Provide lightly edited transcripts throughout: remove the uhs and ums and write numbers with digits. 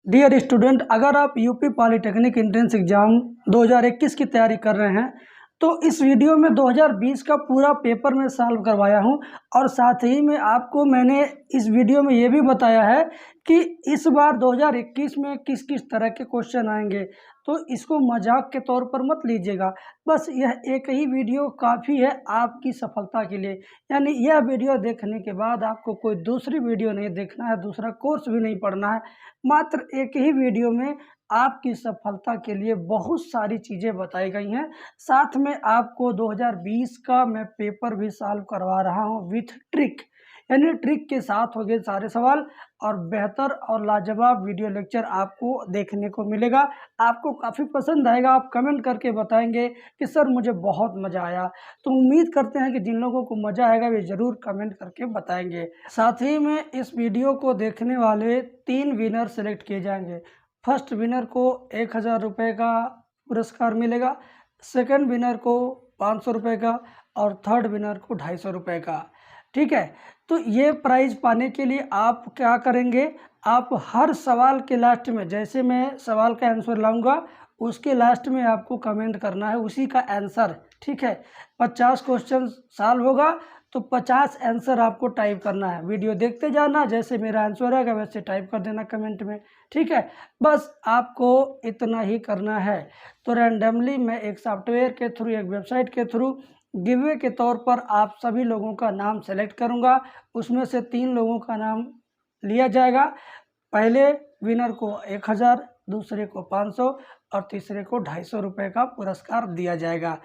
Dear student, अगर आप UP polytechnic entrance exam 2021 की तैयारी कर रहे हैं तो इस वीडियो में 2020 का पूरा पेपर मैं सॉल्व करवाया हूं और साथ ही में आपको मैंने इस वीडियो में ये भी बताया है कि इस बार 2021 में किस किस तरह के क्वेश्चन आएंगे। तो इसको मजाक के तौर पर मत लीजिएगा, बस यह एक ही वीडियो काफ़ी है आपकी सफलता के लिए। यानी यह वीडियो देखने के बाद आपको कोई दूसरी वीडियो नहीं देखना है, दूसरा कोर्स भी नहीं पढ़ना है। मात्र एक ही वीडियो में आपकी सफलता के लिए बहुत सारी चीज़ें बताई गई हैं। साथ में आपको 2020 का मैं पेपर भी सॉल्व करवा रहा हूं विथ ट्रिक, यानी ट्रिक के साथ हो गए सारे सवाल और बेहतर और लाजवाब वीडियो लेक्चर आपको देखने को मिलेगा। आपको काफ़ी पसंद आएगा, आप कमेंट करके बताएंगे कि सर मुझे बहुत मज़ा आया। तो उम्मीद करते हैं कि जिन लोगों को मज़ा आएगा वे ज़रूर कमेंट करके बताएंगे। साथ ही में इस वीडियो को देखने वाले 3 विनर सेलेक्ट किए जाएंगे। फर्स्ट विनर को 1000 रुपये का पुरस्कार मिलेगा, सेकंड विनर को 500 रुपये का और थर्ड विनर को 250 रुपये का। ठीक है, तो ये प्राइज़ पाने के लिए आप क्या करेंगे, आप हर सवाल के लास्ट में, जैसे मैं सवाल का आंसर लाऊंगा उसके लास्ट में आपको कमेंट करना है उसी का आंसर। ठीक है, 50 क्वेश्चन सॉल्व होगा तो 50 आंसर आपको टाइप करना है। वीडियो देखते जाना, जैसे मेरा आंसर आएगा वैसे टाइप कर देना कमेंट में। ठीक है, बस आपको इतना ही करना है। तो रैंडमली मैं एक सॉफ्टवेयर के थ्रू, एक वेबसाइट के थ्रू गिववे के तौर पर आप सभी लोगों का नाम सेलेक्ट करूंगा। उसमें से 3 लोगों का नाम लिया जाएगा। पहले विनर को 1000, दूसरे को 500 और तीसरे को 250 रुपये का पुरस्कार दिया जाएगा।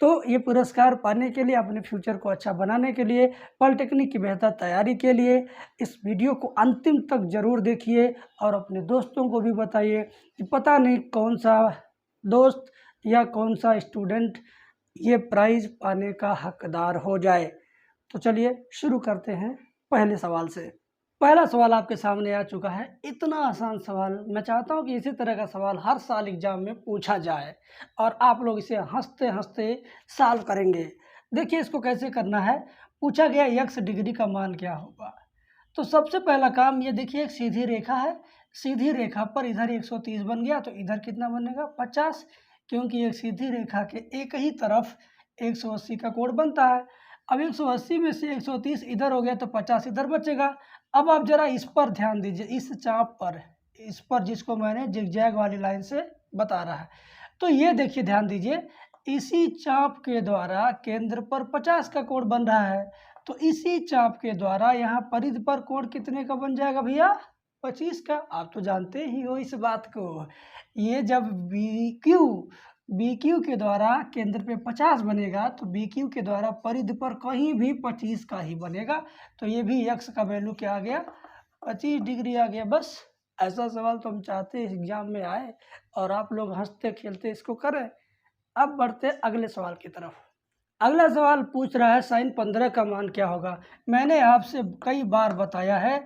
तो ये पुरस्कार पाने के लिए, अपने फ्यूचर को अच्छा बनाने के लिए, पॉलिटेक्निक की बेहतर तैयारी के लिए इस वीडियो को अंतिम तक ज़रूर देखिए और अपने दोस्तों को भी बताइए कि पता नहीं कौन सा दोस्त या कौन सा स्टूडेंट ये प्राइज़ पाने का हकदार हो जाए। तो चलिए शुरू करते हैं पहले सवाल से। पहला सवाल आपके सामने आ चुका है। इतना आसान सवाल, मैं चाहता हूं कि इसी तरह का सवाल हर साल एग्जाम में पूछा जाए और आप लोग इसे हंसते हंसते सॉल्व करेंगे। देखिए इसको कैसे करना है। पूछा गया x डिग्री का मान क्या होगा। तो सबसे पहला काम ये देखिए, एक सीधी रेखा है, सीधी रेखा पर इधर 130 बन गया तो इधर कितना बनेगा 50, क्योंकि एक सीधी रेखा के एक ही तरफ 180 का कोण बनता है। अब 180 में से 130 इधर हो गया तो 50 इधर बचेगा। अब आप जरा इस पर ध्यान दीजिए, इस चाप पर, इस पर जिसको मैंने जिगजैग वाली लाइन से बता रहा है। तो ये देखिए ध्यान दीजिए, इसी चाप के द्वारा केंद्र पर 50 का कोण बन रहा है। तो इसी चाप के द्वारा यहाँ परिधि पर कोण कितने का बन जाएगा भैया 25 का। आप तो जानते ही हो इस बात को। ये जब बी क्यू के द्वारा केंद्र पे 50 बनेगा तो बी क्यू के द्वारा परिधि पर कहीं भी 25 का ही बनेगा। तो ये भी x का वैल्यू क्या आ गया 25 डिग्री आ गया। बस ऐसा सवाल तो हम चाहते हैं एग्जाम में आए और आप लोग हंसते खेलते इसको करें। अब बढ़ते अगले सवाल की तरफ। अगला सवाल पूछ रहा है sin 15 का मान क्या होगा। मैंने आपसे कई बार बताया है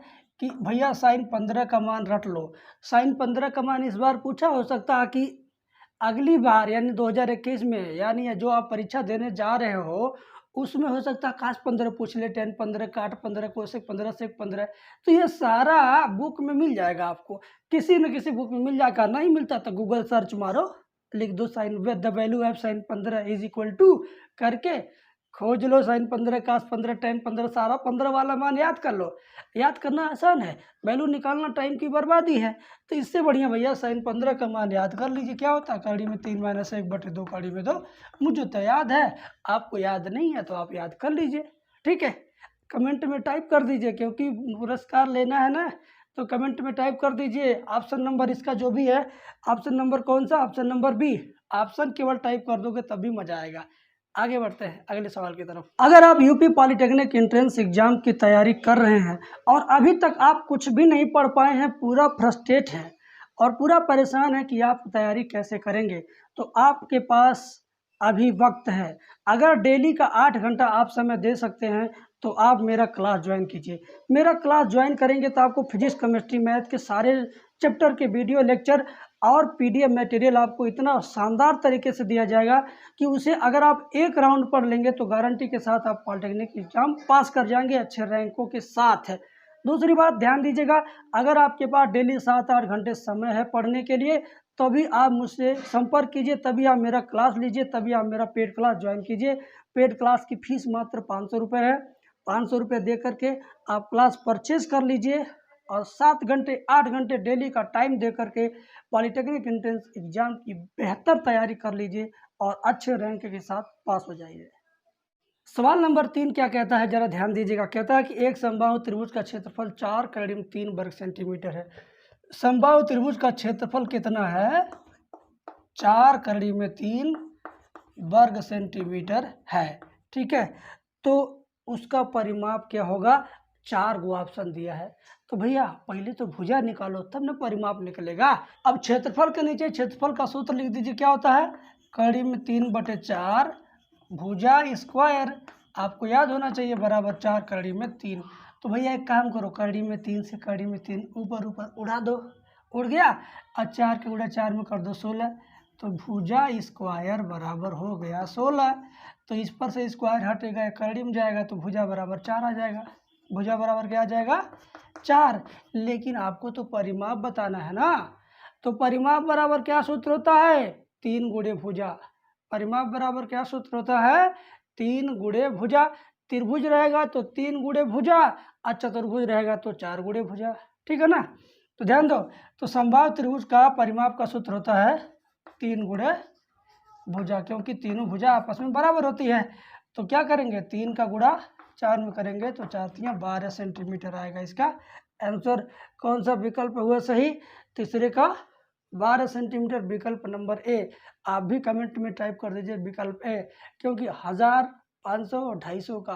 कि भैया sin 15 का मान रट लो। sin 15 का मान इस बार पूछा, हो सकता है कि अगली बार यानी 2021 में, यानी जो आप परीक्षा देने जा रहे हो उसमें हो सकता है cos 15 पूछ ले, tan 15, cot 15, cosec 15, sec 15। तो ये सारा बुक में मिल जाएगा आपको, किसी न किसी बुक में मिल जाएगा। नहीं मिलता तो गूगल सर्च मारो, लिख दो sine the value of sin 15 is equal to करके खोज लो sin 15, cos 15, tan 15, सारा 15 वाला मान याद कर लो। याद करना आसान है, वैल्यू निकालना टाइम की बर्बादी है। तो इससे बढ़िया भैया sin 15 का मान याद कर लीजिए। क्या होता है, कड़ी में 3 - 1/2, कड़ी में 2। मुझे तो याद है, आपको याद नहीं है तो आप याद कर लीजिए। ठीक है, कमेंट में टाइप कर दीजिए, क्योंकि पुरस्कार लेना है ना। तो कमेंट में टाइप कर दीजिए ऑप्शन नंबर इसका जो भी है। ऑप्शन नंबर कौन सा, ऑप्शन नंबर बी। ऑप्शन केवल टाइप कर दोगे तभी मजा आएगा। आगे बढ़ते हैं अगले सवाल की तरफ। अगर आप यूपी पॉलिटेक्निक एंट्रेंस एग्जाम की तैयारी कर रहे हैं और अभी तक आप कुछ भी नहीं पढ़ पाए हैं, पूरा फ्रस्ट्रेट हैं और पूरा परेशान है कि आप तैयारी कैसे करेंगे, तो आपके पास अभी वक्त है। अगर डेली का 8 घंटा आप समय दे सकते हैं तो आप मेरा क्लास ज्वाइन कीजिए। मेरा क्लास ज्वाइन करेंगे तो आपको फिजिक्स, केमिस्ट्री, मैथ के सारे चैप्टर के वीडियो लेक्चर और पीडीएफ मटेरियल आपको इतना शानदार तरीके से दिया जाएगा कि उसे अगर आप एक राउंड पढ़ लेंगे तो गारंटी के साथ आप पॉलिटेक्निक एग्जाम पास कर जाएंगे अच्छे रैंकों के साथ। दूसरी बात ध्यान दीजिएगा, अगर आपके पास डेली 7-8 घंटे समय है पढ़ने के लिए, तभी आप मुझसे संपर्क कीजिए, तभी आप मेरा क्लास लीजिए, तभी आप मेरा पेड क्लास ज्वाइन कीजिए। पेड क्लास की फ़ीस मात्र 500 रुपये है। 500 रुपये दे करके आप क्लास परचेज़ कर लीजिए और 7 घंटे 8 घंटे डेली का टाइम दे करके पॉलिटेक्निक एंट्रेंस एग्ज़ाम की बेहतर तैयारी कर लीजिए और अच्छे रैंक के साथ पास हो जाइए। सवाल नंबर 3 क्या कहता है, जरा ध्यान दीजिएगा। कहता है कि एक समबाहु त्रिभुज का क्षेत्रफल 4 कड़ी में 3 वर्ग सेंटीमीटर है। समबाहु त्रिभुज का क्षेत्रफल कितना है? 4 कड़ी में 3 वर्ग सेंटीमीटर है। ठीक है, तो उसका परिमाप क्या होगा? 4 गो ऑप्शन दिया है। तो भैया पहले तो भुजा निकालो तब ना परिमाप निकलेगा। अब क्षेत्रफल के नीचे क्षेत्रफल का सूत्र लिख दीजिए। क्या होता है? कड़ी में 3/4 भुजा स्क्वायर, आपको याद होना चाहिए, बराबर 4 कड़ी में 3। तो भैया एक काम करो, कड़ी में 3 से कड़ी में 3 ऊपर ऊपर उड़ा दो, उड़ गया। और 4 के गुणा 4 में कर दो 16, तो भुजा स्क्वायर बराबर हो गया 16। तो इस पर से स्क्वायर हटेगा, कड़ी में जाएगा तो भुजा बराबर 4 आ जाएगा। भुजा बराबर क्या आ जाएगा? 4। लेकिन आपको तो परिमाप बताना है ना, तो परिमाप बराबर क्या सूत्र होता है? 3 गुणे भुजा। परिमाप बराबर क्या सूत्र होता है? 3 गुणे भुजा। त्रिभुज रहेगा तो 3 गुणे भुजा, और चतुर्भुज रहेगा तो 4 गुणे भुजा। ठीक है ना? तो ध्यान दो, तो समबाहु त्रिभुज का परिमाप का सूत्र होता है 3 गुणे भुजा, क्योंकि तीनों भुजा आपस में बराबर होती है। तो क्या करेंगे? 3 का गुणा 4 में करेंगे तो 4 × 12 सेंटीमीटर आएगा इसका आंसर। कौन सा विकल्प हुआ सही? तीसरे का 12 सेंटीमीटर, विकल्प नंबर ए। आप भी कमेंट में टाइप कर दीजिए विकल्प ए, क्योंकि 1000, 500 और 250 का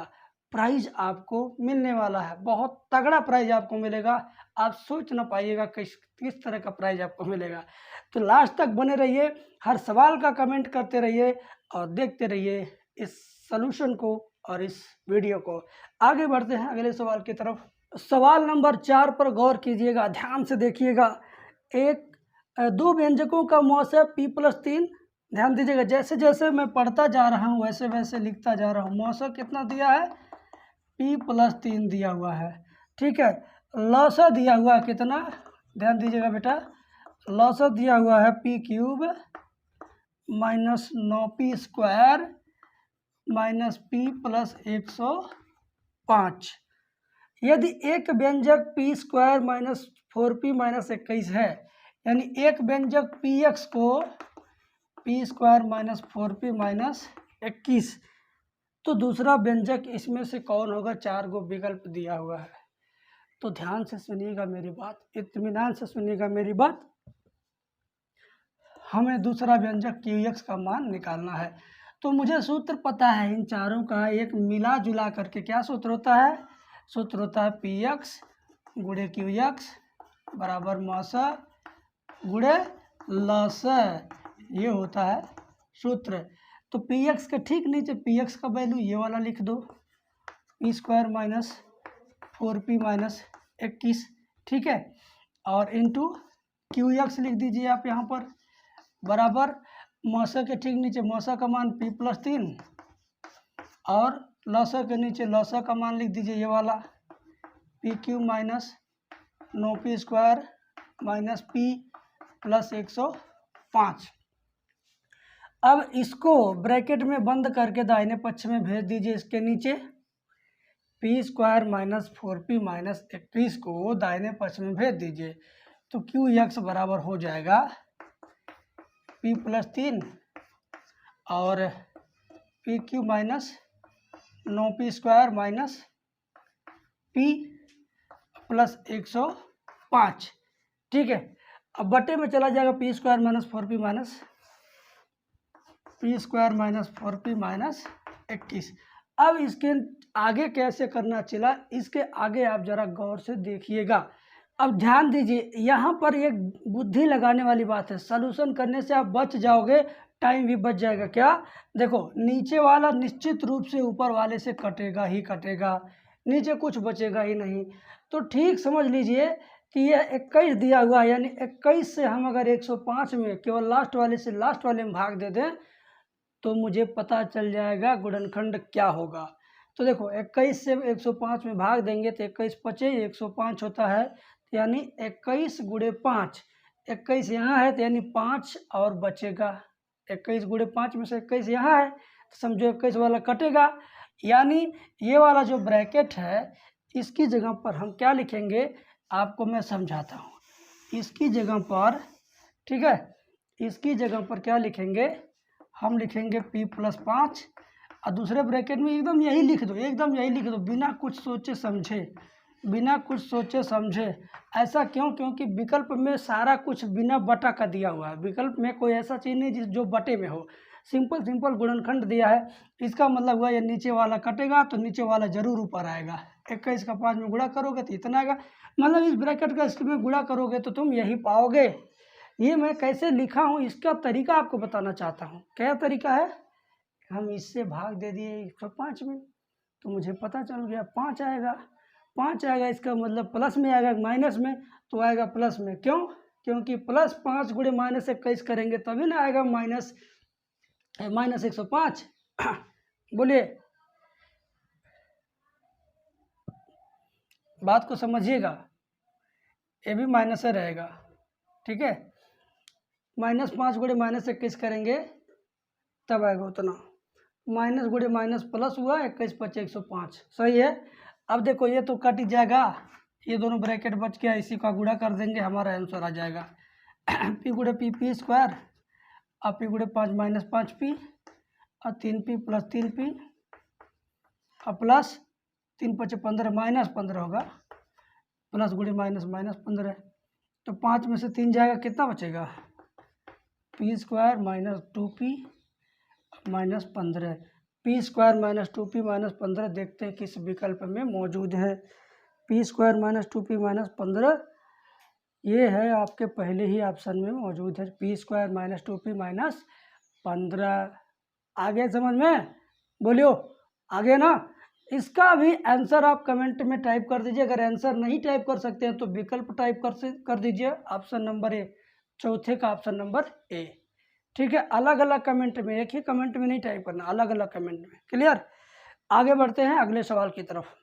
प्राइज आपको मिलने वाला है। बहुत तगड़ा प्राइज आपको मिलेगा, आप सोच ना पाइएगा किस तरह का प्राइज आपको मिलेगा। तो लास्ट तक बने रहिए, हर सवाल का कमेंट करते रहिए और देखते रहिए इस सलूशन को और इस वीडियो को। आगे बढ़ते हैं अगले सवाल की तरफ। सवाल नंबर 4 पर गौर कीजिएगा, ध्यान से देखिएगा। दो व्यंजकों का मौसा p+3। ध्यान दीजिएगा, जैसे जैसे मैं पढ़ता जा रहा हूँ वैसे वैसे लिखता जा रहा हूँ। मौसा कितना दिया है? p+3 दिया हुआ है। ठीक है, लौसा दिया हुआ है कितना? ध्यान दीजिएगा बेटा, लौसा दिया हुआ है p³ - 9p² - p + 105। यदि एक व्यंजक p² - 4p - 21 है, यानी एक व्यंजक px को p² - 4p - 21, तो दूसरा व्यंजक इसमें से कौन होगा? 4 गो विकल्प दिया हुआ है। तो ध्यान से सुनिएगा मेरी बात, इत्मीनान से सुनिएगा मेरी बात। हमें दूसरा व्यंजक qx का मान निकालना है। तो मुझे सूत्र पता है इन चारों का, एक मिला जुला करके क्या सूत्र होता है? सूत्र होता है px गुणे qx बराबर मौसा गुणे लौसा, ये होता है सूत्र। तो px के ठीक नीचे px का वैल्यू ये वाला लिख दो, p² - 4p - 21। ठीक है, और इंटू qx लिख दीजिए आप यहाँ पर, बराबर मौसा के ठीक नीचे मौसा का मान p+3 और लौसा के नीचे लौसा का मान लिख दीजिए ये वाला p³ - 9p² - p + 105। अब इसको ब्रैकेट में बंद करके दाहिने पक्ष में भेज दीजिए। इसके नीचे p² - 4p - 21 को दाहिने पक्ष में भेज दीजिए, तो qx बराबर हो जाएगा p+3 और p³ - 9p² - p + 105। ठीक है, अब बटे में चला जाएगा p² - 4p - 4p - 21। अब इसके आगे कैसे करना चला, इसके आगे आप जरा गौर से देखिएगा। अब ध्यान दीजिए, यहाँ पर एक बुद्धि लगाने वाली बात है। सॉल्यूशन करने से आप बच जाओगे, टाइम भी बच जाएगा। क्या? देखो, नीचे वाला निश्चित रूप से ऊपर वाले से कटेगा ही कटेगा, नीचे कुछ बचेगा ही नहीं। तो ठीक समझ लीजिए कि ये 21 दिया हुआ है, यानी 21 से हम अगर 105 में केवल लास्ट वाले से लास्ट वाले में भाग दे दें तो मुझे पता चल जाएगा गुणनखंड क्या होगा। तो देखो 21 से 105 में भाग देंगे तो 21 पचे 105 होता है, तो यानी 21 गुणे 5, 21 यहाँ है तो यानी 5 और बचेगा। 21 गुणे 5 में से 21 यहाँ है तो समझो 21 वाला कटेगा, यानी ये वाला जो ब्रैकेट है इसकी जगह पर हम क्या लिखेंगे आपको मैं समझाता हूँ। इसकी जगह पर, ठीक है, इसकी जगह पर क्या लिखेंगे, हम लिखेंगे p+5 और दूसरे ब्रैकेट में एकदम यही लिख दो, एकदम यही लिख दो, बिना कुछ सोचे समझे, बिना कुछ सोचे समझे। ऐसा क्यों? क्योंकि विकल्प में सारा कुछ बिना बटा का दिया हुआ है, विकल्प में कोई ऐसा चीज़ नहीं जिस जो बटे में हो, सिंपल सिंपल गुणनखंड दिया है। इसका मतलब हुआ ये नीचे वाला कटेगा तो नीचे वाला जरूर ऊपर आएगा। 21 का 5 में गुणा करोगे तो इतना आएगा, मतलब इस ब्रैकेट का इसमें गुणा करोगे तो तुम यही पाओगे। ये मैं कैसे लिखा हूँ इसका तरीका आपको बताना चाहता हूँ। क्या तरीका है, हम इससे भाग दे दिए 105 में तो मुझे पता चल गया 5 आएगा, 5 आएगा, इसका मतलब प्लस में आएगा माइनस में, तो आएगा प्लस में। क्यों? क्योंकि +5 गुणे -21 करेंगे तभी ना आएगा -105। बोलिए, बात को समझिएगा, ये भी माइनस से रहेगा, ठीक है। -5 गुणे -21 करेंगे तब आएगा उतना, माइनस गुणे माइनस प्लस हुआ 21 पचे 105, सही है। अब देखो ये तो कट जाएगा, ये दोनों ब्रैकेट बच गया, इसी का गुणा कर देंगे, हमारा आंसर आ जाएगा p गुणे p² और p गुणे 5 -5p और 3p + 3p और प्लस 3 पचे 15 -15 होगा, प्लस गुणे माइनस -15, तो 5 में से 3 जाएगा, कितना बचेगा p² - 2p -15, p² - 2p -15 देखते हैं किस विकल्प में मौजूद है। p² - 2p -15 ये है आपके पहले ही ऑप्शन में मौजूद है, p² - 2p -15। आगे समझ में? बोलियो, आगे ना। इसका भी आंसर आप कमेंट में टाइप कर दीजिए। अगर आंसर नहीं टाइप कर सकते हैं तो विकल्प टाइप कर दीजिए, ऑप्शन नंबर ए, चौथे का ऑप्शन नंबर ए, ठीक है। अलग अलग कमेंट में, एक ही कमेंट में नहीं टाइप करना, अलग अलग कमेंट में, क्लियर। आगे बढ़ते हैं अगले सवाल की तरफ।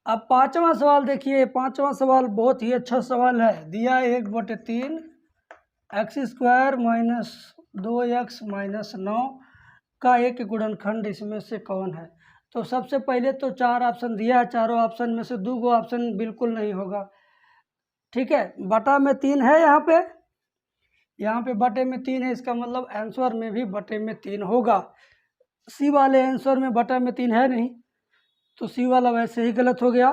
अब 5वां सवाल देखिए, 5वां सवाल बहुत ही अच्छा सवाल है। दिया है 1/3 x² - 2x - 9 का एक गुणनखंड इसमें से कौन है। तो सबसे पहले तो 4 ऑप्शन दिया है, चारों ऑप्शन में से 2 ऑप्शन बिल्कुल नहीं होगा, ठीक है। बटा में 3 है, यहाँ पे बटे में 3 है, इसका मतलब आंसर में भी बटे में 3 होगा। सी वाले आंसर में बटा में 3 है नहीं, तो सी वाला वैसे ही गलत हो गया।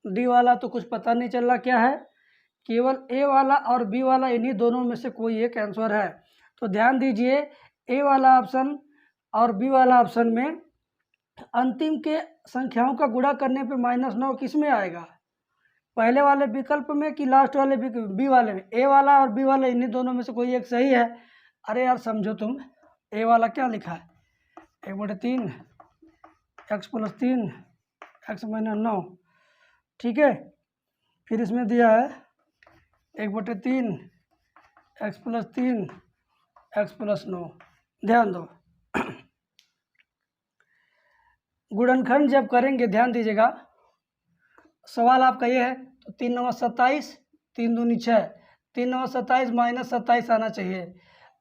डी वाला तो कुछ पता नहीं चल रहा क्या है, केवल ए वाला और बी वाला, इन्हीं दोनों में से कोई एक आंसर है। तो ध्यान दीजिए, ए वाला ऑप्शन और बी वाला ऑप्शन में अंतिम के संख्याओं का गुणा करने पे -9 किस में आएगा, पहले वाले विकल्प में कि लास्ट वाले बी वाले में। ए वाला और बी वाला इन्हीं दोनों में से कोई एक सही है। अरे यार समझो तुम, ए वाला क्या लिखा है, 1/3 x + 3 x - 9, ठीक है। फिर इसमें दिया है 1/3 x + 3 x + 9। ध्यान दो, गुणनखंड जब करेंगे, ध्यान दीजिएगा, सवाल आपका ये है, तो 3 9 27, 3 दूनी 6, 3 9 27 -27 आना चाहिए।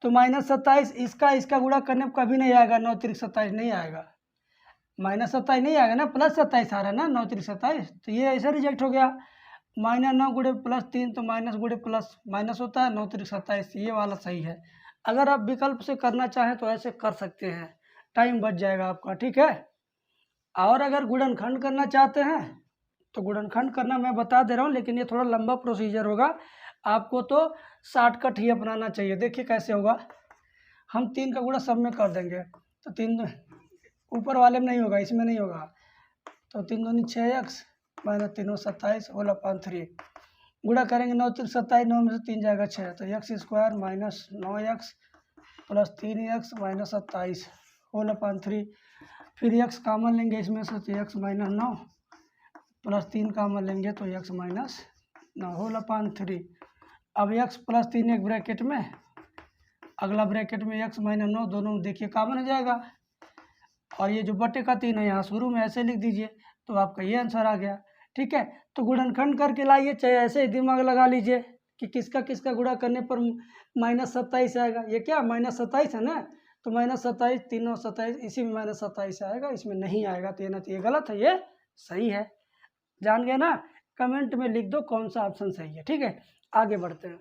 तो -27 इसका गुणा करने पर कभी नहीं आएगा, 9 3 27 नहीं आएगा, -27 नहीं आएगा ना, +27 आ रहा है ना, 9 3 27, तो ये ऐसा रिजेक्ट हो गया। -9 गुणे +3 तो माइनस गुणे प्लस माइनस होता है, 9 3 27, ये वाला सही है। अगर आप विकल्प से करना चाहें तो ऐसे कर सकते हैं, टाइम बच जाएगा आपका, ठीक है। और अगर गुणनखंड करना चाहते हैं तो गुणनखंड करना मैं बता दे रहा हूँ, लेकिन ये थोड़ा लंबा प्रोसीजर होगा, आपको तो शॉर्टकट ही अपनाना चाहिए। देखिए कैसे होगा, हम 3 का गुणा सब में कर देंगे, तो 3 ऊपर वाले में नहीं होगा, इसमें नहीं होगा, तो 3 दूनी 6x - 3 27 होल अपॉन 3, गुणा करेंगे 9 3 27, 9 में से 3 जाएगा 6, तो x² - 9x + 3x - 27 whole upon 3। फिर x कॉमन लेंगे इसमें से, तो x - 9 + 3 कॉमन लेंगे तो x - 9 होल अपॉन 3। अब x + 3 एक ब्रैकेट में, अगला ब्रैकेट में x - 9, दोनों देखिए कॉमन हो जाएगा, और ये जो बटे का 3 है यहाँ शुरू में ऐसे लिख दीजिए, तो आपका ये आंसर आ गया। ठीक है, तो गुणनखंड करके लाइए, चाहे ऐसे ही दिमाग लगा लीजिए कि किसका किसका गुणा करने पर -27 आएगा। ये क्या -27 है ना, तो -27 3 27, इसी में -27 आएगा, इसमें नहीं आएगा, तो ये ना, तो ये गलत है, ये सही है। जान गए ना? कमेंट में लिख दो कौन सा ऑप्शन सही है। ठीक है, आगे बढ़ते हैं।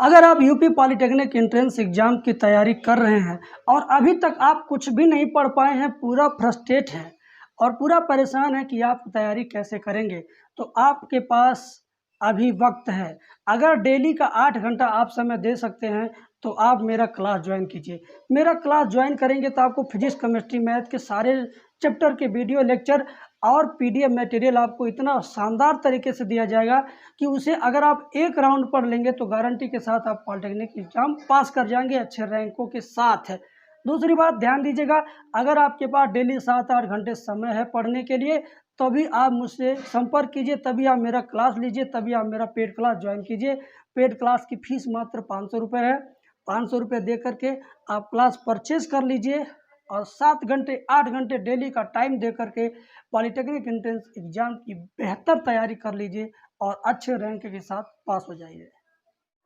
अगर आप यूपी पॉलिटेक्निक एंट्रेंस एग्जाम की तैयारी कर रहे हैं और अभी तक आप कुछ भी नहीं पढ़ पाए हैं, पूरा फ्रस्ट्रेट हैं और पूरा परेशान है कि आप तैयारी कैसे करेंगे, तो आपके पास अभी वक्त है। अगर डेली का 8 घंटा आप समय दे सकते हैं तो आप मेरा क्लास ज्वाइन कीजिए। मेरा क्लास ज्वाइन करेंगे तो आपको फिजिक्स, केमिस्ट्री, मैथ के सारे चैप्टर के वीडियो लेक्चर और पीडीएफ मटेरियल आपको इतना शानदार तरीके से दिया जाएगा कि उसे अगर आप एक राउंड पढ़ लेंगे तो गारंटी के साथ आप पॉलिटेक्निक एग्जाम पास कर जाएंगे अच्छे रैंकों के साथ है। दूसरी बात ध्यान दीजिएगा, अगर आपके पास डेली 7-8 घंटे समय है पढ़ने के लिए, तभी आप मुझसे संपर्क कीजिए, तभी आप मेरा क्लास लीजिए, तभी आप मेरा पेड क्लास ज्वाइन कीजिए। पेड क्लास की फ़ीस मात्र 500 रुपये है। 500 रुपये दे करके आप क्लास परचेज कर लीजिए और 7 घंटे 8 घंटे डेली का टाइम दे करके पॉलिटेक्निक एंट्रेंस एग्जाम की बेहतर तैयारी कर लीजिए और अच्छे रैंक के साथ पास हो जाइए।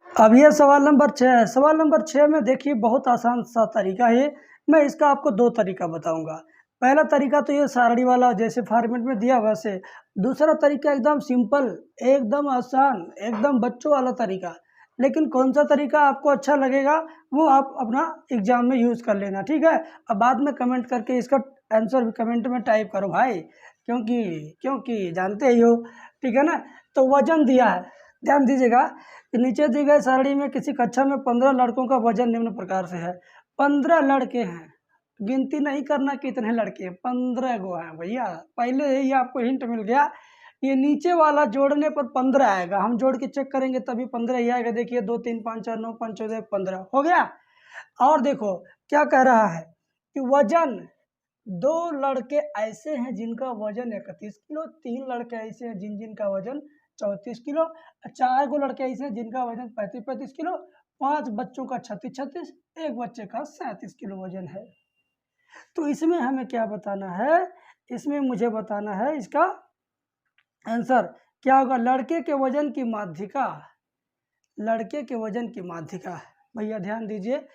अब ये सवाल नंबर 6 है। सवाल नंबर 6 में देखिए बहुत आसान सा तरीका है, मैं इसका आपको 2 तरीका बताऊंगा। पहला तरीका तो ये सारणी वाला जैसे फॉर्मेट में दिया वैसे, दूसरा तरीका एकदम सिंपल, एकदम आसान, एकदम बच्चों वाला तरीका। लेकिन कौन सा तरीका आपको अच्छा लगेगा वो आप अपना एग्जाम में यूज़ कर लेना, ठीक है। अब बाद में कमेंट करके इसका आंसर भी कमेंट में टाइप करो भाई, क्योंकि जानते ही हो, ठीक है ना। तो वजन दिया है, ध्यान दीजिएगा कि नीचे दी गई सारणी में किसी कक्षा में 15 लड़कों का वजन निम्न प्रकार से है। 15 लड़के हैं, गिनती नहीं करना कितने लड़के हैं, 15 गो हैं भैया। पहले ही आपको हिंट मिल गया, ये नीचे वाला जोड़ने पर 15 आएगा, हम जोड़ के चेक करेंगे तभी 15 ही आएगा। देखिए 2 3 5 4 9 5 14 15 हो गया। और देखो क्या कह रहा है कि वजन, 2 लड़के ऐसे हैं जिनका वजन 31 किलो, 3 लड़के ऐसे हैं जिनका वजन 34 किलो, 4 गो लड़के ऐसे हैं जिनका वजन 35 किलो, 5 बच्चों का 36, एक बच्चे का 37 किलो वजन है। तो इसमें हमें क्या बताना है, इसमें मुझे बताना है इसका आंसर क्या होगा। लड़के के वजन की माध्यिका, लड़के के वजन की माध्यिका। भैया ध्यान दीजिए,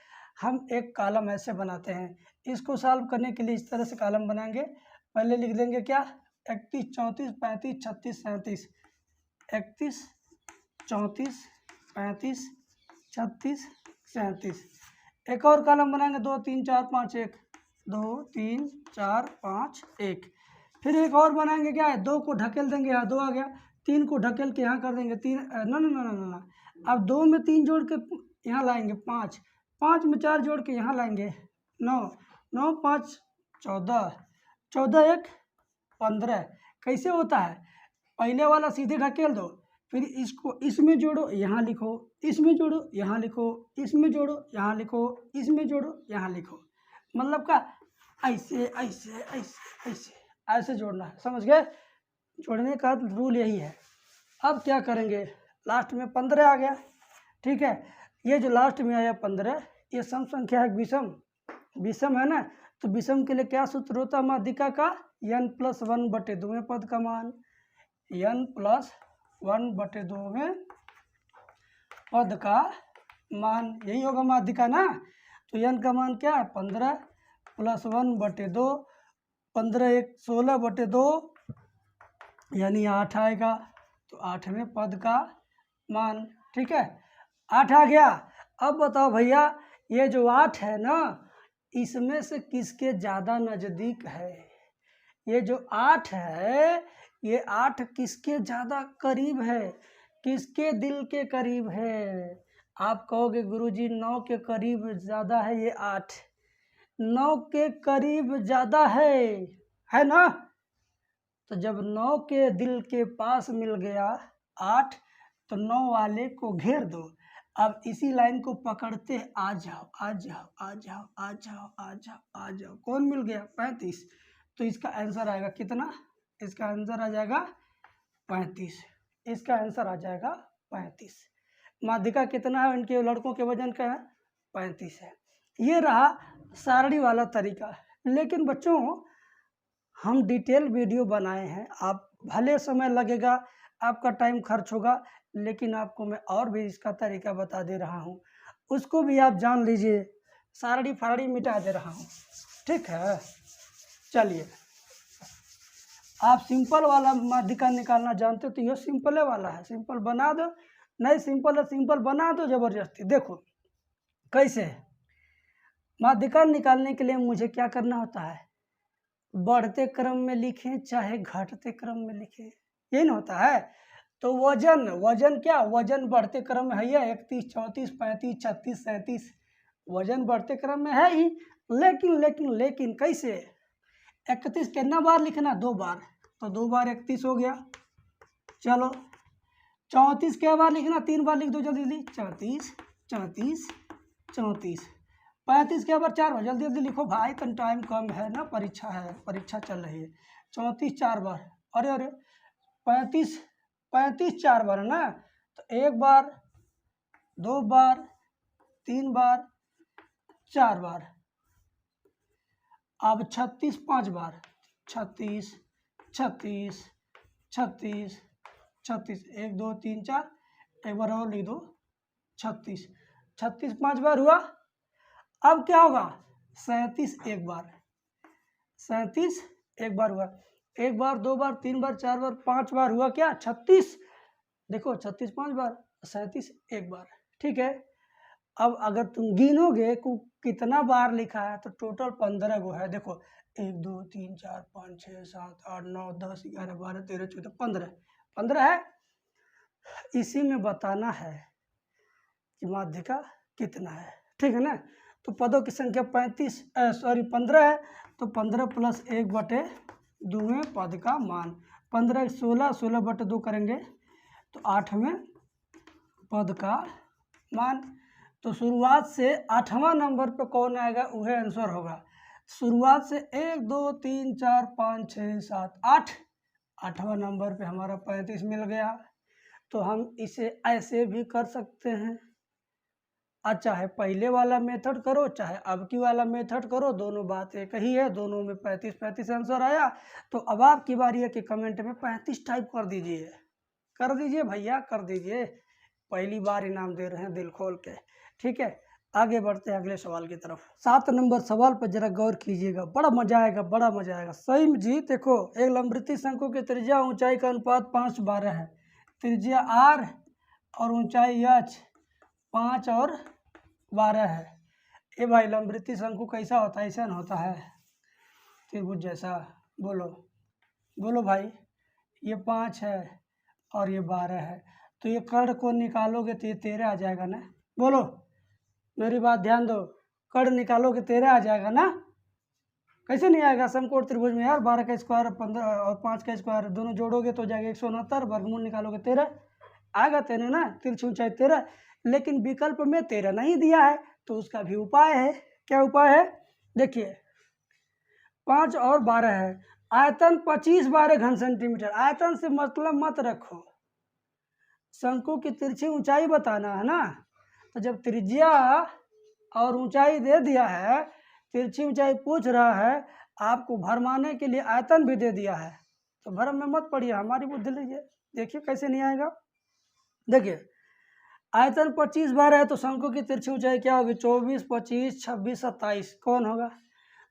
हम एक कॉलम ऐसे बनाते हैं, इसको सॉल्व करने के लिए इस तरह से कॉलम बनाएंगे। पहले लिख देंगे क्या, 31 34 35 36 37, 31 34 35 36 37। एक और कॉलम बनाएंगे, 2 3 4 5 1, 2 3 4 5 1। फिर एक और बनाएंगे, क्या है, 2 को ढकेल देंगे, यहाँ 2 आ गया, 3 को ढकेल के यहाँ कर देंगे 3, ना ना ना ना ना, अब 2 में 3 जोड़ के यहाँ लाएंगे 5, 5 में 4 जोड़ के यहाँ लाएंगे 9, 9 5 14, 14 1 15। कैसे होता है, पहले वाला सीधे ढकेल दो, फिर इसको इसमें जोड़ो यहाँ लिखो, इसमें जोड़ो यहाँ लिखो, इसमें जोड़ो यहाँ लिखो, इसमें जोड़ो यहाँ लिखो, मतलब का ऐसे ऐसे ऐसे ऐसे ऐसे जोड़ना है, समझ गए। जोड़ने का रूल यही है। अब क्या करेंगे, लास्ट में 15 आ गया, ठीक है। ये जो लास्ट में आया 15, ये सम संख्या है, विषम है ना, तो विषम के लिए क्या सूत्र होता है माध्यिका का, n+1/2 में पद का मान, n+1/2 में पद का मान, यही होगा माध्यिका ना। तो n का मान क्या है, 15 + 1/2, 15 1 16/2 यानी 8 आएगा, तो 8वें पद का मान, ठीक है, 8 आ गया। अब बताओ भैया, ये जो 8 है ना, इसमें से किसके ज़्यादा नज़दीक है, ये जो 8 है, ये 8 किसके ज़्यादा करीब है, किसके दिल के करीब है। आप कहोगे गुरुजी 9 के करीब ज़्यादा है, ये 8 9 के करीब ज़्यादा है ना। तो जब 9 के दिल के पास मिल गया 8, तो 9 वाले को घेर दो। अब इसी लाइन को पकड़ते आ जाओ आ जाओ आ जाओ आ जाओ आ जाओ आ जाओ, कौन मिल गया, 35। तो इसका आंसर आएगा कितना, इसका आंसर आ जाएगा 35, इसका आंसर आ जाएगा 35। माध्यिका कितना है, उनके लड़कों के वजन का है 35 है। ये रहा सारणी वाला तरीका, लेकिन बच्चों हम डिटेल वीडियो बनाए हैं, आप भले समय लगेगा, आपका टाइम खर्च होगा, लेकिन आपको मैं और भी इसका तरीका बता दे रहा हूँ, उसको भी आप जान लीजिए, सारड़ी फारड़ी मिटा दे रहा हूँ। ठीक है, चलिए, आप सिंपल वाला माध्यिका निकालना जानते हो तो ये सिंपल वाला है, सिंपल बना दो, नहीं सिंपल है सिंपल बना दो ज़बरदस्ती। देखो कैसे है, माध्यिका निकालने के लिए मुझे क्या करना होता है, बढ़ते क्रम में लिखें चाहे घटते क्रम में लिखें, यही ना होता है। तो वजन, वजन क्या, वजन बढ़ते क्रम में है ही, 31 34 35 36 37, वजन बढ़ते क्रम में है ही। लेकिन लेकिन लेकिन कैसे, 31 कितना बार लिखना, 2 बार, तो 2 बार 31 हो गया। चलो 34 क्या बार लिखना, 3 बार लिख दो जल्दी जल्दी, 34 34 34। 35 क्या बार, 4 बार, जल्दी जल्दी लिखो भाई, तो टाइम कम है ना, परीक्षा है, परीक्षा चल रही है। 34 4 बार, अरे अरे 35 35 4 बार है ना, तो 1 बार 2 बार 3 बार 4 बार। अब 36 5 बार, 36 36 36 36, 1 2 3 4, एक बार और लिख दो 36 36 5 बार हुआ। अब क्या होगा, 37 एक बार, 37 एक बार हुआ, 1 बार 2 बार 3 बार 4 बार 5 बार हुआ क्या, 36। देखो 36 5 बार, 37 एक बार। ठीक है, अब अगर तुम गिनोगे को कितना बार लिखा है तो टोटल 15 गो है। देखो 1 2 3 4 5 6 7 8 9 10 11 12 13 14 15 15 है। इसी में बताना है कि माध्यिका कितना है। ठीक है ना, तो पदों की संख्या 15 है, तो 15 प्लस 1 बटे 2 पद का मान, 15 16 16 बटे 2 करेंगे तो 8वें पद का मान। तो शुरुआत से 8वां नंबर पे कौन आएगा वह आंसर होगा। शुरुआत से 1 2 3 4 5 6 7 8, 8वां नंबर पे हमारा 35 मिल गया। तो हम इसे ऐसे भी कर सकते हैं, और चाहे पहले वाला मेथड करो चाहे अब की वाला मेथड करो, दोनों बात एक ही है, दोनों में 35 35 आंसर आया। तो अब आपकी बारी है कि कमेंट में 35 टाइप कर दीजिए, कर दीजिए भैया, कर दीजिए, पहली बार इनाम दे रहे हैं दिल खोल के। ठीक है, आगे बढ़ते हैं अगले सवाल की तरफ। 7 नंबर सवाल पर जरा गौर कीजिएगा, बड़ा मजा आएगा, बड़ा मजा आएगा सही में जी। देखो, एक लंबवृत्तीय शंकु की त्रिज्या ऊंचाई का अनुपात 5:12 है, त्रिज्या r और ऊंचाई h 5 और 12 है। ये भाई लंबवृत्तीय शंकु कैसा होता है, ऐसा न होता है त्रिभुज जैसा, बोलो बोलो भाई, ये 5 है और ये 12 है, तो ये कर्ण को निकालोगे तो ये 13 आ जाएगा ना, बोलो मेरी बात ध्यान दो, कर्ण निकालोगे 13 आ जाएगा ना, कैसे नहीं आएगा। समकोण त्रिभुज में यार 12 का स्क्वायर 15 और 5 का स्क्वायर दोनों जोड़ोगे तो जाएगा 169, वर्गमूल निकालोगे 13 आएगा, 13 ना, तिरछी ऊंचाई 13। लेकिन विकल्प में 13 नहीं दिया है, तो उसका भी उपाय है। क्या उपाय है, देखिए 5 और 12 है, आयतन 25 12 घन सेंटीमीटर, आयतन से मतलब मत रखो, शंकु की तिरछी ऊंचाई बताना है ना। तो जब त्रिज्या और ऊंचाई दे दिया है, तिरछी ऊंचाई पूछ रहा है, आपको भरमाने के लिए आयतन भी दे दिया है, तो भरम में मत पड़िए, हमारी बुद्धि लीजिए। देखिए कैसे नहीं आएगा, देखिए आयतन 25 12 है, तो शंकु की तिरछी ऊंचाई क्या होगी, 24 25 26 27, कौन होगा।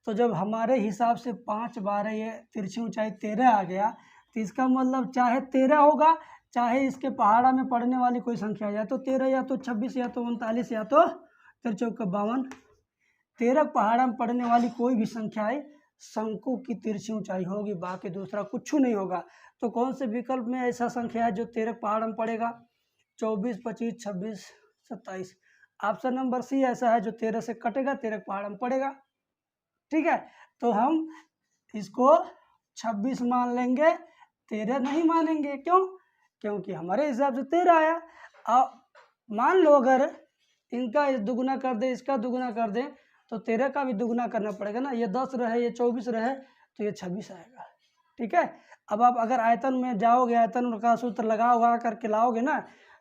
तो जब हमारे हिसाब से 5 12 ये तिरछी ऊंचाई 13 आ गया, तो इसका मतलब चाहे 13 होगा, चाहे इसके पहाड़ा में पड़ने वाली कोई संख्या, या तो 13 या तो 26 या तो 39 या तो 53 13 पहाड़ा में पड़ने वाली कोई भी संख्या है, शंकु की तिरछी ऊंचाई होगी, बाकी दूसरा कुछ नहीं होगा। तो कौन से विकल्प में ऐसा संख्या है जो 13 पहाड़ में पड़ेगा, 24 25 26 27। ऑप्शन नंबर सी ऐसा है जो 13 से कटेगा, 13 पहाड़ में पड़ेगा। ठीक है, तो हम इसको 26 मान लेंगे, 13 नहीं मानेंगे। क्यों, क्योंकि हमारे हिसाब से 13 आया। अब मान लो अगर इनका दुगुना कर दे, इसका दुगुना कर दे, तो 13 का भी दुगुना करना पड़ेगा ना, ये 10 रहे ये 24 रहे तो ये 26 आएगा। ठीक है, अब आप अगर आयतन में जाओगे, आयतन का सूत्र लगा हुआ करके लाओगे ना,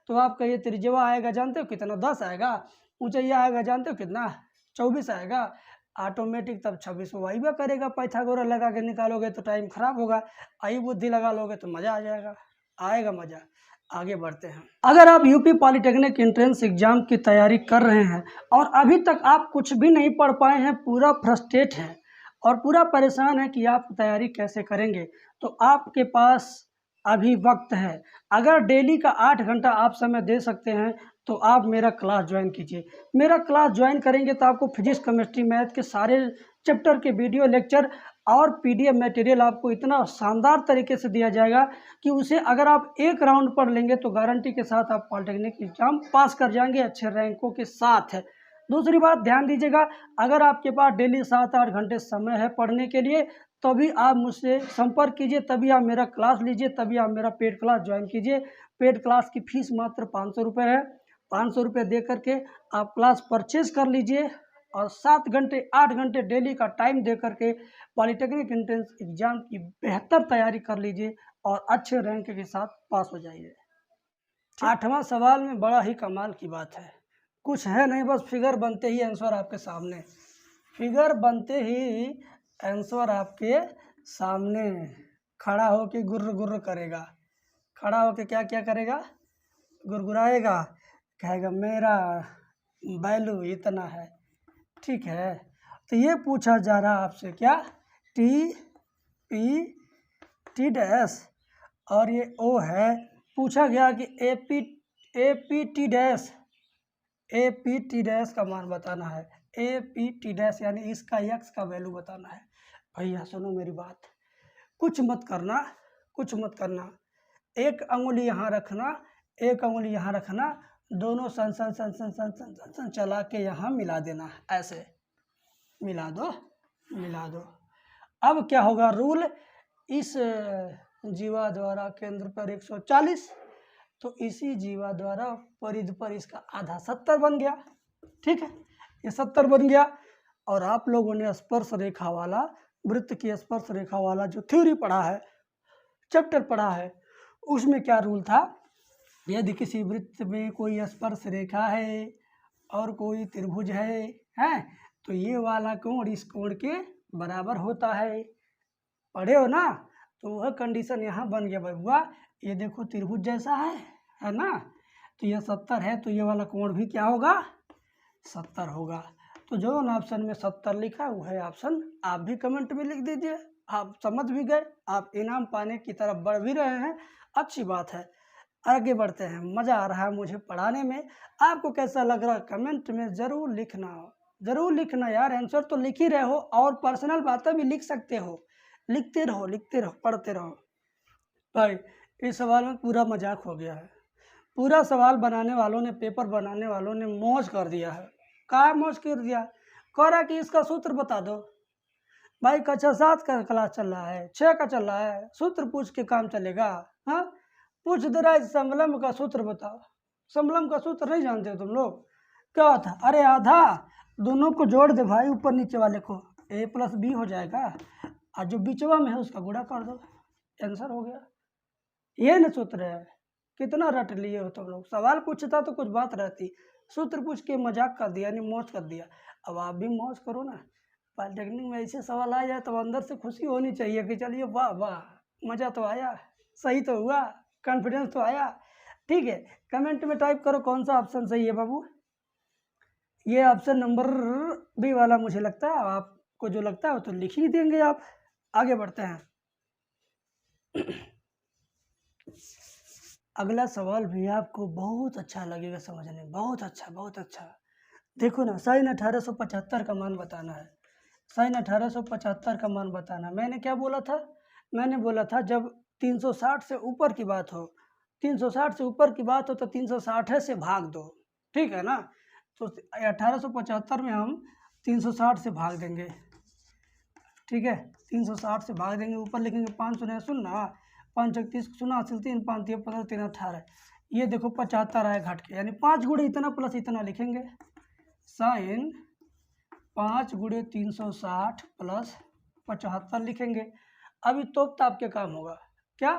तो आपका ये त्रिज्या आएगा जानते हो कितना, 10 आएगा, ऊंचाई आएगा जानते हो कितना, 24 आएगा। ऑटोमेटिक तब 26 वो वही करेगा। पाइथागोरस लगा के निकालोगे तो टाइम खराब होगा, आई बुद्धि लगा लोगे तो मज़ा आ जाएगा, आएगा मज़ा। आगे बढ़ते हैं। अगर आप यूपी पॉलिटेक्निक एंट्रेंस एग्जाम की तैयारी कर रहे हैं और अभी तक आप कुछ भी नहीं पढ़ पाए हैं, पूरा फ्रस्ट्रेट हैं और पूरा परेशान है कि आप तैयारी कैसे करेंगे, तो आपके पास अभी वक्त है। अगर डेली का 8 घंटा आप समय दे सकते हैं तो आप मेरा क्लास ज्वाइन कीजिए। मेरा क्लास ज्वाइन करेंगे तो आपको फिजिक्स, केमिस्ट्री, मैथ के सारे चैप्टर के वीडियो लेक्चर और पीडीएफ मटेरियल आपको इतना शानदार तरीके से दिया जाएगा कि उसे अगर आप एक राउंड पढ़ लेंगे तो गारंटी के साथ आप पॉलिटेक्निक एग्जाम पास कर जाएंगे अच्छे रैंकों के साथ। है दूसरी बात ध्यान दीजिएगा, अगर आपके पास डेली 7-8 घंटे समय है पढ़ने के लिए तभी आप मुझसे संपर्क कीजिए, तभी आप मेरा क्लास लीजिए, तभी आप मेरा पेड क्लास ज्वाइन कीजिए। पेड क्लास की फीस मात्र 500 रुपये है। 500 रुपये दे करके आप क्लास परचेज कर लीजिए और 7 घंटे 8 घंटे डेली का टाइम दे करके पॉलिटेक्निक एंट्रेंस एग्जाम की बेहतर तैयारी कर लीजिए और अच्छे रैंक के साथ पास हो जाइए। 8वां सवाल में बड़ा ही कमाल की बात है, कुछ है नहीं, बस फिगर बनते ही आंसर आपके सामने, फिगर बनते ही आंसर आपके सामने खड़ा होके गुर्र गुर्र करेगा। खड़ा होके क्या क्या करेगा? गुरगुराएगा, कहेगा मेरा वैल्यू इतना है। ठीक है, तो ये पूछा जा रहा आपसे क्या, टी पी टी डैश और ये ओ है। पूछा गया कि ए पी टी डैश का मान बताना है। ए पी टी डैश यानी इसका एक्स का वैल्यू बताना है। भैया सुनो मेरी बात, कुछ मत करना, एक अंगुली यहाँ रखना, एक अंगुली यहाँ रखना, दोनों सन सन सन सन सन सन सन सन चला के यहाँ मिला देना, ऐसे मिला दो। अब क्या होगा रूल, इस जीवा द्वारा केंद्र पर 140, तो इसी जीवा द्वारा परिधि पर इसका आधा 70 बन गया। ठीक है, ये 70 बन गया। और आप लोगों ने स्पर्श रेखा वाला, वृत्त की स्पर्श रेखा वाला जो थ्योरी पढ़ा है, चैप्टर पढ़ा है, उसमें क्या रूल था, यदि किसी वृत्त में कोई स्पर्श रेखा है और कोई त्रिभुज है तो ये वाला कोण इस कोण के बराबर होता है। पढ़े हो ना, तो वह कंडीशन यहाँ बन गया बबुआ। ये देखो त्रिभुज जैसा है ना, तो ये 70 है, तो ये वाला कोण भी क्या होगा, 70 होगा। तो जो ऑप्शन में 70 लिखा है वो है ऑप्शन। आप भी कमेंट में लिख दीजिए, आप समझ भी गए, आप इनाम पाने की तरफ बढ़ भी रहे हैं, अच्छी बात है। आगे बढ़ते हैं, मज़ा आ रहा है मुझे पढ़ाने में। आपको कैसा लग रहा है कमेंट में ज़रूर लिखना यार। आंसर तो लिख ही रहे हो और पर्सनल बातें भी लिख सकते हो, लिखते रहो, पढ़ते रहो। भाई इस सवाल में पूरा मजाक हो गया है, पूरा सवाल बनाने वालों ने, पेपर बनाने वालों ने मौज कर दिया है। क्या मौज कर दिया, कह रहा कि इसका सूत्र बता दो। भाई कक्षा 7 का क्लास चल रहा है, 6 का चल रहा है, सूत्र पूछ के काम चलेगा? हाँ, पूछ दे रहा है समलम का सूत्र बताओ। समलम का सूत्र नहीं जानते हो तुम लोग? क्या था, अरे आधा दोनों को जोड़ दे भाई, ऊपर नीचे वाले को, a + b हो जाएगा, और जो बीचवा में है उसका गुणा कर दो, आंसर हो गया। ये न सूत्र है, कितना रट लिए हो तुम लोग। सवाल पूछता तो कुछ बात रहती, सूत्र पूछ के मजाक कर दिया, यानी मौज कर दिया। अब आप भी मौज करो ना, पॉलिटेक्निक में ऐसे सवाल आ जाए तो अंदर से खुशी होनी चाहिए कि चलिए वाह वाह, मज़ा तो आया, सही तो हुआ, कॉन्फिडेंस तो आया। ठीक है, कमेंट में टाइप करो कौन सा ऑप्शन सही है बाबू। ये ऑप्शन नंबर बी वाला मुझे लगता है, आपको जो लगता है वो तो लिख ही देंगे आप। आगे बढ़ते हैं। अगला सवाल भी आपको बहुत अच्छा लगेगा समझने में, बहुत अच्छा। देखो ना, sin 1875 का मान बताना है, sin 1875 का मान बताना। मैंने क्या बोला था, मैंने बोला था जब 360 से ऊपर की बात हो, 360 से ऊपर की बात हो तो 360 से भाग दो, ठीक है ना। तो 1875 में हम 360 से भाग देंगे, ठीक है, 360 से भाग देंगे, ऊपर लिखेंगे 5 शून्य शून्य, 5 31 शून्य 3 5 3 15 3 18, ये देखो 75 आए घट के, यानी 5 गुणे इतना प्लस इतना लिखेंगे, साइन 5 गुणे 360 प्लस 75 लिखेंगे। अभी तोप ताप के काम होगा, क्या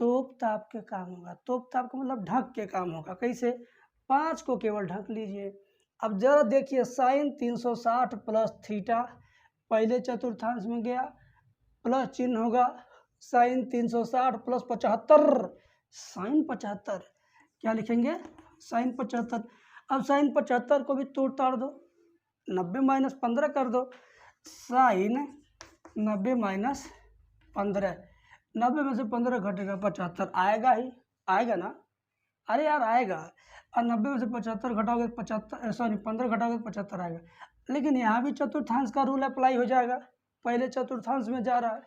तोप ताप के काम होगा, तोप ताप का मतलब ढक के काम होगा। कैसे, 5 को केवल ढक लीजिए, अब जरा देखिए साइन 360 प्लस थीटा पहले चतुर्थांश में गया, प्लस चिन्ह होगा साइन 360 प्लस 75, साइन 75 क्या लिखेंगे, साइन 75। अब साइन 75 को भी तोड़ ताड़ दो, 90 माइनस 15 कर दो, साइन 90 माइनस 15, 90 में से 15 घटेगा 75, आएगा ही, आएगा ना, अरे यार आएगा। और 90 में से 75 घटाओगे 75, सॉरी 15 घटाओगे 75 आएगा। लेकिन यहाँ भी चतुर्थांश का रूल अप्लाई हो जाएगा, पहले चतुर्थांश में जा रहा है,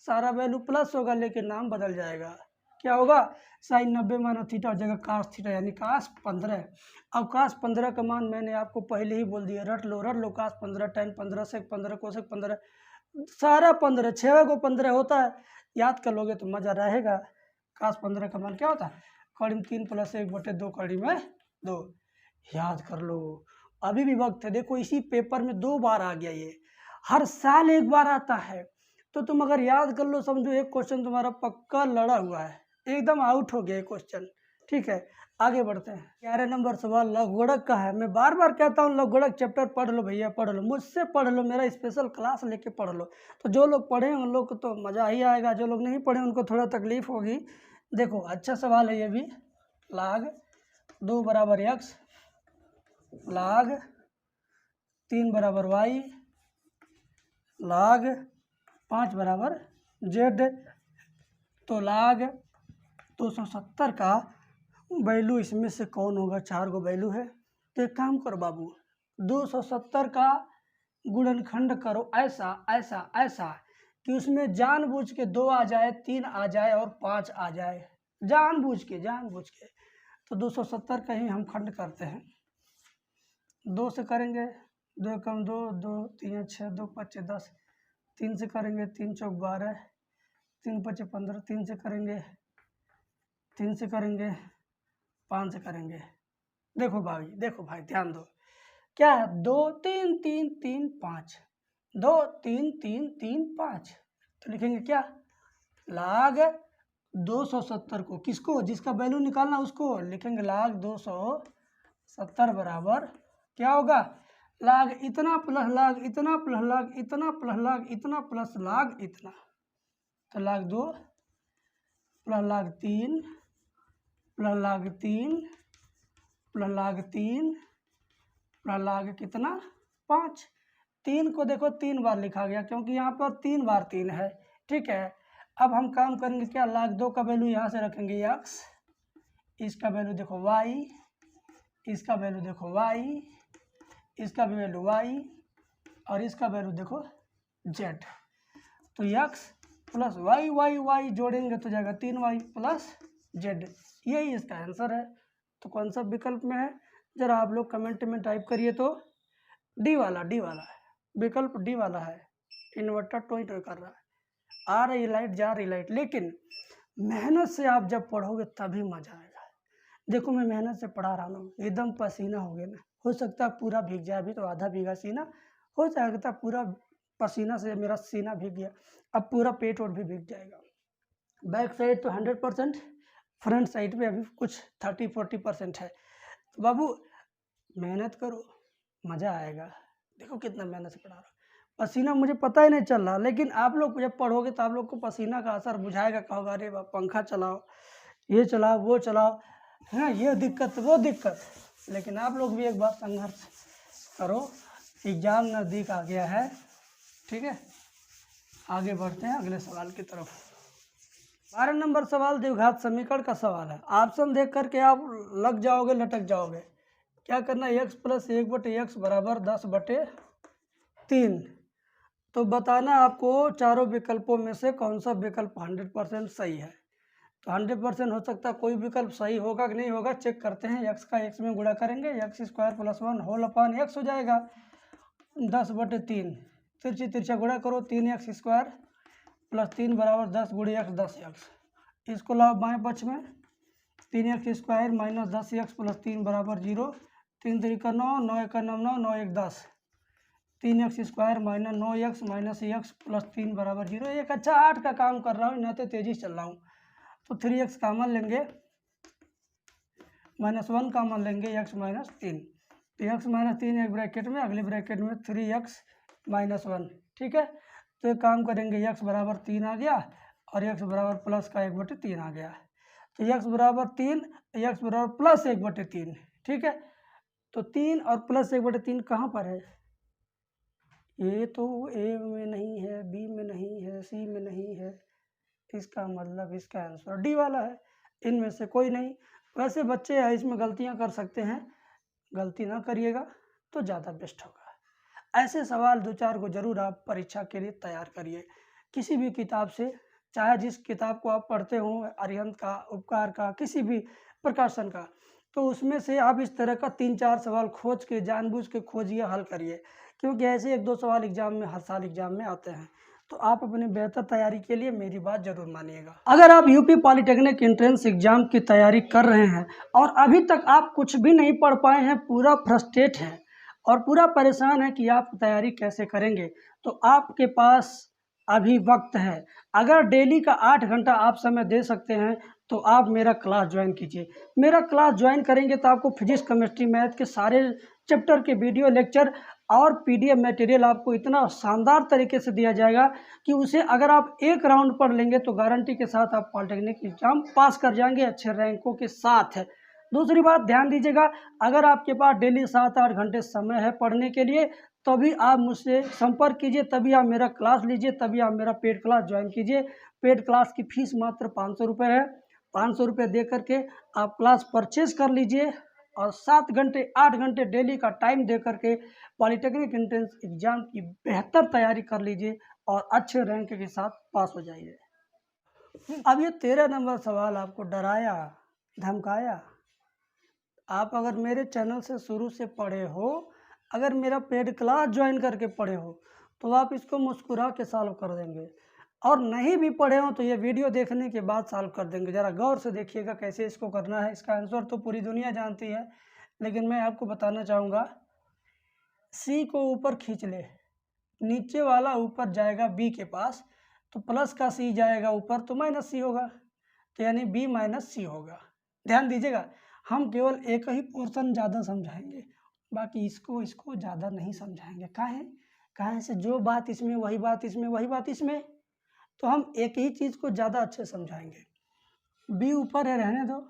सारा वैल्यू प्लस होगा लेकिन नाम बदल जाएगा, क्या होगा, साइन 90 माइनस थीटा हो जाएगा कास थीटा, यानी कास 15। अब कास 15 का मान मैंने आपको पहले ही बोल दिया, रट लो कास 15, tan 15, sec 15, cosec 15, सारा 15, 6 को 15 होता है, याद कर लोगे तो मज़ा रहेगा। कास 15 का मान क्या होता है, कड़ी में 3 प्लस 1/2 कड़ी में 2, याद कर लो, अभी भी वक्त है। देखो इसी पेपर में 2 बार आ गया, ये हर साल 1 बार आता है, तो तुम अगर याद कर लो समझो एक क्वेश्चन तुम्हारा पक्का लड़ा हुआ है, एकदम आउट हो गया क्वेश्चन। ठीक है, आगे बढ़ते हैं। 11 नंबर सवाल लघुगणक का है। मैं बार बार कहता हूँ लघुगणक चैप्टर पढ़ लो भैया, पढ़ लो, मुझसे पढ़ लो, मेरा स्पेशल क्लास लेके पढ़ लो। तो जो लोग पढ़े उन लोग को तो मज़ा ही आएगा, जो लोग नहीं पढ़े उनको थोड़ा तकलीफ होगी। देखो अच्छा सवाल है ये भी, लाग 2 बराबर x, लाग 3 बराबर y, लाग 5 बराबर z। तो लाग 270 का वैल्यू इसमें से कौन होगा, 4 गो वैल्यू है। तो एक काम करो बाबू, 270 का गुणनखंड करो ऐसा ऐसा ऐसा कि उसमें जानबूझ के 2 आ जाए, 3 आ जाए और 5 आ जाए, जानबूझ के। तो 270 का ही हम खंड करते हैं, 2 से करेंगे, 2 कम 2, 2 3 6, 2 5 10, 3 से करेंगे, 3 चौक 12, 3 5 15, 3 से करेंगे, 3 से करेंगे, 5 से करेंगे। देखो भाई ध्यान दो, क्या है, 2 3 3 3 5, 2 3 3 3 5। तो लिखेंगे क्या, लाग 270 को, किसको, जिसका वैल्यू निकालना उसको लिखेंगे लाग 270 बराबर क्या होगा, लाग इतना प्लस लाग इतना प्लस लाग इतना प्लस लाग इतना प्लस लाग इतना। तो लाग 2 प्लस लाग 3 प्लस लाग 3 प्लस लाग 3 प्लस लाग कितना 5। 3 को देखो 3 बार लिखा गया क्योंकि यहाँ पर 3 बार 3 है। ठीक है, अब हम काम करेंगे क्या, लाग 2 का वैल्यू यहाँ से रखेंगे x, इसका वैल्यू देखो y, इसका वैल्यू देखो y, इसका भी वैल्यू y और इसका वैल्यू देखो z। तो x प्लस y जोड़ेंगे तो जाएगा 3y प्लस z, यही इसका आंसर है। तो कौन सा विकल्प में है, जरा आप लोग कमेंट में टाइप करिए। तो डी वाला है, विकल्प डी वाला है। इन्वर्टर टोई कर रहा है, आ रही लाइट जा रही लाइट, लेकिन मेहनत से आप जब पढ़ोगे तभी मजा आएगा। देखो मैं मेहनत से पढ़ा रहा हूँ, एकदम पसीना हो गया ना, हो सकता है पूरा भीग जाए, अभी तो आधा भीगा सीना, हो सकता है पूरा पसीना से मेरा सीना भीग गया, अब पूरा पेट और भी भीग जाएगा। बैक साइड तो 100%, फ्रंट साइड पे अभी कुछ 30-40% है। तो बाबू मेहनत करो, मज़ा आएगा। देखो कितना मेहनत से पढ़ा रहा हूँ, पसीना मुझे पता ही नहीं चल रहा, लेकिन आप लोग जब पढ़ोगे तो आप लोग को पसीना का असर बुझाएगा, कहोगे अरे पंखा चलाओ, ये चलाओ, वो चलाओ, है ना, ये दिक्कत वो दिक्कत। लेकिन आप लोग भी एक बार संघर्ष करो, एग्ज़ाम नज़दीक आ गया है। ठीक है, आगे बढ़ते हैं अगले सवाल की तरफ। 12 नंबर सवाल द्विघात समीकरण का सवाल है। ऑप्शन देख करके आप लग जाओगे, लटक जाओगे। क्या करना है, x प्लस 1/x बराबर 10/3। तो बताना आपको चारों विकल्पों में से कौन सा विकल्प 100% सही है। तो 100% हो सकता है कोई विकल्प सही होगा कि नहीं होगा, चेक करते हैं। x का x में गुणा करेंगे, x² + 1 होल अपॉन x हो जाएगा 10/3। तिरछी तिरछा गुणा करो, 3x² + 3 बराबर 10 × x 10x। इसको लाओ बाएं पक्ष में, 3x² - 10x + 3 बराबर 0, 3 3 का 9, 9 1 का 9, 9 9 1 10, 3x² - 9x - x + 3 बराबर 0। एक अच्छा 8 का काम कर रहा हूँ, ना तो तेजी चल रहा हूँ। तो 3x कॉमन लेंगे, -1 कॉमन लेंगे, x - 3। तो x माइनस 3 एक ब्रैकेट में, अगले ब्रैकेट में 3x माइनस 1। ठीक है, तो एक काम करेंगे, x बराबर 3 आ गया और x बराबर प्लस का 1/3 आ गया। तो x बराबर 3, x बराबर प्लस 1/3। ठीक है, तो 3 और प्लस 1/3 कहाँ पर है? ये तो ए में नहीं है, बी में नहीं है, सी में नहीं है, इसका मतलब इसका आंसर डी वाला है। इनमें से कोई नहीं। वैसे बच्चे हैं, इसमें गलतियां कर सकते हैं, गलती ना करिएगा तो ज़्यादा बेस्ट होगा। ऐसे सवाल 2-4 को ज़रूर आप परीक्षा के लिए तैयार करिए, किसी भी किताब से, चाहे जिस किताब को आप पढ़ते हो, अरिहंत का, उपकार का, किसी भी प्रकाशन का, तो उसमें से आप इस तरह का 3-4 सवाल खोज के, जानबूझ के खोजिए, हल करिए, क्योंकि ऐसे 1-2 सवाल एग्जाम में, हर साल एग्जाम में आते हैं। तो आप अपनी बेहतर तैयारी के लिए मेरी बात जरूर मानिएगा। अगर आप यूपी पॉलिटेक्निक एंट्रेंस एग्जाम की तैयारी कर रहे हैं और अभी तक आप कुछ भी नहीं पढ़ पाए हैं, पूरा फ्रस्ट्रेट हैं और पूरा परेशान है कि आप तैयारी कैसे करेंगे, तो आपके पास अभी वक्त है। अगर डेली का 8 घंटा आप समय दे सकते हैं तो आप मेरा क्लास ज्वाइन कीजिए। मेरा क्लास ज्वाइन करेंगे तो आपको फिजिक्स, केमिस्ट्री, मैथ के सारे चैप्टर के वीडियो लेक्चर और पीडीएफ मटेरियल आपको इतना शानदार तरीके से दिया जाएगा कि उसे अगर आप एक राउंड पढ़ लेंगे तो गारंटी के साथ आप पॉलिटेक्निक एग्जाम पास कर जाएंगे अच्छे रैंकों के साथ। दूसरी बात ध्यान दीजिएगा, अगर आपके पास डेली 7-8 घंटे समय है पढ़ने के लिए, तभी आप मुझसे संपर्क कीजिए, तभी आप मेरा क्लास लीजिए, तभी आप मेरा पेड क्लास ज्वाइन कीजिए। पेड क्लास की फीस मात्र 500 रुपये है। 500 रुपये दे करके आप क्लास परचेज कर लीजिए और 7 घंटे 8 घंटे डेली का टाइम दे करके पॉलिटेक्निक एंट्रेंस एग्जाम की बेहतर तैयारी कर लीजिए और अच्छे रैंक के साथ पास हो जाइए। अब ये 13 नंबर सवाल आपको डराया, धमकाया? आप अगर मेरे चैनल से शुरू से पढ़े हो, अगर मेरा पेड क्लास ज्वाइन करके पढ़े हो, तो आप इसको मुस्कुरा के सॉल्व कर देंगे, और नहीं भी पढ़े हो तो ये वीडियो देखने के बाद सॉल्व कर देंगे। ज़रा गौर से देखिएगा कैसे इसको करना है। इसका आंसर तो पूरी दुनिया जानती है, लेकिन मैं आपको बताना चाहूँगा। सी को ऊपर खींच ले, नीचे वाला ऊपर जाएगा बी के पास, तो प्लस का सी जाएगा ऊपर तो माइनस सी होगा, तो यानी बी माइनस सी होगा। ध्यान दीजिएगा, हम केवल एक ही पोर्शन ज़्यादा समझाएंगे, बाकी इसको ज़्यादा नहीं समझाएंगे। काहे से जो बात इसमें वही बात इसमें, वही बात इसमें, तो हम एक ही चीज़ को ज़्यादा अच्छे समझाएंगे। बी ऊपर है, रहने दो,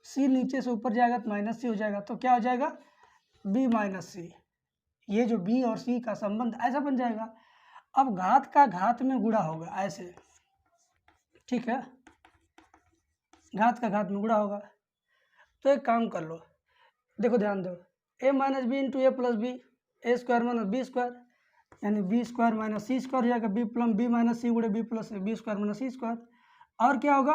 सी नीचे से ऊपर जाएगा तो माइनस सी हो जाएगा, तो क्या हो जाएगा? बी माइनस सी। ये जो बी और सी का संबंध ऐसा बन जाएगा। अब घात का घात में गुणा होगा ऐसे, ठीक है, घात का घात में गुणा होगा। तो एक काम कर लो, देखो ध्यान दो, A minus B into A plus B, A square minus B square, यानी B square minus C square हो जाएगा, बी माइनस सी गुणे B plus B square minus C square. और क्या होगा?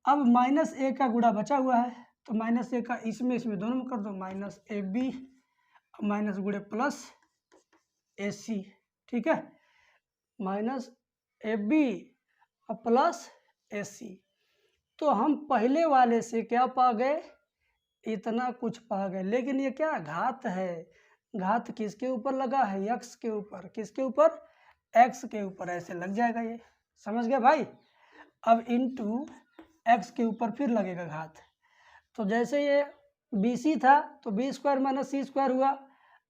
अब माइनस ए का गुणा बचा हुआ है, तो माइनस ए का इसमें दोनों में कर दो, माइनस ए बी माइनस गुणे प्लस ए सी। ठीक है, माइनस ए बी और प्लस ए सी। तो हम पहले वाले से क्या पा गए? इतना कुछ पा गए, लेकिन ये क्या घात है? घात किसके ऊपर लगा है? एक्स के ऊपर। किसके ऊपर? एक्स के ऊपर। ऐसे लग जाएगा, ये समझ गए भाई? अब इनटू एक्स के ऊपर फिर लगेगा घात, तो जैसे ये बी सी था तो B square minus C square हुआ,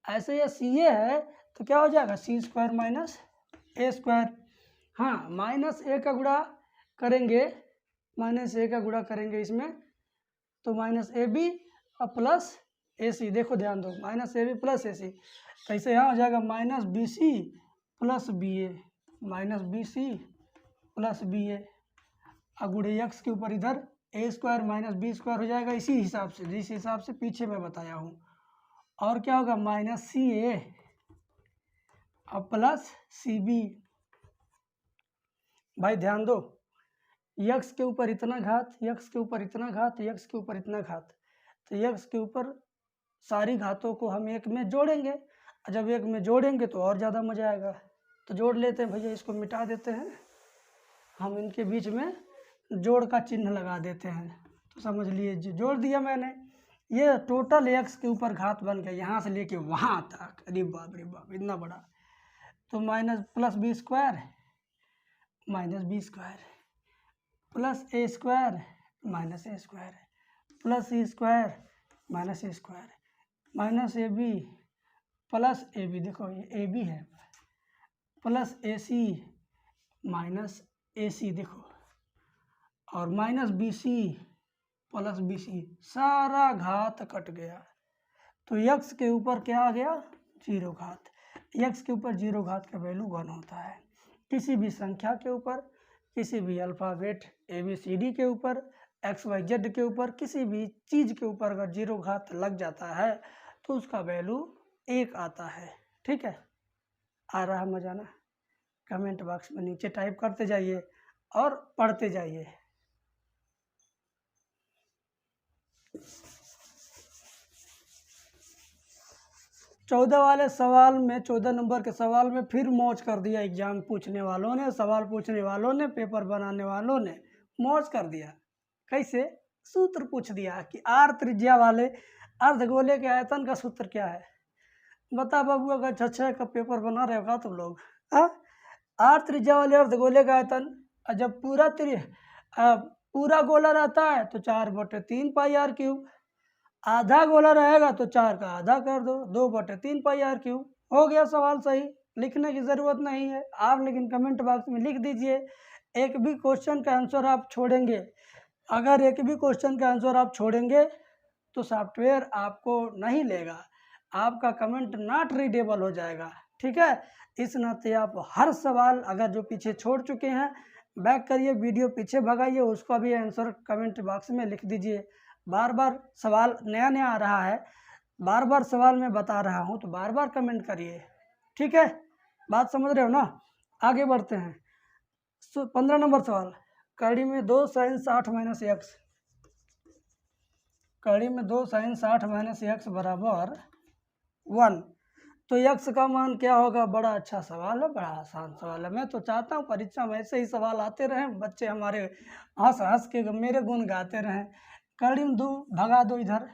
ऐसे ये सी ए है तो क्या हो जाएगा? सी स्क्वायर माइनस ए स्क्वायर। हाँ, माइनस ए का गुणा करेंगे, माइनस ए का गुणा करेंगे इसमें, तो माइनस ए बी और प्लस ए सी। देखो ध्यान दो, minus A B plus A C, कैसे यहाँ हो जाएगा? Minus B C plus B A, minus B C plus B A, और गुणे एक्स के ऊपर इधर A square minus B square हो जाएगा, इसी हिसाब से जिस हिसाब से पीछे मैं बताया हूँ। और क्या होगा? माइनस सी ए और प्लस सी बी। भाई ध्यान दो, यक्स के ऊपर इतना घात, यक्स के ऊपर इतना घात, यक्स के ऊपर इतना घात, तो यक्स के ऊपर सारी घातों को हम एक में जोड़ेंगे, और जब एक में जोड़ेंगे तो और ज़्यादा मजा आएगा। तो जोड़ लेते हैं भैया, इसको मिटा देते हैं, हम इनके बीच में जोड़ का चिन्ह लगा देते हैं, तो समझ लिए जोड़ दिया मैंने। ये टोटल एक्स के ऊपर घात बन गया, यहाँ से लेके वहाँ तक। अरे बाप रे बाप, इतना बड़ा। तो minus plus B square minus B square plus a square minus a square plus c square minus a square, minus A B plus a b, देखो ये ए बी है, plus A c minus a सी, देखो, और minus B C plus b c, सारा घात cut गया। तो x के ऊपर क्या आ गया? जीरो घात। यक्स के ऊपर जीरो घात का वैल्यू 1 होता है। किसी भी संख्या के ऊपर, किसी भी अल्फ़ाबेट ABCD के ऊपर, XYZ के ऊपर, किसी भी चीज़ के ऊपर अगर जीरो घात लग जाता है तो उसका वैल्यू 1 आता है। ठीक है, आ रहा मजा ना? कमेंट बॉक्स में नीचे टाइप करते जाइए और पढ़ते जाइए। चौदह वाले सवाल में, 14 नंबर के सवाल में फिर मौज कर दिया एग्जाम पूछने वालों ने, सवाल पूछने वालों ने, पेपर बनाने वालों ने मौज कर दिया। कैसे? सूत्र पूछ दिया कि आर त्रिज्या वाले अर्धगोले के आयतन का सूत्र क्या है। बता बाबू, अगर 6 का पेपर बना रहे होगा तुम लोग। आर त्रिज्या वाले अर्धगोले का आयतन, जब पूरा गोला रहता है तो 4/3 पाई आर क्यूब, आधा गोला रहेगा तो 4 का आधा कर दो, 2/3 पाई आर क्यूब। हो गया सवाल सही, लिखने की ज़रूरत नहीं है आप, लेकिन कमेंट बॉक्स में लिख दीजिए। एक भी क्वेश्चन का आंसर आप छोड़ेंगे, अगर एक भी क्वेश्चन का आंसर आप छोड़ेंगे तो सॉफ्टवेयर आपको नहीं लेगा, आपका कमेंट नॉट रीडेबल हो जाएगा। ठीक है, इस नाते आप हर सवाल अगर जो पीछे छोड़ चुके हैं बैक करिए, वीडियो पीछे भगाइए, उसका भी आंसर कमेंट बॉक्स में लिख दीजिए। बार बार सवाल नया नया आ रहा है, बार बार सवाल मैं बता रहा हूँ, तो बार बार कमेंट करिए। ठीक है, बात समझ रहे हो ना? आगे बढ़ते हैं। 15 नंबर सवाल, कड़ी में 2 sin 60 माइनस एक्स, कड़ी में 2 sin 60 माइनस एक्स बराबर 1, तो यक्स का मान क्या होगा? बड़ा अच्छा सवाल है, बड़ा आसान सवाल है। मैं तो चाहता हूँ परीक्षा में ऐसे ही सवाल आते रहें, बच्चे हमारे हंस हंस के मेरे गुण गाते रहें। कड़ी में 2 भगा दो इधर,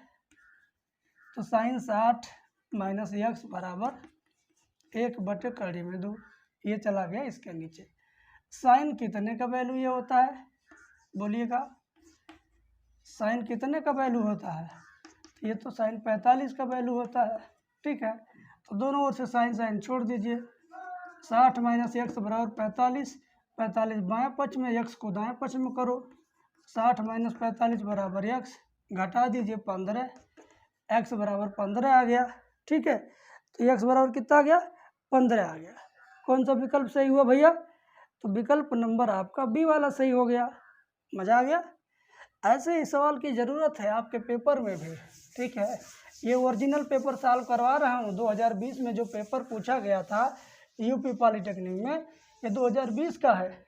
तो sin 60 माइनस एक्स बराबर 1 कड़ी में 2, ये चला गया इसके नीचे। साइन कितने का वैल्यू ये होता है? बोलिएगा, साइन कितने का वैल्यू होता है? ये तो साइन 45 का वैल्यू होता है। ठीक है, तो दोनों ओर से साइन साइन छोड़ दीजिए। 60 माइनस एक्स बराबर 45, 45 बाएँ पक्ष में, एक्स को दाएँ पक्ष में करो। 60 माइनस 45 बराबर एक्स, घटा दीजिए 15, एक्स बराबर 15 आ गया। ठीक है, तो एक्स बराबर कितना आ गया? 15 आ गया। कौन सा विकल्प सही हुआ भैया? तो विकल्प नंबर आपका बी वाला सही हो गया। मज़ा आ गया? ऐसे ही सवाल की ज़रूरत है आपके पेपर में भी। ठीक है, ये ओरिजिनल पेपर सॉल्व करवा रहा हूँ। 2020 में जो पेपर पूछा गया था यूपी पॉलिटेक्निक में, ये 2020 का है।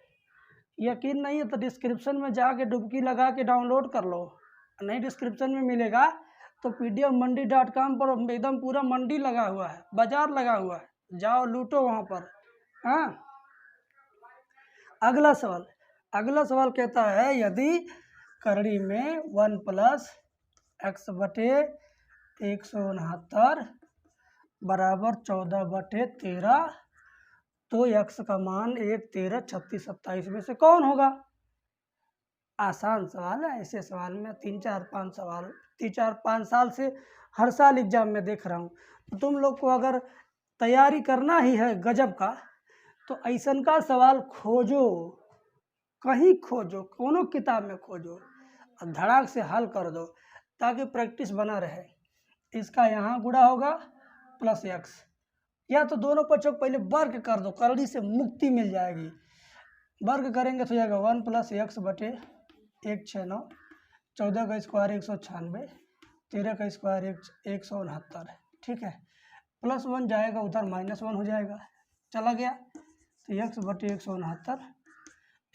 यकीन नहीं है तो डिस्क्रिप्शन में जाके डुबकी लगा के डाउनलोड कर लो, नहीं डिस्क्रिप्शन में मिलेगा तो pdfmandi.com पर एकदम पूरा मंडी लगा हुआ है, बाजार लगा हुआ है, जाओ लूटो वहाँ पर। हाँ, अगला सवाल कहता है, यदि करड़ी में 1 + x/169 बराबर 14/13, तो x का मान 1, 13, 36, 27 में से कौन होगा? आसान सवाल है। ऐसे सवाल में 3-4-5 साल से हर साल एग्जाम में देख रहा हूँ। तो तुम लोग को अगर तैयारी करना ही है गजब का, तो ऐसन का सवाल खोजो, कहीं खोजो, कोनो किताब में खोजो और धड़ाक से हल कर दो, ताकि प्रैक्टिस बना रहे। इसका यहाँ गुणा होगा प्लस एक्स, या तो दोनों पक्षों को पहले वर्ग कर दो, करड़ी से मुक्ति मिल जाएगी। वर्ग करेंगे तो जाएगा 1 + x/169, 14 का स्क्वायर 196, 13 का स्क्वायर 169। ठीक है, +1 जाएगा उधर, -1 हो जाएगा, चला गया। तो x/169,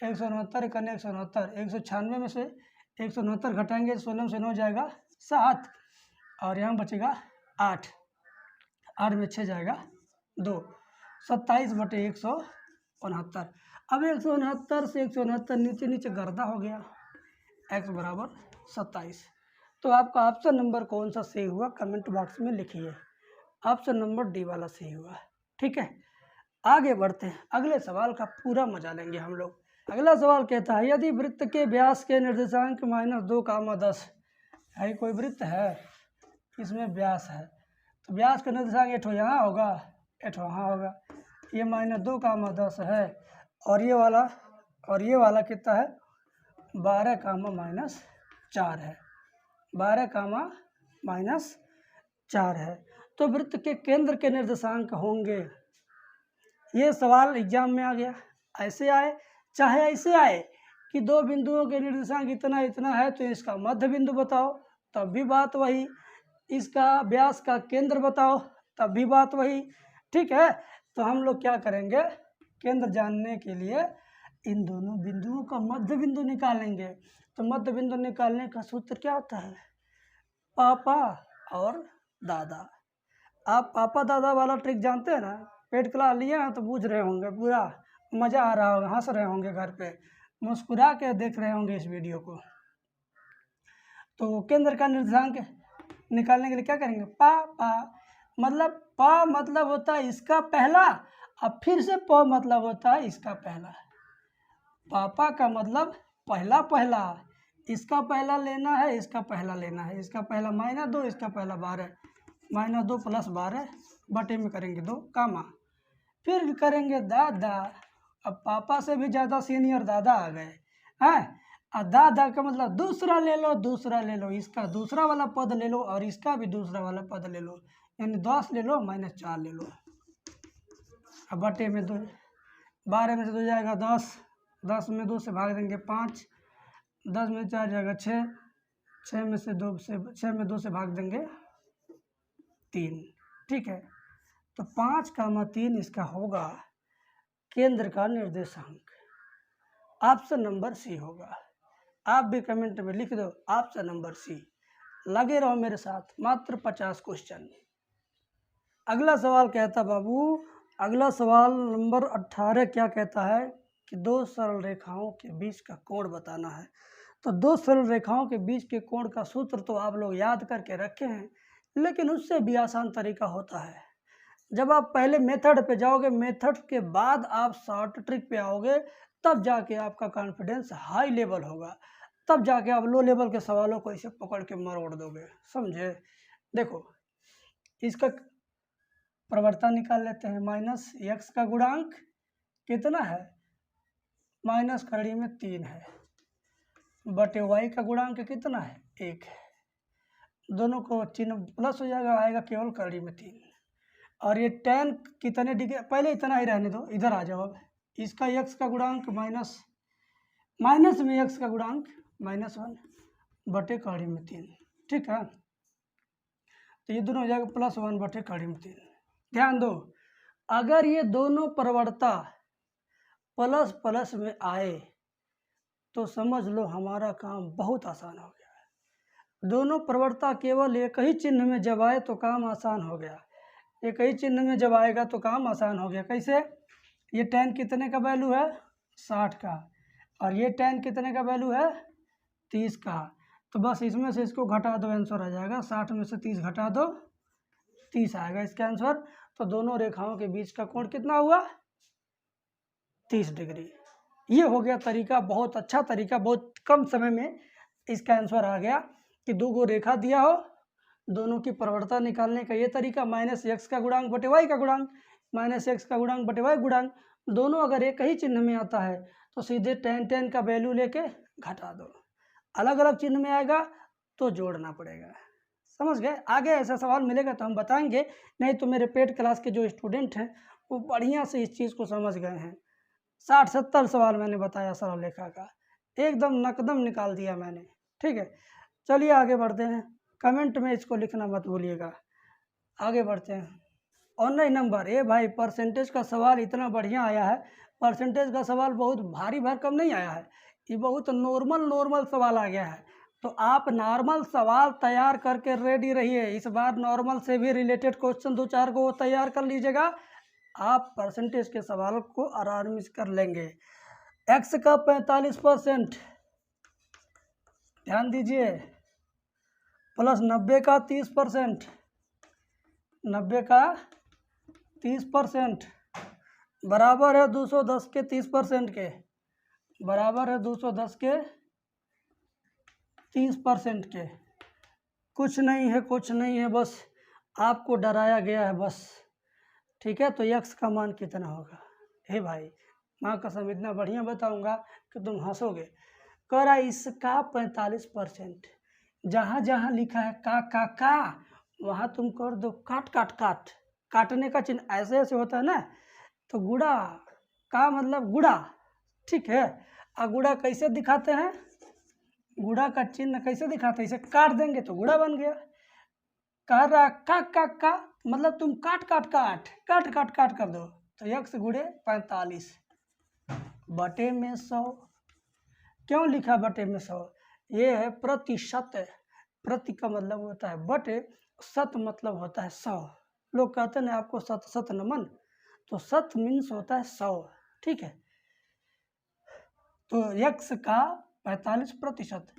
169 × 169, 196 में से 169 घटाएंगे, 16 से 9 जाएगा 7, और यहाँ बचेगा 8, 8 में 6 जाएगा 2, 27/169। अब 169 से 169 नीचे नीचे गर्दा हो गया, x बराबर 27। तो आपका ऑप्शन नंबर कौन सा सही हुआ कमेंट बॉक्स में लिखिए। ऑप्शन नंबर डी वाला सही हुआ। ठीक है, आगे बढ़ते हैं, अगले सवाल का पूरा मजा लेंगे हम लोग। अगला सवाल कहता है, यदि वृत्त के व्यास के निर्देशांक -2, 10 है, कोई वृत्त है, इसमें व्यास है, तो व्यास का निर्देशांक एठो यहाँ होगा, एठो यहाँ होगा। ये -2, 10 है, और ये वाला कितना है, 12, -4 है, 12, -4 है। तो वृत्त के केंद्र के निर्देशांक होंगे, ये सवाल एग्जाम में आ गया। ऐसे आए चाहे ऐसे आए कि दो बिंदुओं के निर्देशांक इतना इतना है तो इसका मध्य बिंदु बताओ, तब भी बात वही। इसका व्यास का केंद्र बताओ, तब भी बात वही। ठीक है, तो हम लोग क्या करेंगे, केंद्र जानने के लिए इन दोनों बिंदुओं का मध्य बिंदु निकालेंगे। तो मध्य बिंदु निकालने का सूत्र क्या होता है, पापा और दादा। आप पापा दादा वाला ट्रिक जानते हैं ना, पेट क्लास लिए हैं तो बूझ रहे होंगे, पूरा मज़ा आ रहा होगा, हंस रहे होंगे, घर पे मुस्कुरा के देख रहे होंगे इस वीडियो को। तो केंद्र का निर्देशांक निकालने के लिए क्या करेंगे, पा मतलब होता है इसका पहला, अब फिर से प मतलब होता है इसका पहला। पापा का मतलब पहला, इसका पहला लेना है, इसका पहला लेना है। इसका पहला -2, इसका पहला 12, -2 + 12 बटे में करेंगे 2, कामा। फिर करेंगे दादा। अब पापा से भी ज़्यादा सीनियर दादा आ गए हैं। और दादा का मतलब दूसरा ले लो, इसका दूसरा वाला पद ले लो और इसका भी दूसरा वाला पद ले लो, यानी 10 ले लो, -4 ले लो। अब बटे में 2, 12 में से 2 जाएगा 10, 10 में 2 से भाग देंगे 5, 10 में 4 जाएगा 6, 6 में 2 से भाग देंगे 3। ठीक है, तो 5, 3 इसका होगा केंद्र का निर्देशांक। ऑप्शन नंबर सी होगा। आप भी कमेंट में लिख दो ऑप्शन नंबर सी। लगे रहो मेरे साथ, मात्र 50 क्वेश्चन। अगला सवाल कहता बाबू, अगला सवाल नंबर 18 क्या कहता है कि दो सरल रेखाओं के बीच का कोण बताना है। तो दो सरल रेखाओं के बीच के कोण का सूत्र तो आप लोग याद करके रखे हैं, लेकिन उससे भी आसान तरीका होता है। जब आप पहले मेथड पे जाओगे, मेथड के बाद आप शॉर्ट ट्रिक पे आओगे, तब जाके आपका कॉन्फिडेंस हाई लेवल होगा, तब जाके आप लो लेवल के सवालों को इसे पकड़ के मरोड़ दोगे, समझे। देखो, इसका प्रवर्तन निकाल लेते हैं। -x का गुणांक कितना है, -3 है, बटे y का गुणांक कितना है, 1 है। दोनों को चिन्ह प्लस हो जाएगा, आएगा केवल कड़ी में 3। और ये tan कितने डिग्री, पहले इतना ही रहने दो, इधर आ जाओ। अब इसका x का गुणांक माइनस में x का गुणांक -1 बटे कड़ी में 3। ठीक है, तो ये दोनों हो जाएगा +1 बटे कड़ी में 3। ध्यान दो, अगर ये दोनों प्रवणता प्लस प्लस में आए तो समझ लो हमारा काम बहुत आसान हो गया। दोनों प्रवणता केवल एक ही चिन्ह में जब आए तो काम आसान हो गया। एक ही चिन्ह में जब आएगा तो काम आसान हो गया। कैसे, ये tan कितने का वैल्यू है, 60 का, और ये tan कितने का वैल्यू है, 30 का। तो बस इसमें से इसको घटा दो, आंसर आ जाएगा। 60 में से 30 घटा दो, 30 आएगा इसका आंसर। तो दोनों रेखाओं के बीच का कोण कितना हुआ, 30 डिग्री। ये हो गया तरीका, बहुत अच्छा तरीका, बहुत कम समय में इसका आंसर आ गया कि दो गो रेखा दिया हो, दोनों की प्रवणता निकालने का ये तरीका, -x का गुणांक बटे y का गुणांक, -x का गुणांक बटे y गुणांक, दोनों अगर एक ही चिन्ह में आता है तो सीधे tan का वैल्यू लेके घटा दो। अलग अलग चिन्ह में आएगा तो जोड़ना पड़ेगा, समझ गए। आगे ऐसा सवाल मिलेगा तो हम बताएंगे, नहीं तो मेरे पेड क्लास के जो स्टूडेंट हैं वो बढ़िया से इस चीज़ को समझ गए हैं। 60-70 सवाल मैंने बताया सरल रेखा का, एकदम नकदम निकाल दिया मैंने। ठीक है, चलिए आगे बढ़ते हैं। कमेंट में इसको लिखना मत भूलिएगा। आगे बढ़ते हैं। ऑनलाइन नंबर, ए भाई परसेंटेज का सवाल इतना बढ़िया आया है। परसेंटेज का सवाल बहुत भारी भरकम नहीं आया है, ये बहुत नॉर्मल सवाल आ गया है। तो आप नॉर्मल सवाल तैयार करके रेडी रहिए। इस बार नॉर्मल से भी रिलेटेड क्वेश्चन 2-4 को तैयार कर लीजिएगा, आप परसेंटेज के सवाल को आराम से कर लेंगे। x का 45%, ध्यान दीजिए, प्लस 90 का 30%, 90 का 30% बराबर है 210 के 30% के, बराबर है 210 के 30% के। कुछ नहीं है, बस आपको डराया गया है बस। ठीक है, तो यक्स का मान कितना होगा? हे भाई, माँ कसम इतना बढ़िया बताऊंगा कि तुम हंसोगे। कह रहा है इसका 45%। जहाँ जहाँ लिखा है का वहाँ तुम कर दो काट काट काट। काटने का चिन्ह ऐसे ऐसे होता है ना, तो गुड़ा का मतलब गुड़ा। ठीक है, और गुड़ा कैसे दिखाते हैं? गुड़ा का चिन्ह कैसे दिखाते हैं? इसे काट देंगे तो गुड़ा बन गया। कह रहा का मतलब तुम काट काट काट काट काट काट कर दो, तो यक्स गुड़े 45 बटे में 100। क्यों लिखा बटे में 100? ये है प्रतिशत। प्रति का मतलब होता है बटे, शत मतलब होता है 100। लोग कहते हैं आपको शत शत नमन, तो शत मीन्स होता है 100। ठीक है, तो यक्स का 45%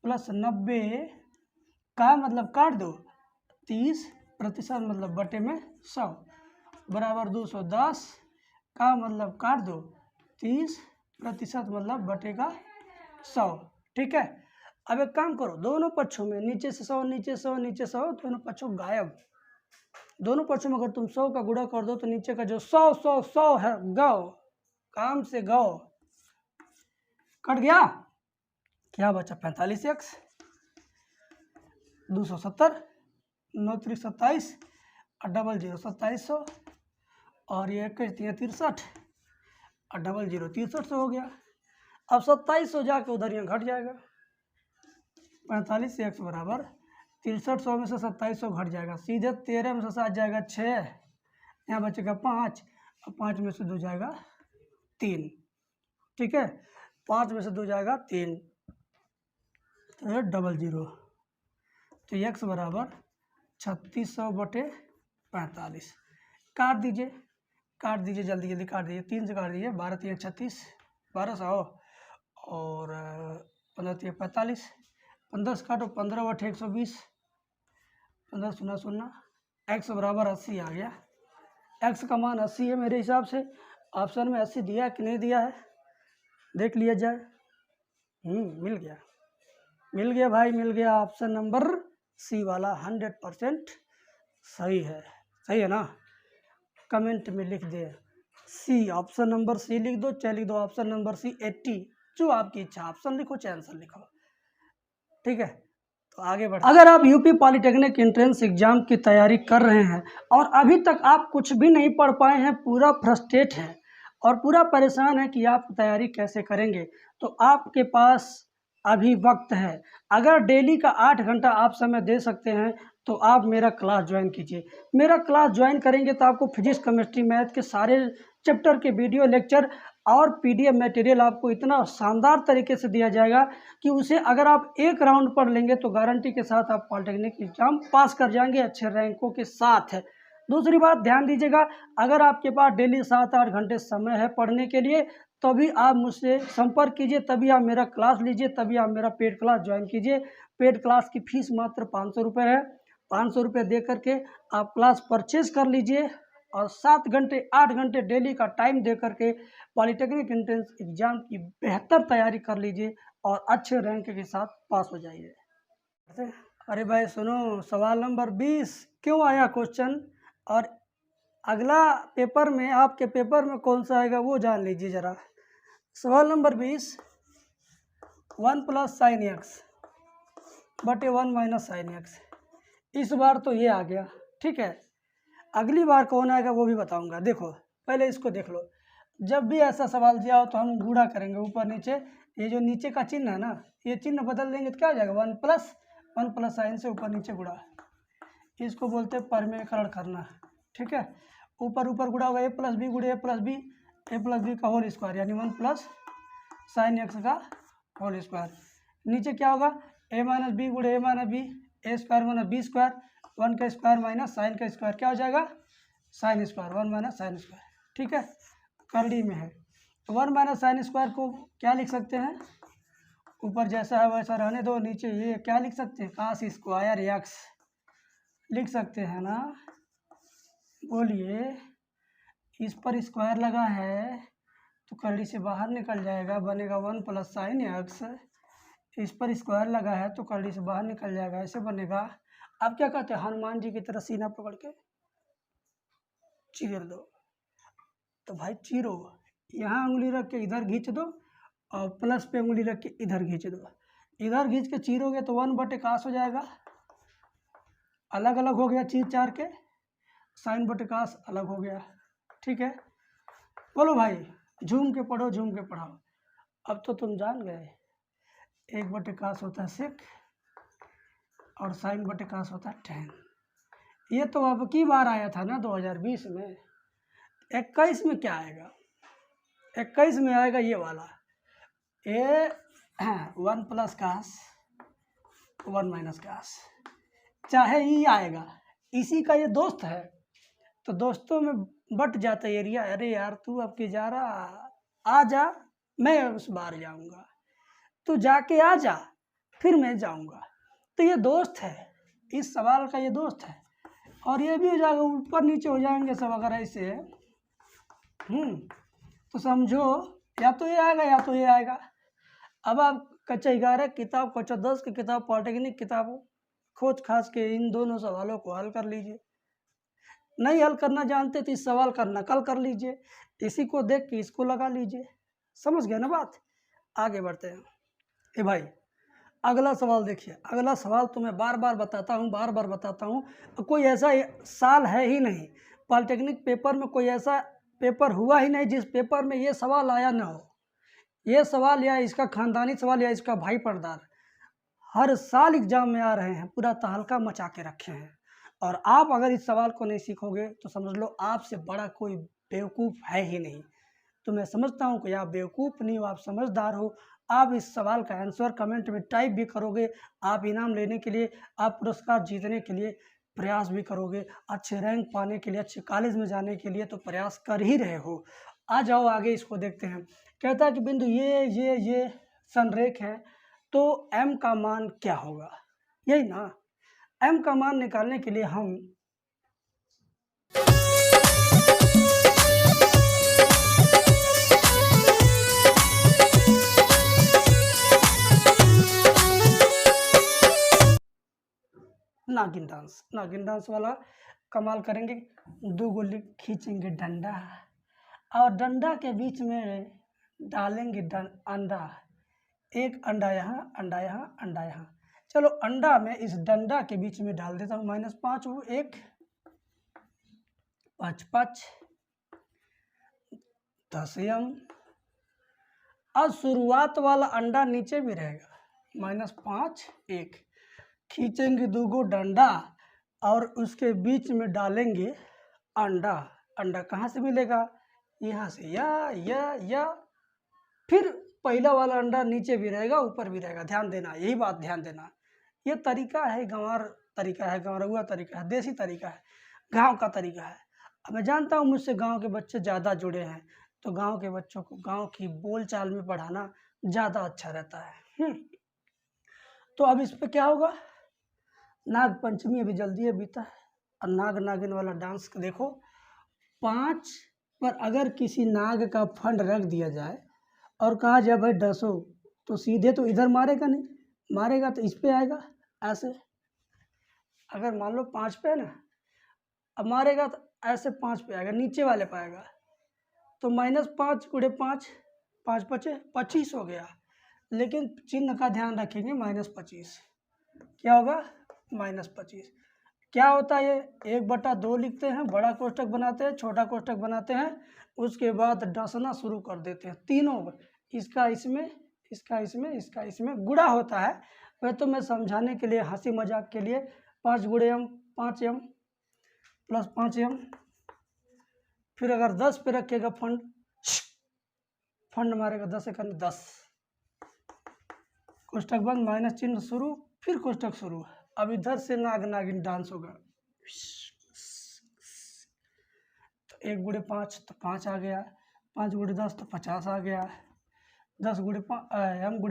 प्लस 90 का मतलब काट दो, 30% मतलब बटे में 100 बराबर 210 का मतलब काट दो, 30% मतलब बटे का 100। ठीक है, अब एक काम करो, दोनों पक्षों में नीचे से 100 नीचे 100 नीचे 100, दोनों पक्षों गायब। दोनों पक्षों में अगर तुम 100 का गुणा कर दो तो नीचे का जो 100 है गाओ, काम से गाओ, कट गया। क्या बचा? 45x 270, 9 3 27 और डबल 0 2700, और ये 61 63 और डबल 0 6300 हो गया। अब 2700 जाके उधर यहाँ घट जाएगा। 45 से x बराबर 6300 में से 2700 घट जाएगा, सीधे 13 में से 7 जाएगा 6, यहाँ बचेगा 5 और 5 में से 2 जाएगा 3। ठीक है, 5 में से 2 जाएगा 3, तो डबल 0, तो x बराबर 3600 बटे 45। काट दीजिए जल्दी जल्दी काट दीजिए, 3 से काट दीजिए, 12 3 36 1200 और 15 3 45, 15 से काटो 15 बटे 120, 15 0 0, x बराबर 80 आ गया। x का मान 80 है मेरे हिसाब से। ऑप्शन में 80 दिया कि नहीं दिया है, देख लिया जाए। मिल गया भाई, मिल गया। ऑप्शन नंबर सी वाला 100% सही है ना? कमेंट में लिख दे सी, ऑप्शन नंबर सी लिख दो, चाहे लिख दो ऑप्शन नंबर सी 80, जो आपकी इच्छा, ऑप्शन लिखो चाहे आंसर लिखो। ठीक है, तो आगे बढ़। अगर आप यूपी पॉलिटेक्निक एंट्रेंस एग्जाम की तैयारी कर रहे हैं और अभी तक आप कुछ भी नहीं पढ़ पाए हैं, पूरा फ्रस्ट्रेट है और पूरा परेशान है कि आप तैयारी कैसे करेंगे, तो आपके पास अभी वक्त है। अगर डेली का 8 घंटा आप समय दे सकते हैं तो आप मेरा क्लास ज्वाइन कीजिए। मेरा क्लास ज्वाइन करेंगे तो आपको फिजिक्स केमिस्ट्री मैथ के सारे चैप्टर के वीडियो लेक्चर और पीडीएफ मटेरियल आपको इतना शानदार तरीके से दिया जाएगा कि उसे अगर आप एक राउंड पढ़ लेंगे तो गारंटी के साथ आप पॉलिटेक्निक एग्जाम पास कर जाएंगे अच्छे रैंकों के साथ। दूसरी बात ध्यान दीजिएगा, अगर आपके पास डेली 7-8 घंटे समय है पढ़ने के लिए, तभी आप मुझसे संपर्क कीजिए, तभी आप मेरा क्लास लीजिए, तभी आप मेरा पेड क्लास ज्वाइन कीजिए। पेड क्लास की फीस मात्र 500 रुपये है। 500 रुपये दे करके आप क्लास परचेज कर लीजिए और 7 घंटे 8 घंटे डेली का टाइम दे करके पॉलिटेक्निक एंट्रेंस एग्जाम की बेहतर तैयारी कर लीजिए और अच्छे रैंक के साथ पास हो जाइए। अरे भाई सुनो, सवाल नंबर 20 क्यों आया क्वेश्चन, और अगला पेपर में आपके पेपर में कौन सा आएगा वो जान लीजिए ज़रा। सवाल नंबर 20, 1 प्लस साइन एक्स बटे 1 माइनस साइन एक्स। इस बार तो ये आ गया। ठीक है, अगली बार कौन आएगा वो भी बताऊंगा। देखो पहले इसको देख लो, जब भी ऐसा सवाल दिया हो तो हम गुणा करेंगे ऊपर नीचे। ये जो नीचे का चिन्ह है ना, ये चिन्ह बदल देंगे तो क्या हो जाएगा? 1 प्लस साइन से ऊपर नीचे गुणा, इसको बोलते हैं परमेयकरण करना। ठीक है, ऊपर ऊपर गुणा होगा, ए प्लस बी गुणे ए प्लस बी का होल स्क्वायर, यानी 1 प्लस साइन एक्स का होल स्क्वायर। नीचे क्या होगा? ए माइनस बी गुणे ए minus B, A square minus B square, 1 का स्क्वायर माइनस साइन का स्क्वायर, क्या हो जाएगा? Sine square, 1 minus sine square. ठीक है, करड़ी में है तो 1 माइनस साइन स्क्वायर को क्या लिख सकते हैं? ऊपर जैसा है वैसा रहने दो, नीचे ये क्या लिख सकते हैं? कास स्क्वायर एक्स लिख सकते हैं ना? बोलिए, इस पर स्क्वायर लगा है तो करड़ी से बाहर निकल जाएगा, बनेगा 1 प्लस साइन एक्स। इस पर स्क्वायर लगा है तो करड़ी से बाहर निकल जाएगा, ऐसे बनेगा। आप क्या कहते हैं, हनुमान जी की तरह सीना पकड़ के चीर दो। तो भाई चीरो, यहाँ उंगली रख के इधर खींच दो और प्लस पे उंगली रख के इधर खींच दो। इधर खींच के चीरोगे तो 1/cos हो जाएगा, अलग अलग हो गया चीर चार के, sin/cos अलग हो गया। ठीक है, बोलो भाई, झूम के पढ़ो, झूम के पढ़ाओ। अब तो तुम जान गए 1/cos होता है sec और sin/cos होता है tan। ये तो अब की बार आया था ना 2020 में। 21 में क्या आएगा, 21 में आएगा ये वाला, ये 1+cos 1-cos, चाहे ये आएगा, इसी का ये दोस्त है। तो दोस्तों में बट जाता है एरिया। अरे यार तू अब की जा रहा, आ जा, मैं उस बार जाऊंगा, तू जाके आ जा, फिर मैं जाऊंगा। तो ये दोस्त है, इस सवाल का ये दोस्त है। और ये भी हो जाएगा, ऊपर नीचे हो जाएंगे सब अगर ऐसे। तो समझो या तो ये आएगा या तो ये आएगा। अब आप कक्षा 11 किताब, कक्षा 10 की किताब, पॉलिटेक्निक किताब खोज खास के इन दोनों सवालों को हल कर लीजिए। नहीं हल करना जानते तो इस सवाल का नकल कर लीजिए, इसी को देख के इसको लगा लीजिए। समझ गए ना बात। आगे बढ़ते हैं। ए भाई अगला सवाल देखिए, अगला सवाल तो मैं बार बार बताता हूँ, कोई ऐसा साल है ही नहीं, पॉलिटेक्निक पेपर में कोई ऐसा पेपर हुआ ही नहीं जिस पेपर में ये सवाल आया ना हो। ये सवाल या इसका खानदानी सवाल या इसका भाई पर्दार हर साल एग्जाम में आ रहे हैं, पूरा तहलका मचा के रखे हैं। और आप अगर इस सवाल को नहीं सीखोगे तो समझ लो आपसे बड़ा कोई बेवकूफ़ है ही नहीं। तो मैं समझता हूँ कि आप बेवकूफ़ नहीं हो, आप समझदार हो। आप इस सवाल का आंसर कमेंट में टाइप भी करोगे, आप इनाम लेने के लिए, आप पुरस्कार जीतने के लिए प्रयास भी करोगे, अच्छे रैंक पाने के लिए, अच्छे कॉलेज में जाने के लिए तो प्रयास कर ही रहे हो। आ जाओ आगे, इसको देखते हैं। कहता है कि बिंदु ये संरेख है, तो m का मान क्या होगा, यही ना। m का मान निकालने के लिए हम नागिन डांस वाला कमाल करेंगे। दो गोली खींचेंगे डंडा और डंडा के बीच में डालेंगे अंडा। एक अंडा यहाँ, अंडा यहाँ, अंडा यहाँ। चलो अंडा में इस डंडा के बीच में डाल देता हूँ -5, वो 1 5 5 10m। और शुरुआत वाला अंडा नीचे भी रहेगा, -5 1। खींचेंगे 2 गो डंडा और उसके बीच में डालेंगे अंडा। अंडा कहाँ से मिलेगा, यहाँ से, या फिर पहला वाला अंडा नीचे भी रहेगा ऊपर भी रहेगा। ध्यान देना, यही बात ध्यान देना। ये तरीका है, गंवार तरीका है, गंवरुआ तरीका है, देसी तरीका है, गांव का तरीका है। अब मैं जानता हूँ मुझसे गांव के बच्चे ज़्यादा जुड़े हैं, तो गांव के बच्चों को गांव की बोलचाल में पढ़ाना ज़्यादा अच्छा रहता है। तो अब इस पर क्या होगा, नाग पंचमी अभी जल्दी बीता है और नाग नागिन वाला डांस देखो। 5 पर अगर किसी नाग का फंड रख दिया जाए और कहा जाए भाई डसो, तो सीधे तो इधर मारेगा नहीं, मारेगा तो इस पे आएगा ऐसे। अगर मान लो 5 पे है ना, अब मारेगा तो ऐसे 5 पे आएगा, नीचे वाले पे आएगा। तो -5 × 5 5 5 25 हो गया। लेकिन चिन्ह का ध्यान रखेंगे, -25 क्या होगा, -25। क्या होता है ये, 1/2 लिखते हैं, बड़ा कोष्ठक बनाते हैं, छोटा कोष्ठक बनाते हैं, उसके बाद डसना शुरू कर देते हैं तीनों। इसका इसमें, इसका इसमें, इसका इसमें गुणा होता है। वह तो मैं समझाने के लिए, हंसी मजाक के लिए 5 × m 5m + 5m। फिर अगर 10 पे रखेगा फंड मारेगा 10 × 10, कोष्ठक बंद, माइनस चिन्ह शुरू, फिर कोष्ठक शुरू। अब इधर से नाग नागिन डांस होगा। तो 1 × 5 तो 5 आ गया, 5 × 10 तो 50 आ गया, 10 ×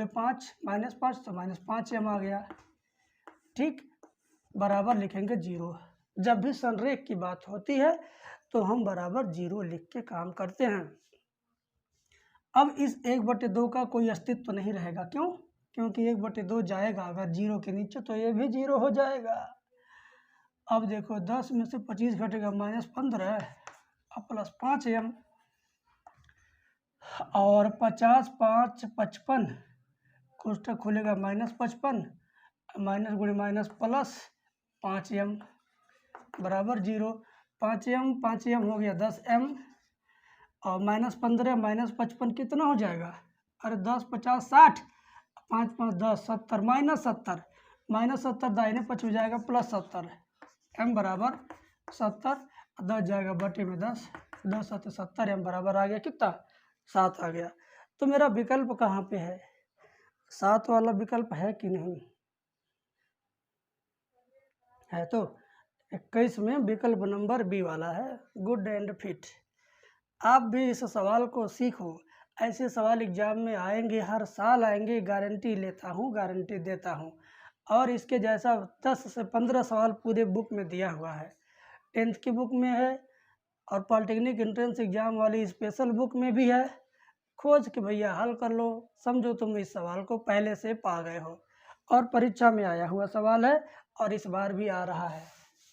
5 -5 तो -5m आ गया। ठीक, बराबर लिखेंगे 0। जब भी संरेख की बात होती है तो हम बराबर 0 लिख के काम करते हैं। अब इस 1/2 का कोई अस्तित्व नहीं रहेगा। क्यों, क्योंकि 1/2 जाएगा अगर 0 के नीचे तो ये भी 0 हो जाएगा। अब देखो 10 में से 25 घटेगा -15 और प्लस 5m और 50 5 55 कोष्ठक खुलेगा -55 माइनस गुणे माइनस प्लस 5m बराबर 0। 5m हो गया 10m और -15 -55 कितना हो जाएगा? अरे 10 50 60 5 5 10 70 -70 दाहिने पक्ष में जाएगा +70 m बराबर 70 10 जाएगा बटे में 10 10 7 70 m बराबर आ गया कितना? 7 आ गया। तो मेरा विकल्प कहाँ पे है? 7 वाला विकल्प है कि नहीं है? तो 21 में विकल्प नंबर बी वाला है। Good and fit. आप भी इस सवाल को सीखो। ऐसे सवाल एग्जाम में आएंगे, हर साल आएंगे, गारंटी लेता हूँ, गारंटी देता हूँ। और इसके जैसा 10 से 15 सवाल पूरे बुक में दिया हुआ है। 10th की बुक में है और पॉलिटेक्निक एंट्रेंस एग्जाम वाली स्पेशल बुक में भी है। खोज के भैया हल कर लो। समझो तुम इस सवाल को पहले से पा गए हो और परीक्षा में आया हुआ सवाल है और इस बार भी आ रहा है।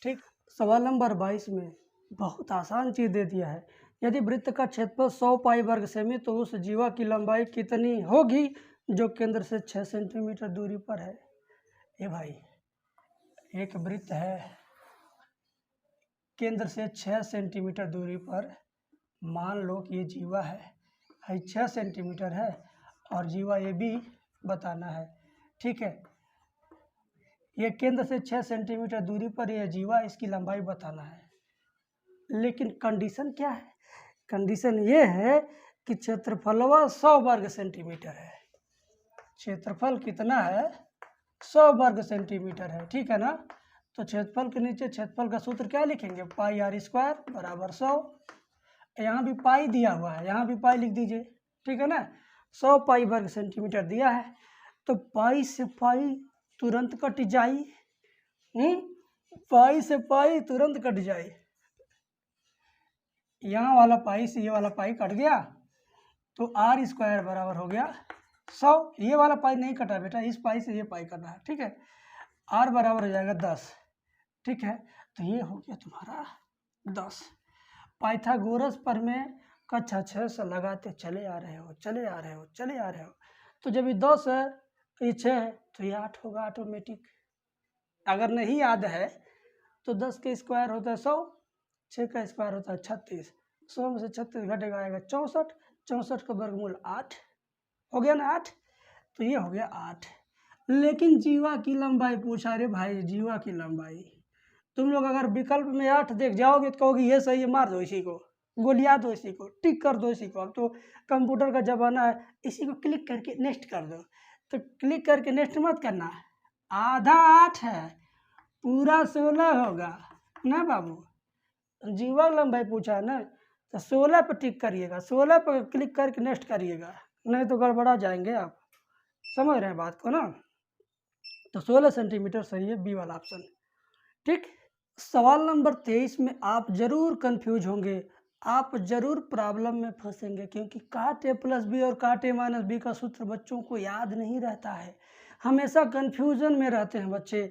ठीक, सवाल नंबर 22 में बहुत आसान चीज़ दे दिया है। यदि वृत्त का क्षेत्रफल 100 पाई वर्ग सेमी तो उस जीवा की लंबाई कितनी होगी जो केंद्र से 6 सेंटीमीटर दूरी पर है? ये भाई एक वृत्त है, केंद्र से 6 सेंटीमीटर दूरी पर, मान लो कि ये जीवा है 6 सेंटीमीटर है और जीवा ये भी बताना है। ठीक है, ये केंद्र से 6 सेंटीमीटर दूरी पर यह जीवा, इसकी लंबाई बताना है। लेकिन कंडीशन क्या है? कंडीशन ये है कि क्षेत्रफलवा 100 वर्ग सेंटीमीटर है। क्षेत्रफल कितना है? 100 वर्ग सेंटीमीटर है। ठीक है ना? तो क्षेत्रफल के नीचे क्षेत्रफल का सूत्र क्या लिखेंगे? पाई r स्क्वायर बराबर 100। यहाँ भी पाई दिया हुआ है, यहाँ भी पाई लिख दीजिए। ठीक है ना? 100 पाई वर्ग सेंटीमीटर दिया है तो पाई से पाई तुरंत कट जाई। पाई से पाई तुरंत कट जाए। यहाँ वाला पाई से ये वाला पाई कट गया तो r स्क्वायर बराबर हो गया 100। ये वाला पाई नहीं कटा बेटा, इस पाई से ये पाई कटा है। ठीक है, r बराबर हो जाएगा 10। ठीक है, तो ये हो गया तुम्हारा 10। पाइथागोरस प्रमेय कक्षा 6 से लगाते चले आ रहे हो। तो जब ये 10 है, ये 6 है तो ये 8 होगा ऑटोमेटिक। अगर नहीं याद है तो 10 के स्क्वायर होता है 100, 6 का स्क्वायर होता है 36, 100 में से 36 घटेगा आएगा 64, 64 का वर्गमूल 8 हो गया ना 8। तो ये हो गया 8। लेकिन जीवा की लंबाई पूछा रे भाई, जीवा की लंबाई। तुम लोग अगर विकल्प में 8 देख जाओगे तो कहोगे ये सही है, मार दो इसी को, गोलियां दो इसी को, टिक कर दो इसी को। अब तो कंप्यूटर का ज़माना है, इसी को क्लिक करके नेक्स्ट कर दो। तो क्लिक करके नेक्स्ट मत करना, आधा 8 है, पूरा 16 होगा ना बाबू। जीवा लंबाई पूछा है ना, तो 16 पर टिक करिएगा, 16 पर क्लिक करके नेक्स्ट करिएगा, नहीं तो गड़बड़ा जाएंगे आप। समझ रहे हैं बात को ना? तो 16 सेंटीमीटर सही है, बी वाला ऑप्शन। ठीक, सवाल नंबर 23 में आप जरूर कंफ्यूज होंगे, आप जरूर प्रॉब्लम में फंसेंगे, क्योंकि काट a प्लस बी और काट a माइनस बी का सूत्र बच्चों को याद नहीं रहता है, हमेशा कंफ्यूजन में रहते हैं बच्चे।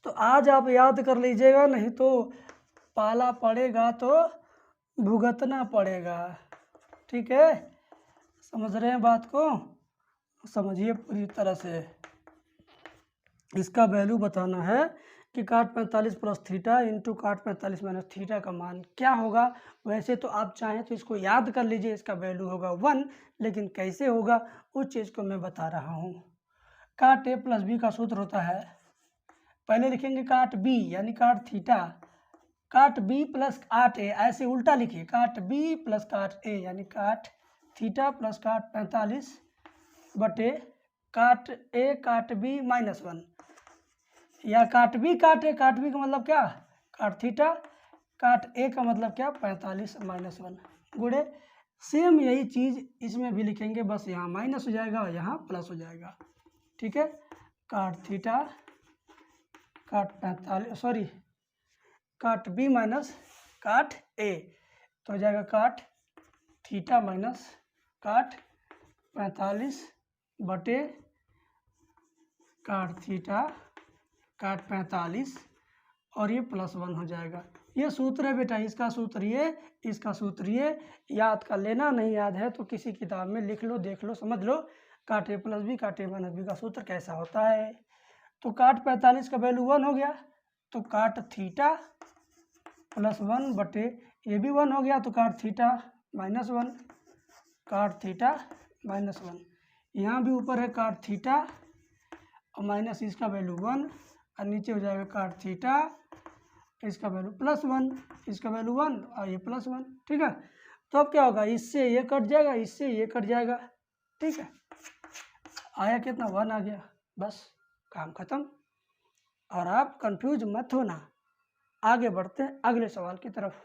तो आज आप याद कर लीजिएगा, नहीं तो पाला पड़ेगा तो भुगतना पड़ेगा। ठीक है, समझ रहे हैं बात को? समझिए पूरी तरह से। इसका वैल्यू बताना है कि काट 45 प्लस थीटा इंटू काट 45 माइनस थीटा का मान क्या होगा। वैसे तो आप चाहें तो इसको याद कर लीजिए, इसका वैल्यू होगा 1, लेकिन कैसे होगा उस चीज़ को मैं बता रहा हूँ। काट a प्लस बी का सूत्र होता है, पहले लिखेंगे काट b यानी काट थीटा, काट b प्लस काट a, ऐसे उल्टा लिखिए, काट b प्लस काट a यानी काट थीटा प्लस काट 45 बटे काट a काट b माइनस 1, या काट b काट a, काट b का मतलब क्या? काट थीटा, काट a का मतलब क्या? 45 माइनस 1 गुणे सेम यही चीज़ इसमें भी लिखेंगे, बस यहाँ माइनस हो जाएगा और यहाँ प्लस हो जाएगा। ठीक है, काट थीटा काट 45 सॉरी काट b माइनस काट a, तो हो जाएगा काट थीटा माइनस काट 45 बटे काट थीटा काट 45 और ये +1 हो जाएगा। ये सूत्र है बेटा, इसका सूत्र ये, इसका सूत्र ये। याद कर लेना, नहीं याद है तो किसी किताब में लिख लो, देख लो, समझ लो। काट A + B काट A - B का सूत्र कैसा होता है। तो काट 45 का वैल्यू 1 हो गया, तो काट थीटा +1 बटे ये भी 1 हो गया, तो काट थीटा -1, काट थीटा -1। यहाँ भी ऊपर है काट थीटा और माइनस इसका वैल्यू 1 और नीचे हो जाएगा काट थीटा, इसका वैल्यू +1, इसका वैल्यू 1 और ये +1। ठीक है, तो अब क्या होगा, इससे ये कट जाएगा, इससे ये कट जाएगा। ठीक है, आया कितना, 1 आ गया, बस काम खत्म। और आप कंफ्यूज मत होना, आगे बढ़ते हैं अगले सवाल की तरफ।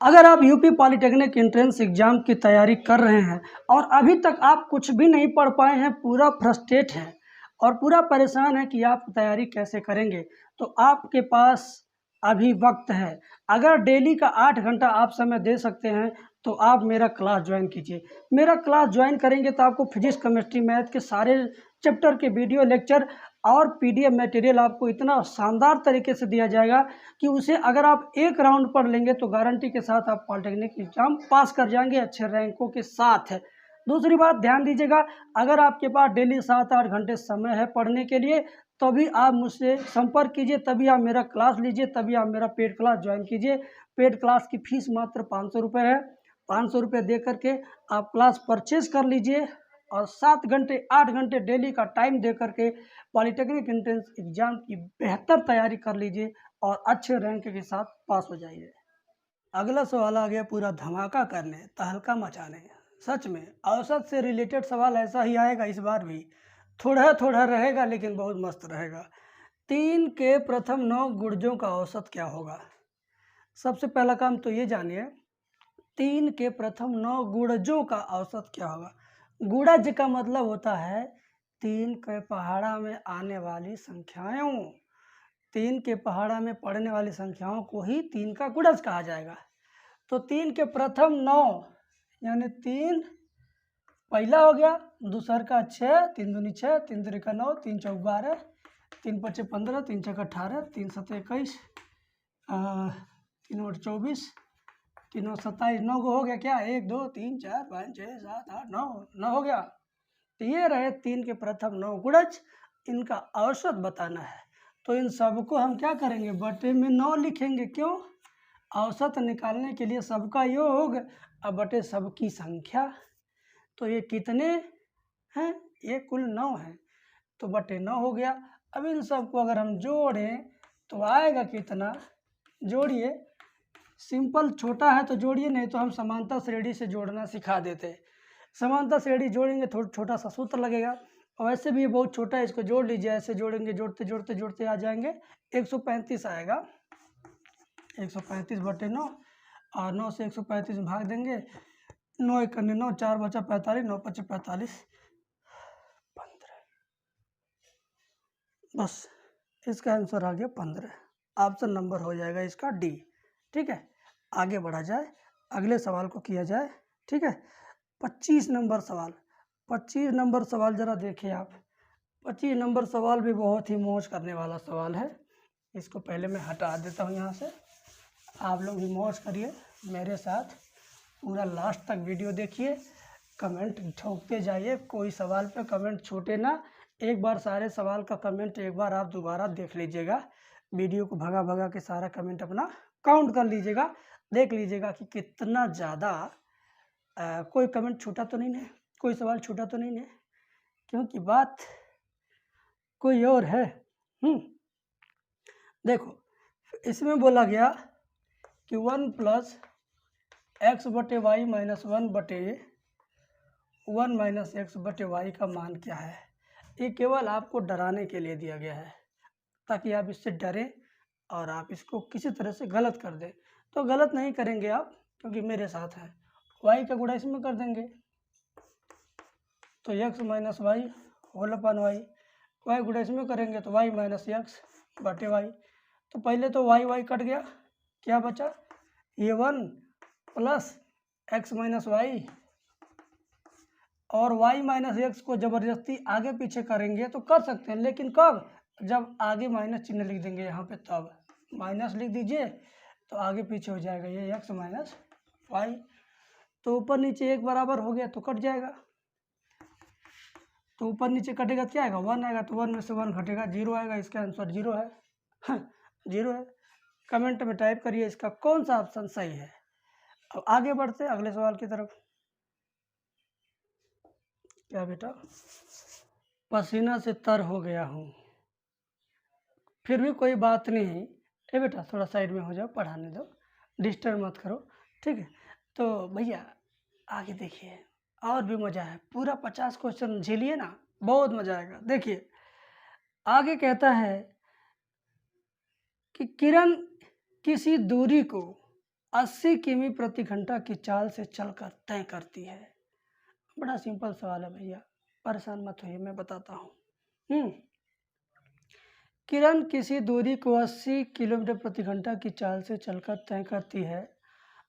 अगर आप यूपी पॉलिटेक्निक एंट्रेंस एग्जाम की तैयारी कर रहे हैं और अभी तक आप कुछ भी नहीं पढ़ पाए हैं, पूरा फ्रस्ट्रेट हैं और पूरा परेशान है कि आप तैयारी कैसे करेंगे, तो आपके पास अभी वक्त है। अगर डेली का 8 घंटा आप समय दे सकते हैं तो आप मेरा क्लास ज्वाइन कीजिए। मेरा क्लास ज्वाइन करेंगे तो आपको फिजिक्स, केमिस्ट्री, मैथ के सारे चैप्टर के वीडियो लेक्चर और PDF मटेरियल आपको इतना शानदार तरीके से दिया जाएगा कि उसे अगर आप एक राउंड पढ़ लेंगे तो गारंटी के साथ आप पॉलिटेक्निक एग्जाम पास कर जाएंगे अच्छे रैंकों के साथ। दूसरी बात ध्यान दीजिएगा, अगर आपके पास डेली 7-8 घंटे समय है पढ़ने के लिए, तभी आप मुझसे संपर्क कीजिए, तभी आप मेरा क्लास लीजिए, तभी आप मेरा पेड क्लास ज्वाइन कीजिए। पेड क्लास की फ़ीस मात्र 500 रुपये है। 500 रुपये दे करके आप क्लास परचेज कर लीजिए और 7 घंटे 8 घंटे डेली का टाइम दे करके पॉलिटेक्निक एंट्रेंस एग्जाम की बेहतर तैयारी कर लीजिए और अच्छे रैंक के साथ पास हो जाइए। अगला सवाल आ गया पूरा धमाका करने, तहलका मचाने। सच में औसत से रिलेटेड सवाल ऐसा ही आएगा इस बार भी, थोड़ा थोड़ा रहेगा लेकिन बहुत मस्त रहेगा। 3 के प्रथम 9 गुणजों का औसत क्या होगा। सबसे पहला काम तो ये जानिए, 3 के प्रथम 9 गुणजों का औसत क्या होगा। गुणज का मतलब होता है 3 के पहाड़ा में आने वाली संख्याओं। 3 के पहाड़ा में पड़ने वाली संख्याओं को ही 3 का गुणज कहा जाएगा। तो 3 के प्रथम 9 यानी 3 पहला हो गया, दूसर का 6, 3 दूनी 6, 3 तिरिका 9, 3 चौक 12, 3 पच्चे 15, 3 छक्का 18, 3 सत्ते 21, 3 और 24, 3 और 27, 9 को हो गया क्या, 1 2 3 4 5 6 7 8 9, 9 हो गया। तो ये रहे 3 के प्रथम 9 गुणज, इनका औसत बताना है। तो इन सबको हम क्या करेंगे, बटे में 9 लिखेंगे। क्यों, औसत निकालने के लिए सबका योग और बटे सबकी संख्या। तो ये कितने हैं, ये कुल 9 है, तो बटे 9 हो गया। अब इन सबको अगर हम जोड़ें तो आएगा कितना, जोड़िए। सिंपल छोटा है तो जोड़िए, नहीं तो हम समांतर श्रेणी से जोड़ना सिखा देते हैं। समांतर श्रेणी जोड़ेंगे थोड़ा छोटा सा सूत्र लगेगा, और वैसे भी ये बहुत छोटा है, इसको जोड़ लीजिए। ऐसे जोड़ेंगे, जोड़ते जोड़ते जोड़ते आ जाएंगे 135 आएगा। 135 बटे 9 और 9 से 135 में भाग देंगे, 9 एक 9, 4 बचा 45, 9 पच्चे 45, 15। बस इसका आंसर आ गया 15। ऑप्शन नंबर हो जाएगा इसका डी। ठीक है, आगे बढ़ा जाए, अगले सवाल को किया जाए। ठीक है, 25 नंबर सवाल। 25 नंबर सवाल ज़रा देखिए आप। 25 नंबर सवाल भी बहुत ही मौज करने वाला सवाल है। इसको पहले मैं हटा देता हूँ यहाँ से। आप लोग भी मौज करिए मेरे साथ, पूरा लास्ट तक वीडियो देखिए, कमेंट ठोकते जाइए, कोई सवाल पे कमेंट छूटे ना। एक बार सारे सवाल का कमेंट एक बार आप दोबारा देख लीजिएगा, वीडियो को भगा भगा के सारा कमेंट अपना काउंट कर लीजिएगा, देख लीजिएगा कि कितना ज़्यादा कोई कमेंट छूटा तो नहीं है, कोई सवाल छूटा तो नहीं है, क्योंकि बात कोई और है। देखो, इसमें बोला गया कि 1 + x बटे वाई माइनस 1 बटे 1 माइनस एक्स बटे वाई का मान क्या है। ये केवल आपको डराने के लिए दिया गया है, ताकि आप इससे डरें और आप इसको किसी तरह से गलत कर दें। तो गलत नहीं करेंगे आप, क्योंकि मेरे साथ हैं। वाई का गुणा इसमें कर देंगे, तो x माइनस वाई होल अपन वाई। वाई गुणा इसमें करेंगे तो y माइनस एक्स बटे वाई। तो पहले तो y कट गया, क्या बचा, ये 1 प्लस x माइनस वाई, और y माइनस एक्स को ज़बरदस्ती आगे पीछे करेंगे तो कर सकते हैं, लेकिन कब, जब आगे माइनस चिन्ह लिख देंगे यहाँ पे तब। माइनस लिख दीजिए तो आगे पीछे हो जाएगा ये x माइनस वाई। तो ऊपर नीचे एक बराबर हो गया तो कट जाएगा, तो ऊपर नीचे कटेगा क्या आएगा 1 आएगा, तो 1 में से 1 घटेगा 0 आएगा। इसका आंसर 0 है। 0 है। कमेंट में टाइप करिए इसका कौन सा ऑप्शन सही है। अब आगे बढ़ते हैं अगले सवाल की तरफ। क्या बेटा, पसीना से तर हो गया हूँ, फिर भी कोई बात नहीं। ए बेटा थोड़ा साइड में हो जाओ, पढ़ाने दो, डिस्टर्ब मत करो, ठीक है। तो भैया आगे देखिए, और भी मज़ा है, पूरा 50 क्वेश्चन झेलिए ना, बहुत मज़ा आएगा। देखिए आगे कहता है कि किरण किसी दूरी को 80 किमी प्रति घंटा की चाल से चलकर तय करती है। बड़ा सिंपल सवाल है भैया, परेशान मत होइए, मैं बताता हूँ। किरण किसी दूरी को 80 किलोमीटर प्रति घंटा की चाल से चलकर तय करती है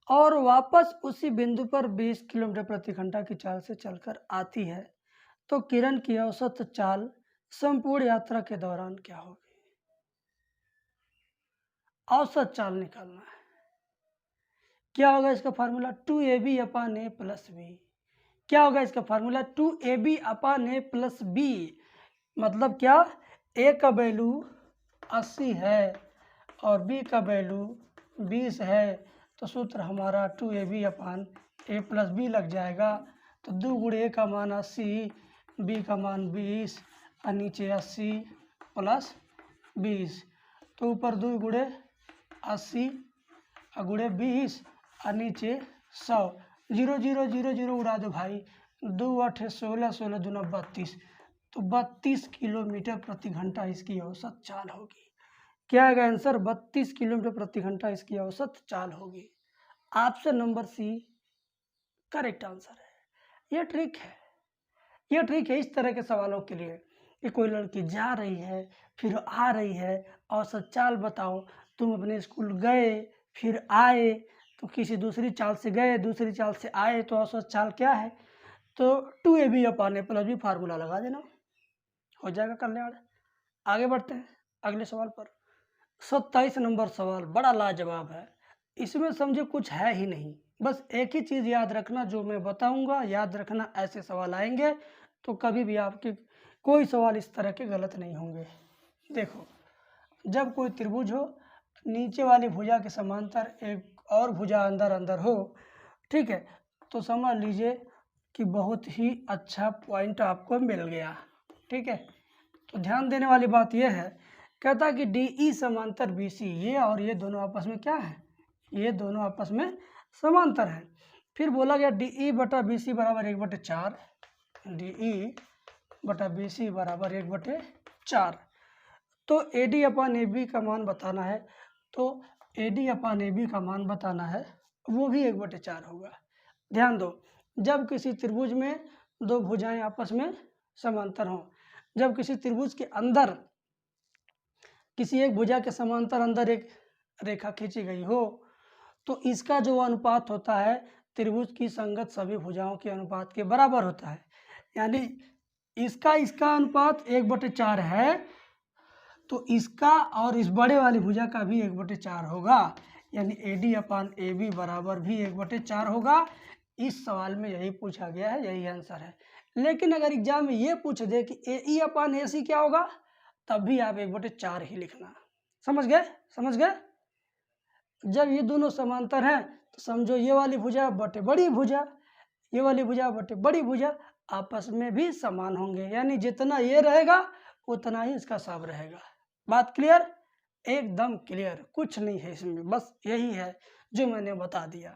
और वापस उसी बिंदु पर 20 किलोमीटर प्रति घंटा की चाल से चलकर आती है, तो किरण की औसत चाल संपूर्ण यात्रा के दौरान क्या होगी? औसत चाल निकालना है। क्या होगा इसका formula? 2ab upon a plus b. क्या होगा इसका formula? 2ab upon a plus b. मतलब क्या, a का वैल्यू 80 है और b का वैल्यू 20 है, तो सूत्र हमारा 2ab upon a plus B लग जाएगा। तो 2 गुणे a का मान 80, b का मान 20 और नीचे 80 प्लस 20, तो ऊपर 2 गुणे 80 और गुणे 20 और नीचे 100। 0 0 0 0 उड़ा दो भाई, 2 8 16 16 दूना 32, तो 32 किलोमीटर प्रति घंटा इसकी औसत चाल होगी। क्या आएगा आंसर? 32 किलोमीटर प्रति घंटा इसकी औसत चाल होगी। Option number C correct answer है। ये ट्रिक है, ये ट्रिक है इस तरह के सवालों के लिए कि कोई लड़की जा रही है फिर आ रही है, औसत चाल बताओ। तुम अपने स्कूल गए फिर आए, तो किसी दूसरी चाल से गए दूसरी चाल से आए, तो औसत चाल क्या है? तो 2ab upon a plus b formula लगा देना, हो जाएगा कल्याण। आगे बढ़ते हैं अगले सवाल पर। 27 नंबर सवाल बड़ा लाजवाब है, इसमें समझो कुछ है ही नहीं, बस एक ही चीज़ याद रखना, जो मैं बताऊंगा याद रखना। ऐसे सवाल आएंगे तो कभी भी आपके कोई सवाल इस तरह के गलत नहीं होंगे। देखो, जब कोई त्रिभुज हो, नीचे वाली भुजा के समांतर एक और भुजा अंदर अंदर हो, ठीक है, तो समझ लीजिए कि बहुत ही अच्छा पॉइंट आपको मिल गया, ठीक है। तो ध्यान देने वाली बात यह है, कहता है कि DE समांतर BC, ये और ये दोनों आपस में क्या है? ये दोनों आपस में समांतर है। फिर बोला गया DE बटा BC बराबर 1/4, DE बटा BC बराबर 1/4। तो AD अपान AB का मान बताना है, तो AD अपान AB का मान बताना है, वो भी 1/4 होगा। ध्यान दो, जब किसी त्रिभुज में दो भुजाएं आपस में समांतर हों, जब किसी त्रिभुज के अंदर किसी एक भुजा के समांतर अंदर एक रेखा खींची गई हो, तो इसका जो अनुपात होता है त्रिभुज की संगत सभी भुजाओं के अनुपात के बराबर होता है। यानी इसका अनुपात 1/4 है, तो इसका और इस बड़े वाली भुजा का भी 1/4 होगा, यानी AD अपान AB बराबर भी 1/4 होगा। इस सवाल में यही पूछा गया है, यही आंसर है। लेकिन अगर एग्जाम में ये पूछ दे कि AE अपान AC क्या होगा, तब भी आप 1/4 ही लिखना। समझ गए? समझ गए? जब ये दोनों समांतर हैं तो समझो ये वाली भुजा बटे बड़ी भुजा, ये वाली भुजा बटे बड़ी भुजा आपस में भी समान होंगे, यानी जितना ये रहेगा उतना ही इसका सब रहेगा। बात क्लियर? एकदम क्लियर, कुछ नहीं है इसमें, बस यही है जो मैंने बता दिया।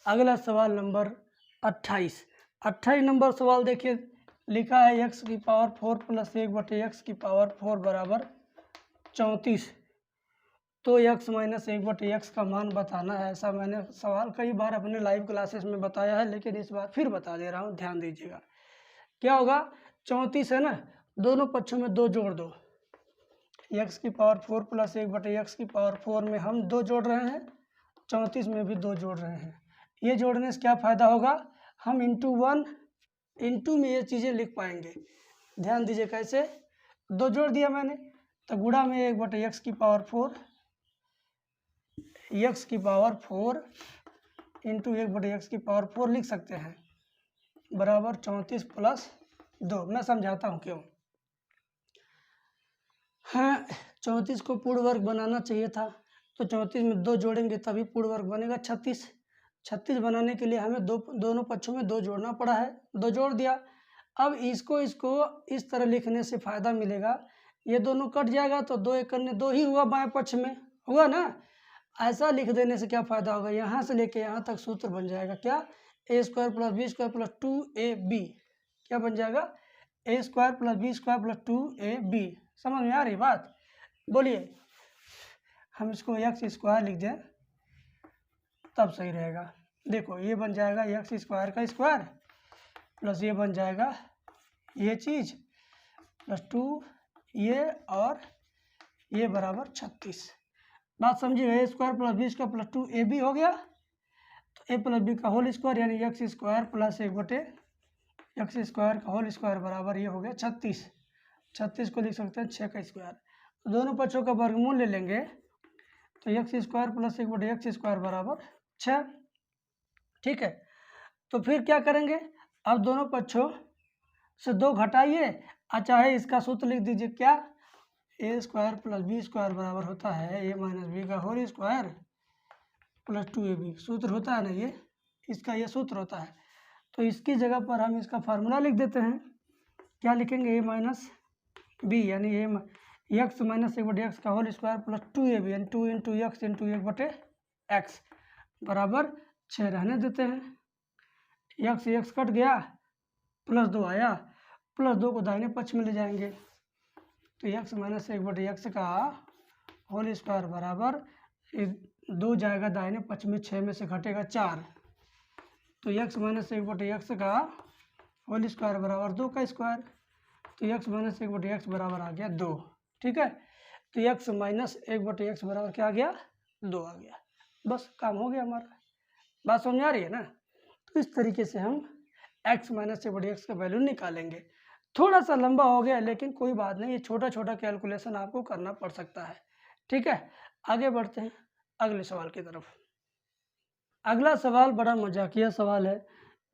अगला सवाल नंबर 28। 28 नंबर सवाल देखिए, लिखा है x की पावर 4 प्लस 1/x की पावर 4 बराबर 34, तो x माइनस 1/x का मान बताना है। ऐसा मैंने सवाल कई बार अपने लाइव क्लासेस में बताया है, लेकिन इस बार फिर बता दे रहा हूँ, ध्यान दीजिएगा। क्या होगा? 34 है ना, दोनों पक्षों में 2 जोड़ दो, x की पावर 4 प्लस 1/x की पावर 4 में हम 2 जोड़ रहे हैं, 34 में भी 2 जोड़ रहे हैं। ये जोड़ने से क्या फ़ायदा होगा? हम इंटू 1 इंटू में ये चीज़ें लिख पाएंगे। ध्यान दीजिए कैसे, 2 जोड़ दिया मैंने, तो गुणा में 1/x की पावर 4 एक्स की पावर 4 इंटू 1/x की पावर 4 लिख सकते हैं, बराबर 34 प्लस 2। मैं समझाता हूँ क्यों। हाँ, 34 को पूर्ण वर्ग बनाना चाहिए था, तो 34 में 2 जोड़ेंगे तभी पूर्ण वर्ग बनेगा 36। 36 बनाने के लिए हमें दोनों पक्षों में 2 जोड़ना पड़ा है, 2 जोड़ दिया। अब इसको इस तरह लिखने से फ़ायदा मिलेगा, ये दोनों कट जाएगा तो 2 एक 2 ही हुआ, बाएं पक्ष में हुआ ना। ऐसा लिख देने से क्या फ़ायदा होगा, यहाँ से लेके यहाँ तक सूत्र बन जाएगा क्या, a² + b² + 2ab। क्या बन जाएगा, a² + b² + 2ab। समझ में आ रही बात? बोलिए, हम इसको x² लिख दें तब सही रहेगा। देखो ये बन जाएगा x² का स्क्वायर प्लस ये बन जाएगा ये चीज़ प्लस 2 ये और ये बराबर 36। बात समझिए, a² + b² + 2ab हो गया, तो a + b का होल स्क्वायर यानी x² + 1/x² का होल स्क्वायर बराबर ये हो गया 36। 36 को लिख सकते हैं 6 का स्क्वायर। दोनों पक्षों का वर्गमूल ले लेंगे तो x² + 1/x² बराबर 6। ठीक है, तो फिर क्या करेंगे, अब दोनों पक्षों से 2 घटाइए, चाहे इसका सूत्र लिख दीजिए क्या, a² + b² बराबर होता है a - b का होल स्क्वायर प्लस 2ab। सूत्र होता है ना ये, इसका ये सूत्र होता है। तो इसकी जगह पर हम इसका फार्मूला लिख देते हैं। क्या लिखेंगे, a - b यानी x - 1/x का होल स्क्वायर प्लस 2ab यानी 2 × x × 1/x बराबर 6 रहने देते हैं। x कट गया, प्लस 2 आया, प्लस 2 को दाहिने पक्ष में ले जाएंगे तो x - 1/x का होल स्क्वायर बराबर 2 जाएगा दाहिने पक्ष में, 6 में से घटेगा 4, तो x - 1/x का होल स्क्वायर बराबर 2 का स्क्वायर, तो x - 1/x बराबर आ गया 2। ठीक है, तो x - 1/x बराबर क्या आ गया, 2 आ गया। बस काम हो गया हमारा। बात समझ आ रही है ना? तो इस तरीके से हम x - 1/x का वैल्यू निकालेंगे। थोड़ा सा लंबा हो गया लेकिन कोई बात नहीं, ये छोटा छोटा कैलकुलेशन आपको करना पड़ सकता है। ठीक है, आगे बढ़ते हैं अगले सवाल की तरफ। अगला सवाल बड़ा मजाकिया सवाल है।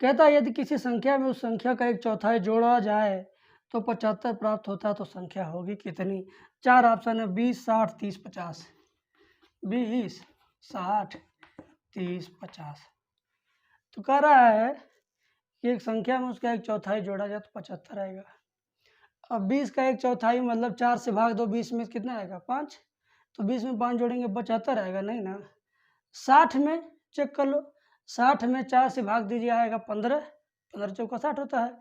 कहता है यदि किसी संख्या में उस संख्या का 1/4 जोड़ा जाए तो 75 प्राप्त होता है, तो संख्या होगी कितनी? 4 ऑप्शन है, 20, 60, 30, 50। 20, 60, 30, 50। तो कह रहा है कि एक संख्या में उसका 1/4 जोड़ा जाए तो 75 आएगा। अब 20 का 1/4 मतलब 4 से भाग दो, 20 में कितना आएगा, 5। तो 20 में 5 जोड़ेंगे 75 आएगा, नहीं ना। 60 में चेक कर लो, 60 में 4 से भाग दीजिए आएगा 15, 15 चौका 60 होता है,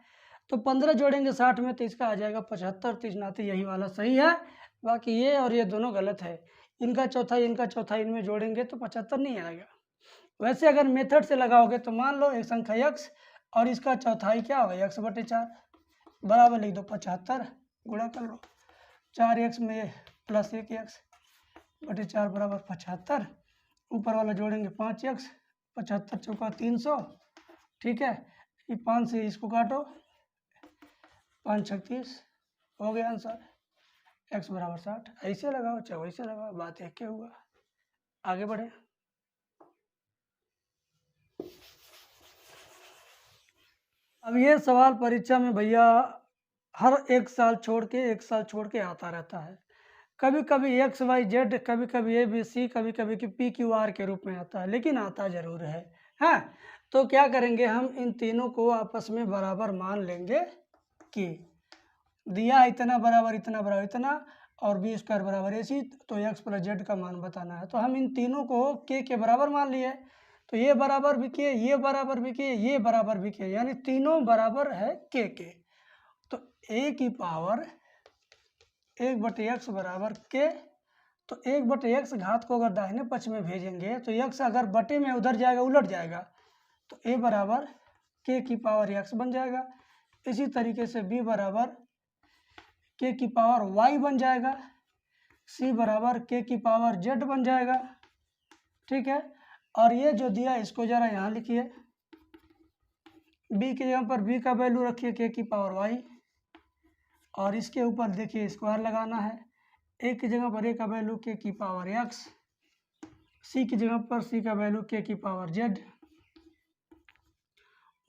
तो 15 जोड़ेंगे 60 में तो इसका आ जाएगा 75। तो इस नाते यही वाला सही है, बाकी ये और ये दोनों गलत है। इनका चौथाई इनमें जोड़ेंगे तो 75 नहीं आएगा। वैसे अगर मेथड से लगाओगे तो मान लो एक संख्या x और इसका चौथाई क्या होगा, x/4 बराबर लिख दो 75, गुणा कर लो 4x में प्लस 1x/4 बराबर 75, ऊपर वाला जोड़ेंगे 5x, 75 चौका 300। ठीक है, ये 5 से इसको काटो, 5 36 हो गया आंसर, x बराबर 60। ऐसे लगाओ चाहे वैसे लगाओ, बात एक क्या हुआ। आगे बढ़े। अब ये सवाल परीक्षा में भैया हर एक साल छोड़ के आता रहता है। कभी कभी XYZ, कभी कभी ABC, कभी कभी कि PQR के रूप में आता है, लेकिन आता जरूर है। हाँ, तो क्या करेंगे, हम इन तीनों को आपस में बराबर मान लेंगे कि दिया इतना बराबर इतना और B² बराबर AC, तो x + z का मान बताना है। तो हम इन तीनों को k के बराबर मान लिए, तो ये बराबर भी k, ये बराबर भी k, ये बराबर भी k, यानी तीनों बराबर है k के। तो a की पावर 1/x बराबर k, तो 1/x घात को अगर दाहिने पक्ष में भेजेंगे तो x अगर बटे में उधर जाएगा, उलट जाएगा, तो a बराबर k की पावर x बन जाएगा। इसी तरीके से b बराबर k की पावर y बन जाएगा, c बराबर k की पावर z बन जाएगा। ठीक है, और ये जो दिया इसको जरा यहाँ लिखिए, b की जगह पर b का वैल्यू रखिए k की पावर y, और इसके ऊपर देखिए स्क्वायर लगाना है। a की जगह पर a का वैल्यू k की पावर x सी की जगह पर सी का वैल्यू के की पावर जेड,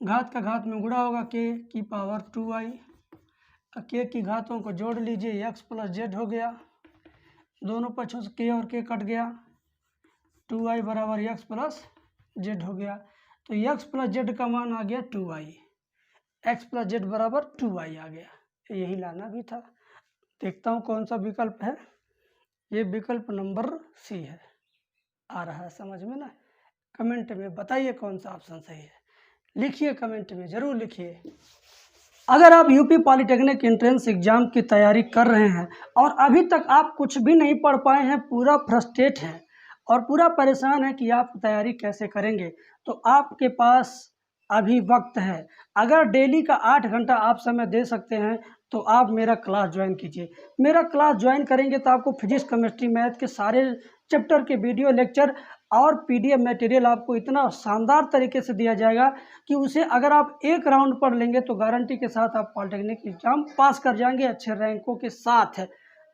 घात का घात में गुणा होगा के की पावर 2i, के की घातों को जोड़ लीजिए, एक्स प्लस जेड हो गया, दोनों पक्षों से के और के कट गया, 2i बराबर एक्स प्लस जेड हो गया। तो एक्स प्लस जेड का मान आ गया 2i, एक्स प्लस जेड बराबर 2i आ गया, यही लाना भी था। देखता हूँ कौन सा विकल्प है, ये विकल्प नंबर सी है। आ रहा है समझ में ना? कमेंट में बताइए कौन सा ऑप्शन सही है, लिखिए कमेंट में ज़रूर लिखिए। अगर आप यूपी पॉलिटेक्निक एंट्रेंस एग्जाम की तैयारी कर रहे हैं और अभी तक आप कुछ भी नहीं पढ़ पाए हैं, पूरा फ्रस्ट्रेट हैं और पूरा परेशान है कि आप तैयारी कैसे करेंगे, तो आपके पास अभी वक्त है। अगर डेली का 8 घंटा आप समय दे सकते हैं तो आप मेरा क्लास ज्वाइन कीजिए। मेरा क्लास ज्वाइन करेंगे तो आपको फिजिक्स, केमिस्ट्री, मैथ के सारे चैप्टर के वीडियो लेक्चर और पीडीएफ मटेरियल आपको इतना शानदार तरीके से दिया जाएगा कि उसे अगर आप एक राउंड पढ़ लेंगे तो गारंटी के साथ आप पॉलिटेक्निक एग्जाम पास कर जाएंगे अच्छे रैंकों के साथ।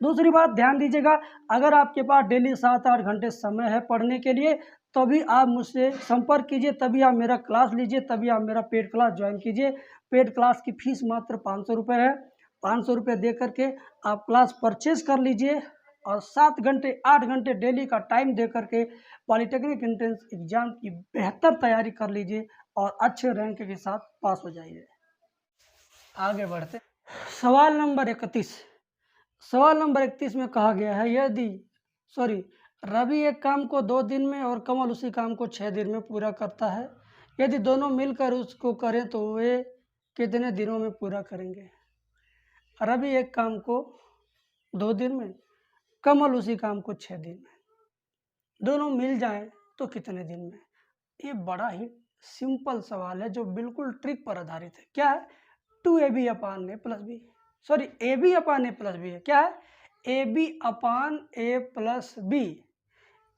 दूसरी बात ध्यान दीजिएगा, अगर आपके पास डेली 7-8 घंटे समय है पढ़ने के लिए, तभी आप मुझसे संपर्क कीजिए, तभी आप मेरा क्लास लीजिए, तभी आप मेरा पेड क्लास ज्वाइन कीजिए। पेड क्लास की फ़ीस मात्र 500 रुपये है। 500 रुपये दे करके आप क्लास परचेज कर लीजिए और 7 घंटे 8 घंटे डेली का टाइम दे करके पॉलिटेक्निक एंट्रेंस एग्जाम की बेहतर तैयारी कर लीजिए और अच्छे रैंक के साथ पास हो जाइए। आगे बढ़ते सवाल नंबर 31। सवाल नंबर 31 में कहा गया है, रवि एक काम को 2 दिन में और कमल उसी काम को 6 दिन में पूरा करता है। यदि दोनों मिलकर उसको करें तो वे कितने दिनों में पूरा करेंगे? रवि एक काम को 2 दिन में, कमल उसी काम को 6 दिन में, दोनों मिल जाएं तो कितने दिन में? ये बड़ा ही सिंपल सवाल है जो बिल्कुल ट्रिक पर आधारित है। क्या है? 2ab अपान ए प्लस बी, ab अपान ए प्लस बी है। क्या है? ab अपान ए प्लस बी।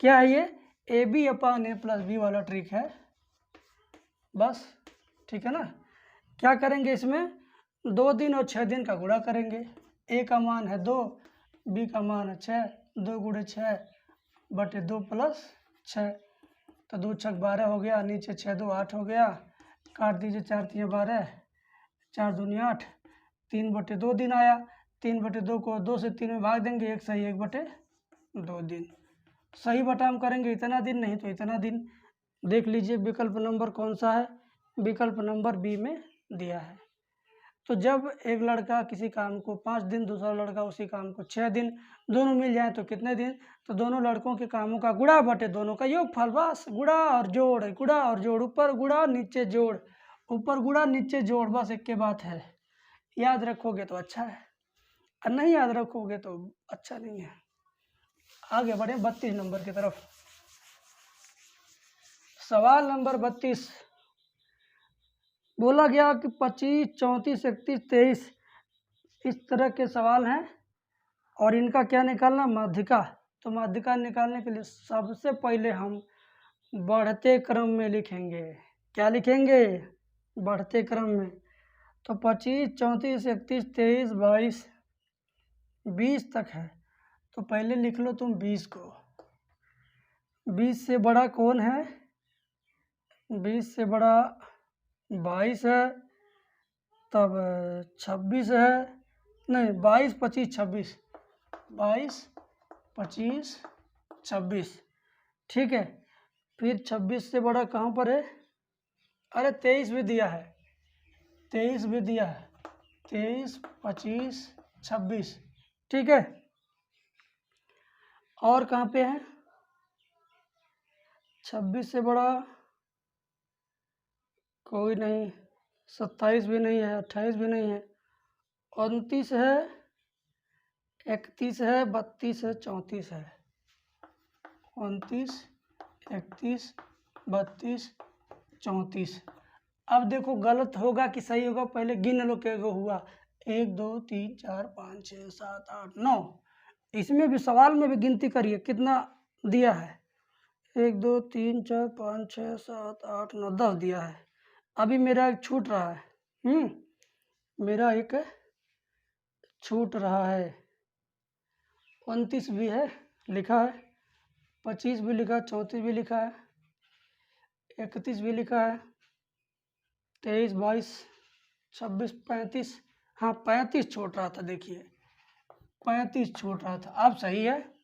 क्या है ये? ab अपान ए प्लस बी वाला ट्रिक है बस, ठीक है ना? क्या करेंगे इसमें? 2 दिन और 6 दिन का गुणा करेंगे। a का मान है 2, b का मान है 6, 2 गुणे 6 बटे 2 प्लस 6, तो 2 छक 12 हो गया, नीचे 6 2 8 हो गया, काट दीजिए, 4 3 12, 4 दूनी 8, 3 बटे 2 दिन आया। 3 बटे 2 को 2 से 3 में भाग देंगे, 1 सही 1 बटे 2 दिन। सही बटा हम करेंगे इतना दिन, नहीं तो इतना दिन। देख लीजिए विकल्प नंबर कौन सा है, विकल्प नंबर बी में दिया है। तो जब एक लड़का किसी काम को 5 दिन, दूसरा लड़का उसी काम को 6 दिन, दोनों मिल जाएं तो कितने दिन? तो दोनों लड़कों के कामों का गुणा बटे दोनों का योगफल, बस गुणा और जोड़, गुणा और जोड़, ऊपर गुणा नीचे जोड़, ऊपर गुणा नीचे जोड़, बस एक के बात है। याद रखोगे तो अच्छा है और नहीं याद रखोगे तो अच्छा नहीं है। आगे बढ़े 32 नंबर की तरफ। सवाल नंबर 32 बोला गया कि 25, 34, 31, 23 इस तरह के सवाल हैं और इनका क्या निकालना? माध्यिका। तो माध्यिका निकालने के लिए सबसे पहले हम बढ़ते क्रम में लिखेंगे। क्या लिखेंगे? बढ़ते क्रम में। तो 25, 34, 31, 23, 22, 20 तक है, तो पहले लिख लो तुम 20 को। 20 से बड़ा कौन है? 20 से बड़ा 22 है, तब 26 है, नहीं 22, 25, 26, 22, 25, 26, ठीक है। फिर 26 से बड़ा कहाँ पर है? अरे 23 भी दिया है, 23 भी दिया है, 23, 25, 26, ठीक है। और कहाँ पे है? 26 से बड़ा कोई नहीं, 27 भी नहीं है, 28 भी नहीं है, 29 है, 31 है, 32 है, 34 है। 29, 31, 32, 34। अब देखो गलत होगा कि सही होगा, पहले गिन लो क्या हुआ। 1 2 3 4 5 6 7 8 9। इसमें भी सवाल में भी गिनती करिए कितना दिया है। 1 2 3 4 5 6 7 8 9 10 दिया है। अभी मेरा एक छूट रहा है, मेरा एक छूट रहा है, 29 भी है लिखा है, 25 भी लिखा है, 34 भी लिखा है, 31 भी लिखा है, 23, 22, 26, 35। हाँ 35 छोड़ रहा था, देखिए 35 छोड़ रहा था। अब सही है,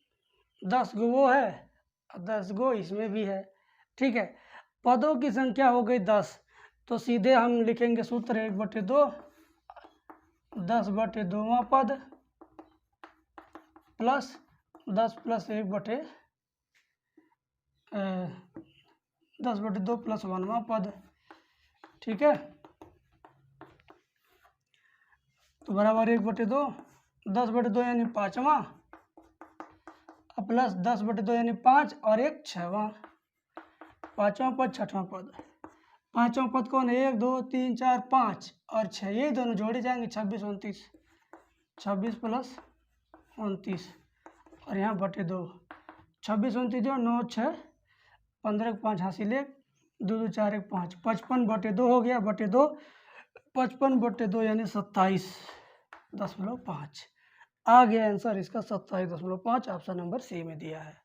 10 गो वो है और 10 गो इसमें भी है। ठीक है, पदों की संख्या हो गई 10, तो सीधे हम लिखेंगे सूत्र 1/2, 10/2वां पद प्लस 10 प्लस 10/2 प्लस 1वां पद। ठीक है, तो बराबर 1/2, 10/2 यानी 5वां, प्लस 10/2 यानी 5 और एक 6वां। 5वां पद 6वां पद। 5वां पद कौन है? 1 2 3 4 5 और 6, ये दोनों जोड़े जाएंगे 26 29, 26 प्लस 29 और यहाँ /2, 26 29 जो 9 6 15 5 हासिल 1, 2 2 4 1 5, 55/2 हो गया, /2, 55/2 यानी 27.5 आ गया आंसर इसका, 27.5 ऑप्शन नंबर सी में दिया है।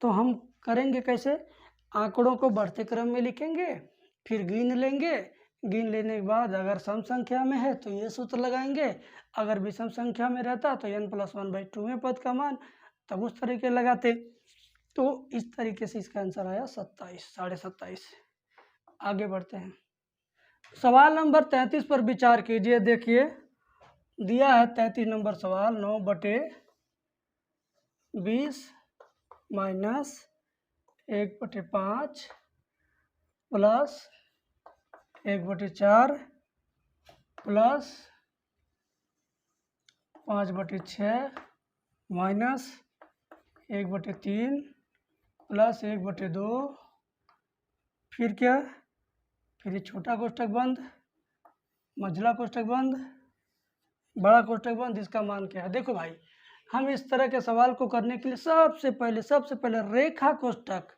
तो हम करेंगे कैसे? आंकड़ों को बढ़ते क्रम में लिखेंगे, फिर गिन लेंगे, गिन लेने के बाद अगर सम संख्या में है तो ये सूत्र लगाएंगे, अगर विषम संख्या में रहता तो n+1/2 में पद का मान, तब उस तरीके लगाते। तो इस तरीके से इसका आंसर आया 27, 27.5। आगे बढ़ते हैं, सवाल नंबर 33 पर विचार कीजिए। देखिए दिया है 33 नंबर सवाल, 9/20 minus 1/5 plus 1/4 plus 5/6 minus 1/3 plus 1/2, फिर क्या? फिर ये छोटा कोष्ठक बंद, मझला कोष्ठक बंद, बड़ा कोष्ठक बंद, इसका मान क्या है? देखो भाई, हम इस तरह के सवाल को करने के लिए सबसे पहले रेखा कोष्ठक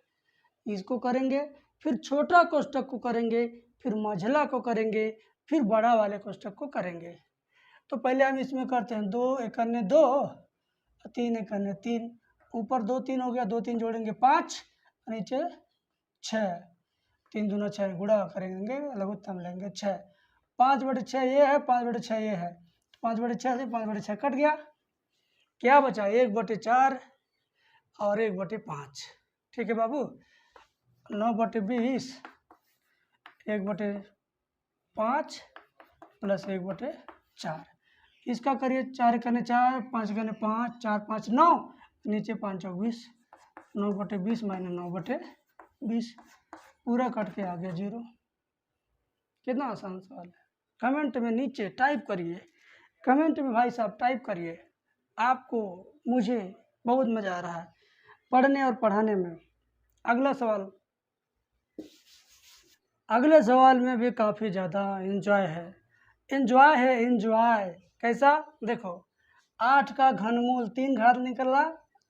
इसको करेंगे, फिर छोटा कोष्ठक को करेंगे, फिर मझला को करेंगे, फिर बड़ा वाले कोष्ठक को करेंगे। तो पहले हम इसमें करते हैं 2 × 2, 3 × 3, ऊपर 2 3 हो गया, 2 3 जोड़ेंगे 5, नीचे 6, 3 दूना 6, गुणा करेंगे, लघुत्तम लेंगे 6, 5/6 ये है, 5/6 ये है, 5/6 से 5/6 कट गया, क्या बचा? 1/4 और 1/5। ठीक है बाबू, 9/20 1/5 प्लस 1/4, इसका करिए 4 × 4, 5 × 5, 4 5 9, नीचे 5 चौक 20, 9/20 माइनस 9/20, पूरा कट के आ गया 0। कितना आसान सवाल है। कमेंट में नीचे टाइप करिए, कमेंट में भाई साहब टाइप करिए, आपको मुझे बहुत मज़ा आ रहा है पढ़ने और पढ़ाने में। अगला सवाल, अगले सवाल में भी काफ़ी ज़्यादा एंजॉय है, एंजॉय कैसा? देखो 8 का घनमूल 3 घात निकला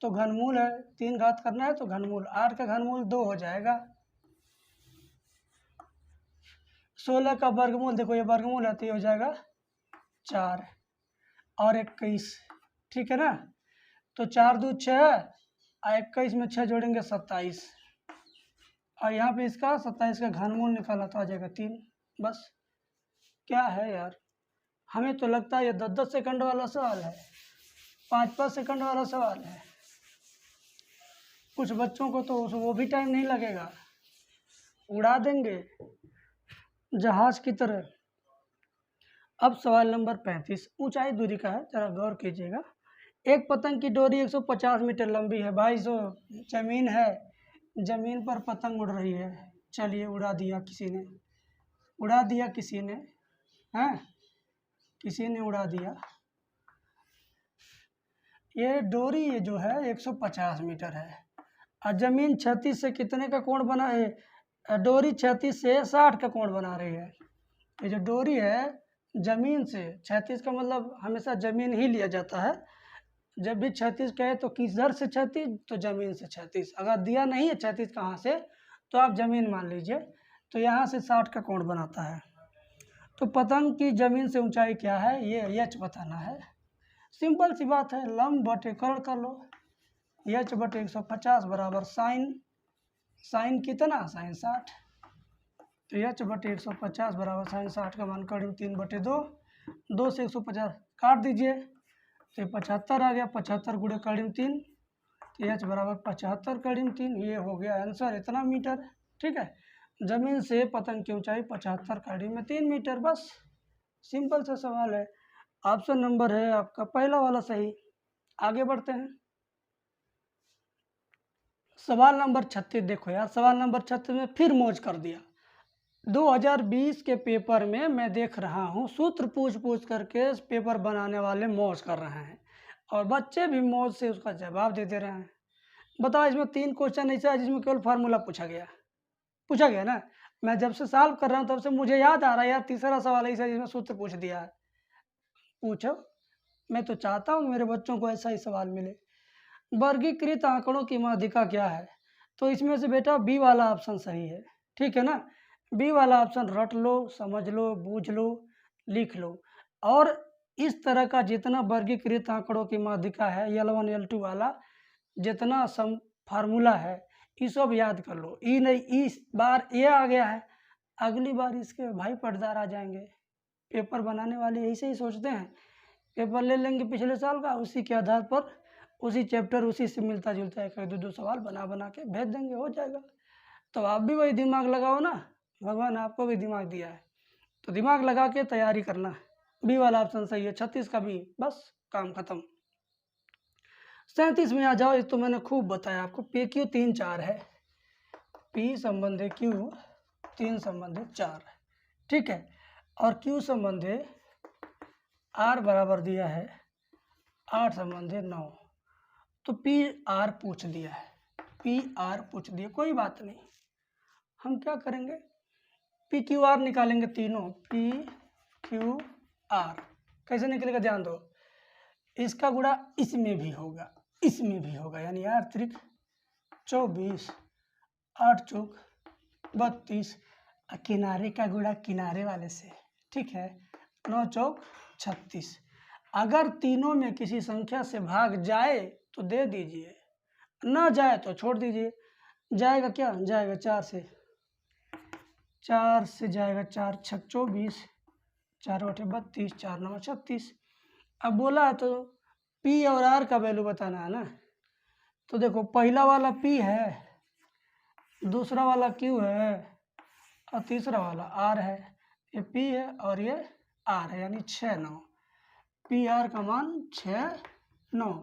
तो घनमूल है, 3 घात करना है तो घनमूल, 8 का घनमूल 2 हो जाएगा। 16 का वर्गमूल, देखो ये वर्गमूल है तो ये हो जाएगा 4 और 21, ठीक है ना? तो 4 2 6 और 21 में 6 जोड़ेंगे 27, और यहाँ पे इसका 27 का घनमूल निकाला तो आ जाएगा 3। बस, क्या है यार, हमें तो लगता है ये 10-10 सेकंड वाला सवाल है, 5-5 सेकंड वाला सवाल है। कुछ बच्चों को तो वो भी टाइम नहीं लगेगा, उड़ा देंगे जहाज की तरह। अब सवाल नंबर 35 ऊंचाई दूरी का है, जरा गौर कीजिएगा। एक पतंग की डोरी 150 मीटर लंबी है, 2200 जमीन है, जमीन पर पतंग उड़ रही है। चलिए उड़ा दिया किसी ने, उड़ा दिया किसी ने, हैं किसी ने उड़ा दिया। ये डोरी ये जो है 150 मीटर है और जमीन 36 से कितने का कोण बना है? डोरी 36 से 60 का कोण बना रही है। ये जो डोरी है जमीन से 36 का मतलब हमेशा जमीन ही लिया जाता है, जब भी 36 कहे तो किधर से 36? तो जमीन से 36। अगर दिया नहीं है 36 कहाँ से तो आप जमीन मान लीजिए, तो यहाँ से 60 का कोण बनाता है। तो पतंग की जमीन से ऊंचाई क्या है? ये एच बताना है। सिंपल सी बात है, लंब बटे कर्ण कर लो, एच बटे 150 बराबर साइन कितना, साइन 60। तो एच बटे 150 बराबर साइन 60 का मान करीब 3/2। 2 से 150 काट दीजिए तो 75 आ गया। 75 गुणे करीब 3, तो एच बराबर 75 करीब 3। ये हो गया आंसर, इतना मीटर। ठीक है, जमीन से पतंग की ऊंचाई 75 करीब में 3 मीटर। बस सिंपल सा सवाल है। ऑप्शन नंबर है आपका पहला वाला सही। आगे बढ़ते हैं। सवाल नंबर 36 देखो यार, सवाल नंबर 36 में फिर मौज कर दिया। 2020 के पेपर में मैं देख रहा हूँ सूत्र पूछ करके पेपर बनाने वाले मौज कर रहे हैं और बच्चे भी मौज से उसका जवाब दे रहे हैं। बताओ, इसमें 3 क्वेश्चन ऐसा है जिसमें केवल फार्मूला पूछा गया ना। मैं जब से सॉल्व कर रहा हूँ तब से मुझे याद आ रहा है यार, तीसरा सवाल ऐसा जिसमें सूत्र पूछ दिया है। पूछो, मैं तो चाहता हूँ मेरे बच्चों को ऐसा ही सवाल मिले। वर्गीकृत आंकड़ों की माध्यिका क्या है? तो इसमें से बेटा बी वाला ऑप्शन सही है। ठीक है ना, बी वाला ऑप्शन रट लो, समझ लो, बूझ लो, लिख लो। और इस तरह का जितना वर्गीकृत आंकड़ों की माध्यिका है, L1 L2 वाला जितना फार्मूला है, ये सब याद कर लो। ई नहीं, इस बार ये आ गया है, अगली बार इसके भाई पर्दार आ जाएंगे। पेपर बनाने वाले ऐसे ही सोचते हैं, पेपर ले लेंगे पिछले साल का, उसी के आधार पर उसी चैप्टर उसी से मिलता जुलता एक दो सवाल बना के भेज देंगे, हो जाएगा। तो आप भी वही दिमाग लगाओ ना, भगवान आपको भी दिमाग दिया है, तो दिमाग लगा के तैयारी करना। बी वाला ऑप्शन सही है, 36 का बी। बस काम खत्म। 37 में आ जाओ। इस तो मैंने खूब बताया आपको। पी क्यू 3 4 है, पी संबंधे क्यू 3 संबंधे 4 है। ठीक है, और क्यू संबंधे आर बराबर दिया है 8 संबंधे 9। तो पी आर पूछ दिया है, पी आर पूछ दिया, कोई बात नहीं। हम क्या करेंगे, पी क्यू आर निकालेंगे तीनों। पी क्यू आर कैसे निकलेगा, ध्यान दो। इसका गुणा इसमें भी होगा, इसमें भी होगा, यानी 8 त्रिक 24, 8 चौक 32, किनारे का गुणा किनारे वाले से। ठीक है, 9 चौक 36। अगर तीनों में किसी संख्या से भाग जाए तो दे दीजिए, ना जाए तो छोड़ दीजिए। जाएगा क्या, जाएगा 4 से, 4 से जाएगा 4 छक 24, 4 8 32, 4 9 36। अब बोला है तो पी और आर का वैल्यू बताना है ना। तो देखो, पहला वाला पी है, दूसरा वाला क्यू है और तीसरा वाला आर है। ये पी है और ये आर है, यानी 6 9। पी आर का मान 6 9।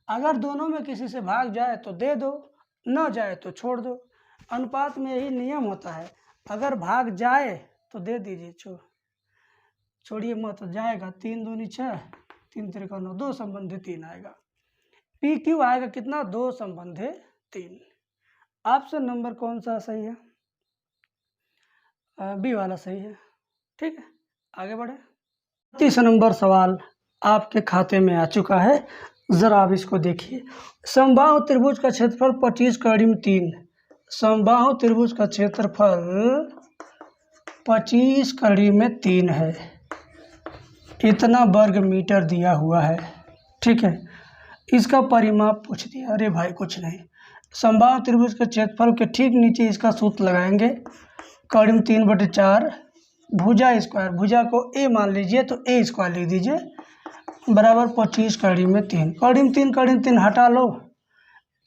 अगर दोनों में किसी से भाग जाए तो दे दो, न जाए तो छोड़ दो। अनुपात में यही नियम होता है, अगर भाग जाए तो दे दीजिए, छोड़िए मत। जाएगा 3 दूनी 6, 3 त्रिका 9, 2 संबंधे 3 आएगा। पी क्यू आएगा कितना, 2 संबंधे 3। ऑप्शन नंबर कौन सा सही है, बी वाला सही है। ठीक है, आगे बढ़े। 30 नंबर सवाल आपके खाते में आ चुका है, जरा आप इसको देखिए। समबाहु त्रिभुज का क्षेत्रफल 25 करीब 3। समबाहु त्रिभुज का क्षेत्रफल 25 करीब में 3 है, इतना वर्ग मीटर दिया हुआ है। ठीक है, इसका परिमाप पूछ दिया। अरे भाई कुछ नहीं, समबाहु त्रिभुज के क्षेत्रफल के ठीक नीचे इसका सूत्र लगाएंगे, करीब 3/4 भुजा स्क्वायर। भुजा को ए मान लीजिए तो ए स्क्वायर लिख दीजिए, बराबर 25 करीब में 3। करीब 3 हटा लो,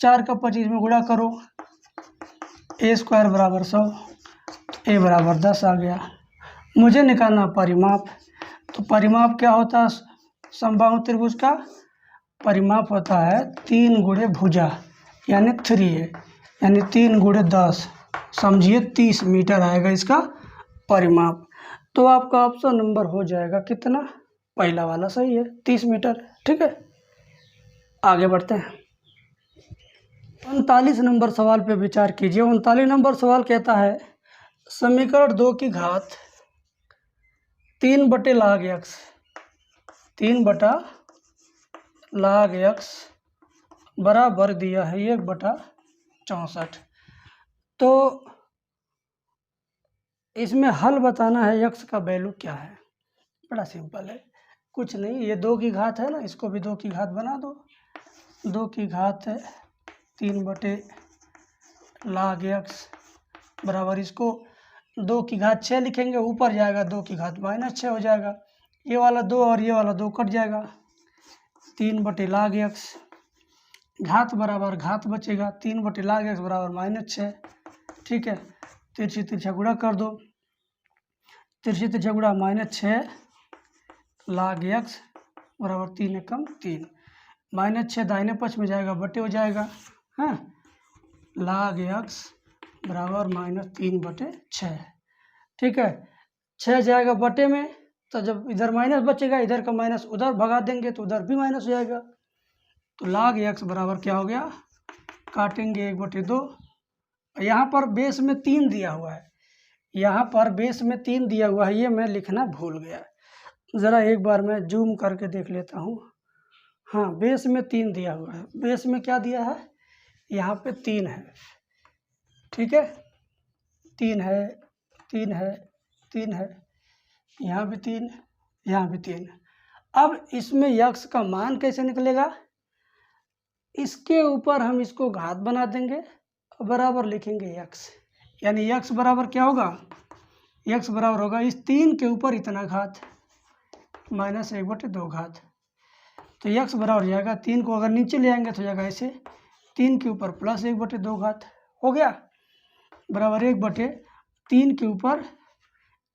4 का 25 में गुणा करो, ए स्क्वायर बराबर 100, ए बराबर 10 आ गया। मुझे निकालना परिमाप। तो परिमाप क्या होता है, समबाहु त्रिभुज का परिमाप होता है 3 गुणे भुजा, यानी 3a, यानी 3 गुणे 10, समझिए 30 मीटर आएगा इसका परिमाप। तो आपका ऑप्शन नंबर हो जाएगा कितना, पहला वाला सही है, 30 मीटर। ठीक है, आगे बढ़ते हैं। 39 नंबर सवाल पे विचार कीजिए। 39 नंबर सवाल कहता है समीकरण 2 की घात 3/log x, 3/log x बराबर दिया है 1/64। तो इसमें हल बताना है, x का वैल्यू क्या है। बड़ा सिंपल है, कुछ नहीं, ये 2 की घात है ना, इसको भी 2 की घात बना दो। 2 की घात है 3/log x बराबर, इसको 2 की घात 6 लिखेंगे, ऊपर जाएगा 2 की घात -6 हो जाएगा। ये वाला 2 और ये वाला 2 कट जाएगा। 3/log x घात बराबर घात बचेगा, 3/log x बराबर -6। ठीक है, तिरछी तिरछा गुणा कर दो, तिरछी तिरछा गुणा -6 log x बराबर 3 एकम 3, -6 दाहिने पक्ष में जाएगा, बटे हो जाएगा। हाँ, log x बराबर -3/6। ठीक है, 6 जाएगा बटे में, तो जब इधर माइनस बचेगा, इधर का माइनस उधर भगा देंगे तो उधर भी माइनस हो जाएगा। तो log x बराबर क्या हो गया, काटेंगे 1/2। यहाँ पर बेस में 3 दिया हुआ है, यहाँ पर बेस में 3 दिया हुआ है, ये मैं लिखना भूल गया। ज़रा एक बार मैं जूम करके देख लेता हूँ। हाँ, बेस में 3 दिया हुआ है। बेस में क्या दिया है, यहाँ पे 3 है। ठीक है, 3 है, 3 है, 3 है, यहाँ भी 3, यहाँ भी 3। अब इसमें x का मान कैसे निकलेगा, इसके ऊपर हम इसको घात बना देंगे, बराबर लिखेंगे x, यानी x बराबर क्या होगा, x बराबर होगा इस 3 के ऊपर इतना घात -1/2 घात। तो x बराबर हो जाएगा, 3 को अगर नीचे ले आएंगे तो हो जाएगा ऐसे, 3 के ऊपर +1/2 घात हो गया, बराबर 1/3 के ऊपर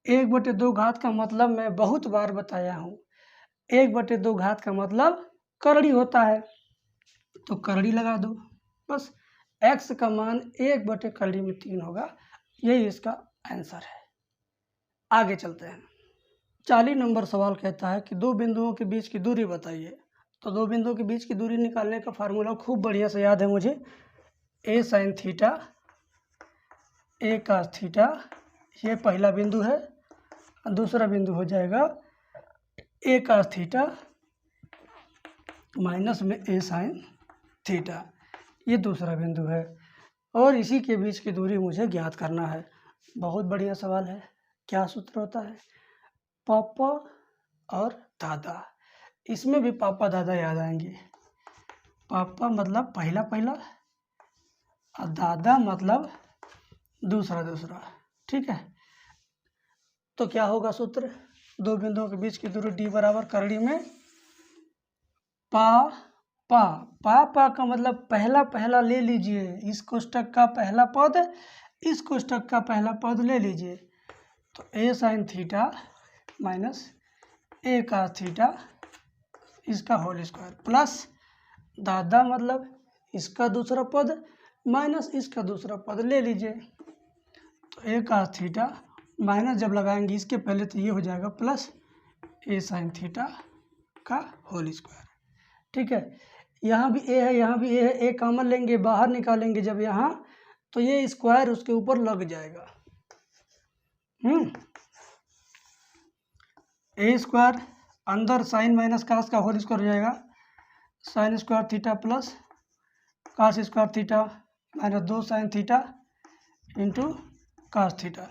1/2 घात का मतलब मैं बहुत बार बताया हूँ, 1/2 घात का मतलब करड़ी होता है। तो करड़ी लगा दो, बस x का मान 1/3 होगा। यही इसका आंसर है। आगे चलते हैं। 40 नंबर सवाल कहता है कि 2 बिंदुओं के बीच की दूरी बताइए। तो 2 बिंदुओं के बीच की दूरी निकालने का फार्मूला खूब बढ़िया से याद है मुझे, a sin theta a cos theta, ये पहला बिंदु है, और दूसरा बिंदु हो जाएगा a cos थीटा माइनस में a sin थीटा, ये दूसरा बिंदु है, और इसी के बीच की दूरी मुझे ज्ञात करना है। बहुत बढ़िया सवाल है। क्या सूत्र होता है, पापा और दादा। इसमें भी पापा दादा याद आएंगे। पापा मतलब पहला पहला, और दादा मतलब दूसरा दूसरा। ठीक है, तो क्या होगा सूत्र, 2 बिंदुओं के बीच की दूरी d बराबर करड़ी में पा का मतलब पहला पहला ले लीजिए, इस कोष्टक का पहला पद, इस कोष्टक का पहला पद ले लीजिए। तो a sin theta minus a cos theta इसका होल स्क्वायर, प्लस दादा मतलब इसका दूसरा पद माइनस इसका दूसरा पद ले लीजिए। तो a cos थीटा माइनस जब लगाएंगे इसके पहले तो ये हो जाएगा प्लस a sin थीटा का होल स्क्वायर। ठीक है, यहाँ भी a है, यहाँ भी a है, a कॉमन लेंगे, बाहर निकालेंगे जब यहाँ, तो ये स्क्वायर उसके ऊपर लग जाएगा। a स्क्वायर अंदर साइन माइनस कास का होल स्क्वायर हो जाएगा, sine square theta plus cos square theta minus 2 sine theta into cos theta,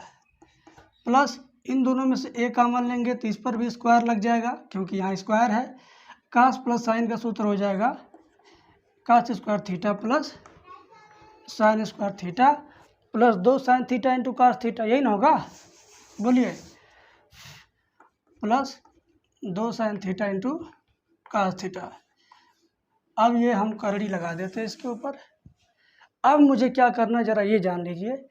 plus इन दोनों में से a कॉमन लेंगे तो इस पर भी स्क्वायर लग जाएगा क्योंकि यहाँ स्क्वायर है। कास प्लस साइन का सूत्र हो जाएगा cos square theta plus sine square theta plus 2 sine theta into cos theta, यही ना होगा, बोलिए, plus 2 sine theta into cos theta. अब ये हम करड़ी लगा देते हैं इसके ऊपर। अब मुझे क्या करना है ज़रा ये जान लीजिए,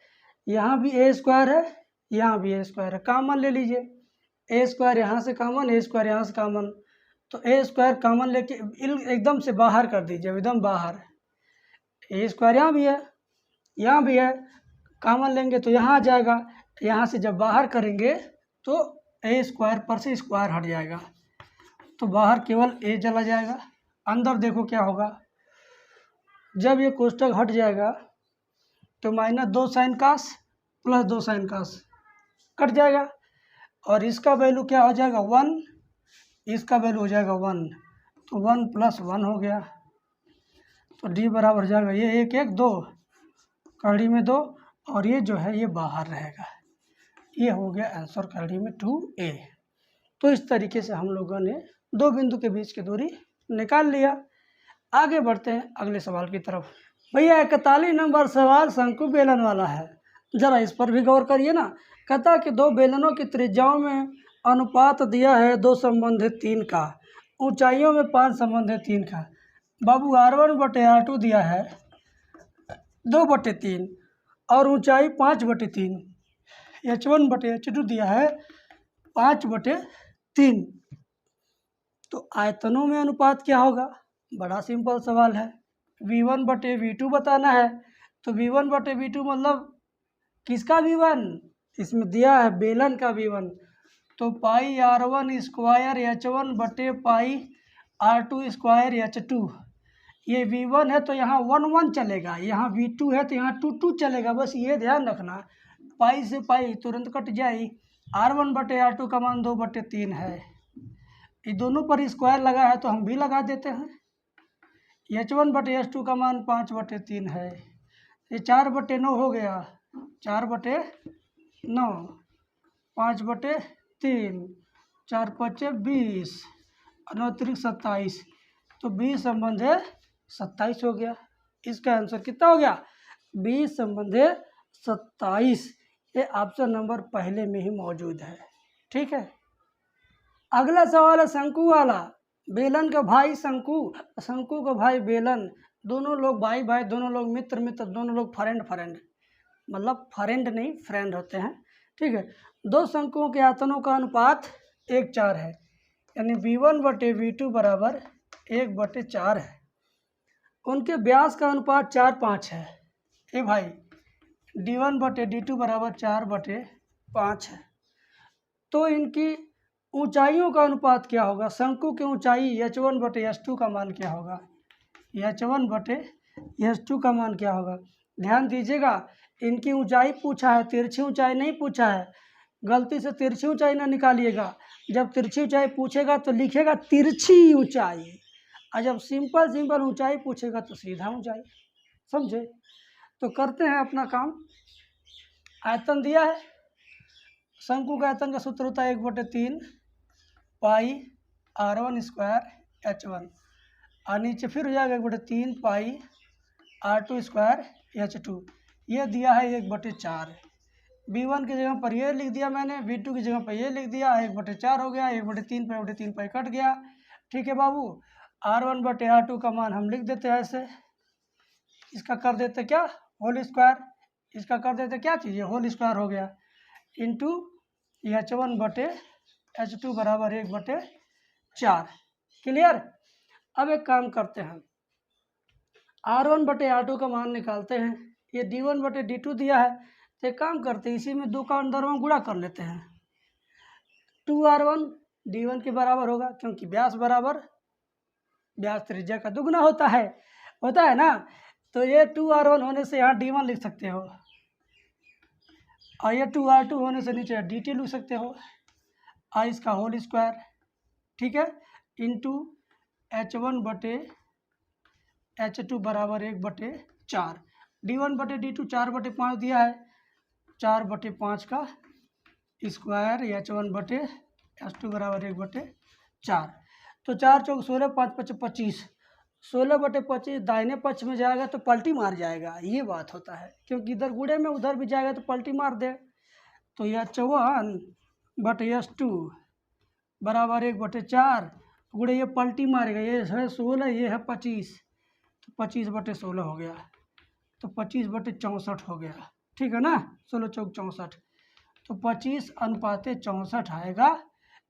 यहाँ भी a स्क्वायर है, यहाँ भी a स्क्वायर है, कॉमन ले लीजिए, a स्क्वायर यहाँ से कॉमन, a स्क्वायर यहाँ से कॉमन, तो a स्क्वायर कॉमन लेके एकदम से बाहर कर दीजिए, एकदम बाहर। a स्क्वायर यहाँ भी है, यहाँ भी है, कॉमन लेंगे तो यहाँ आ जाएगा, यहाँ से जब बाहर करेंगे तो a स्क्वायर पर से स्क्वायर हट जाएगा, तो बाहर केवल a चला जाएगा। अंदर देखो क्या होगा, जब ये कोष्टक हट जाएगा तो माइनस 2 साइन कास प्लस 2 साइन कास कट जाएगा, और इसका वैल्यू क्या हो जाएगा 1, इसका वैल्यू हो जाएगा 1, तो 1 + 1 हो गया। तो d बराबर हो जाएगा ये 1 1 2 करड़ी में 2, और ये जो है ये बाहर रहेगा। ये हो गया आंसर करड़ी में 2a। तो इस तरीके से हम लोगों ने 2 बिंदु के बीच की दूरी निकाल लिया। आगे बढ़ते हैं अगले सवाल की तरफ। भैया 41 नंबर सवाल शंकु बेलन वाला है, जरा इस पर भी गौर करिए ना। कहता कि दो बेलनों की त्रिज्याओं में अनुपात दिया है 2/3 का, ऊंचाइयों में 5/3 का। बाबू R1/R2 दिया है 2/3 और ऊंचाई 5/3, H1/H2 दिया है 5/3। तो आयतनों में अनुपात क्या होगा? बड़ा सिंपल सवाल है। V1/V2 बताना है, तो V1/V2 मतलब किसका V1? इसमें दिया है बेलन का V1, तो पाई R1 square H1/पाई R2 square H2। ये V1 है तो यहाँ 1 1 चलेगा, यहाँ V2 है तो यहाँ 2 2 चलेगा। बस ये ध्यान रखना, पाई से पाई तुरंत कट जाए। R1/R2 का मान 2/3 है, ये दोनों पर स्क्वायर लगा है तो हम भी लगा देते हैं। H1/H2 का मान 5/3 है, ये 4/9 हो गया, 4/9, 5/3, 4 5 20, 9 3 27, तो 20/27 हो गया। इसका आंसर कितना हो गया? 20/27। ये ऑप्शन नंबर पहले में ही मौजूद है। ठीक है, अगला सवाल है शंकु वाला। बेलन का भाई शंकु, शंकु का भाई बेलन, दोनों लोग भाई भाई, दोनों लोग मित्र मित्र, दोनों लोग फ्रेंड, मतलब फ्रेंड नहीं फ्रेंड होते हैं। ठीक है, दो शंकुओं के आयतनों का अनुपात 1:4 है, यानी V1/V2 बराबर 1/4 है। उनके व्यास का अनुपात 4:5 है। ए भाई D1/D2 बराबर 4/5 है। तो इनकी ऊंचाइयों का अनुपात क्या होगा? शंकु की ऊंचाई H1/H2 का मान क्या होगा? H1/H2 का मान क्या होगा? ध्यान दीजिएगा, इनकी ऊंचाई पूछा है, तिरछी ऊंचाई नहीं पूछा है। गलती से तिरछी ऊंचाई ना निकालिएगा। जब तिरछी ऊंचाई पूछेगा तो लिखेगा तिरछी ऊंचाई, और जब सिंपल ऊंचाई पूछेगा तो सीधा ऊंचाई। समझे? तो करते हैं अपना काम। आयतन दिया है, शंकु का आयतन का सूत्र होता है 1/3 पाई R1 स्क्वायर H1, और नीचे फिर हो जाएगा 1/3 पाई R2 स्क्वायर H2। ये दिया है 1/4। V1 की जगह पर ये लिख दिया मैंने, V2 की जगह पर ये लिख दिया, 1/4 हो गया, 1/3 पर कट गया। ठीक है बाबू, R1/R2 का मान हम लिख देते हैं ऐसे, इसका कर देते क्या? Whole square. इसका कर देते क्या चीज़? होल स्क्वायर हो गया, इंटू H1/H2 बराबर 1/4। क्लियर? अब एक काम करते हैं, R1/R2 का मान निकालते हैं। ये D1/D2 दिया है, तो एक काम करते हैं, इसी में 2 का अंदर में गुणा कर लेते हैं। 2R1 D1 के बराबर होगा, क्योंकि व्यास बराबर व्यास त्रिज्या का दुगना होता है ना। तो ये 2R1 होने से यहाँ D1 लिख सकते हो, और ये 2R2 होने से नीचे DT लिख सकते हो, और इसका होल स्क्वायर। ठीक है, इंटू H1/H2 बराबर 1/4। D1/D2 4/5 दिया है, 4/5 का स्क्वायर, H1/H2 बराबर 1/4। तो 4 चौक 16, 5 5 25, 16/25 दाहिने पक्ष में जाएगा तो पलटी मार जाएगा। ये बात होता है, क्योंकि इधर गुणे में उधर भी जाएगा तो पलटी मार दे। तो H1/H2 बराबर 1/4, गुणे ये पलटी मारेगा, ये है 16, ये है 25, तो 25/16 हो गया, तो 25/64 हो गया। ठीक है ना, 16 चौक 64, तो 25:64 आएगा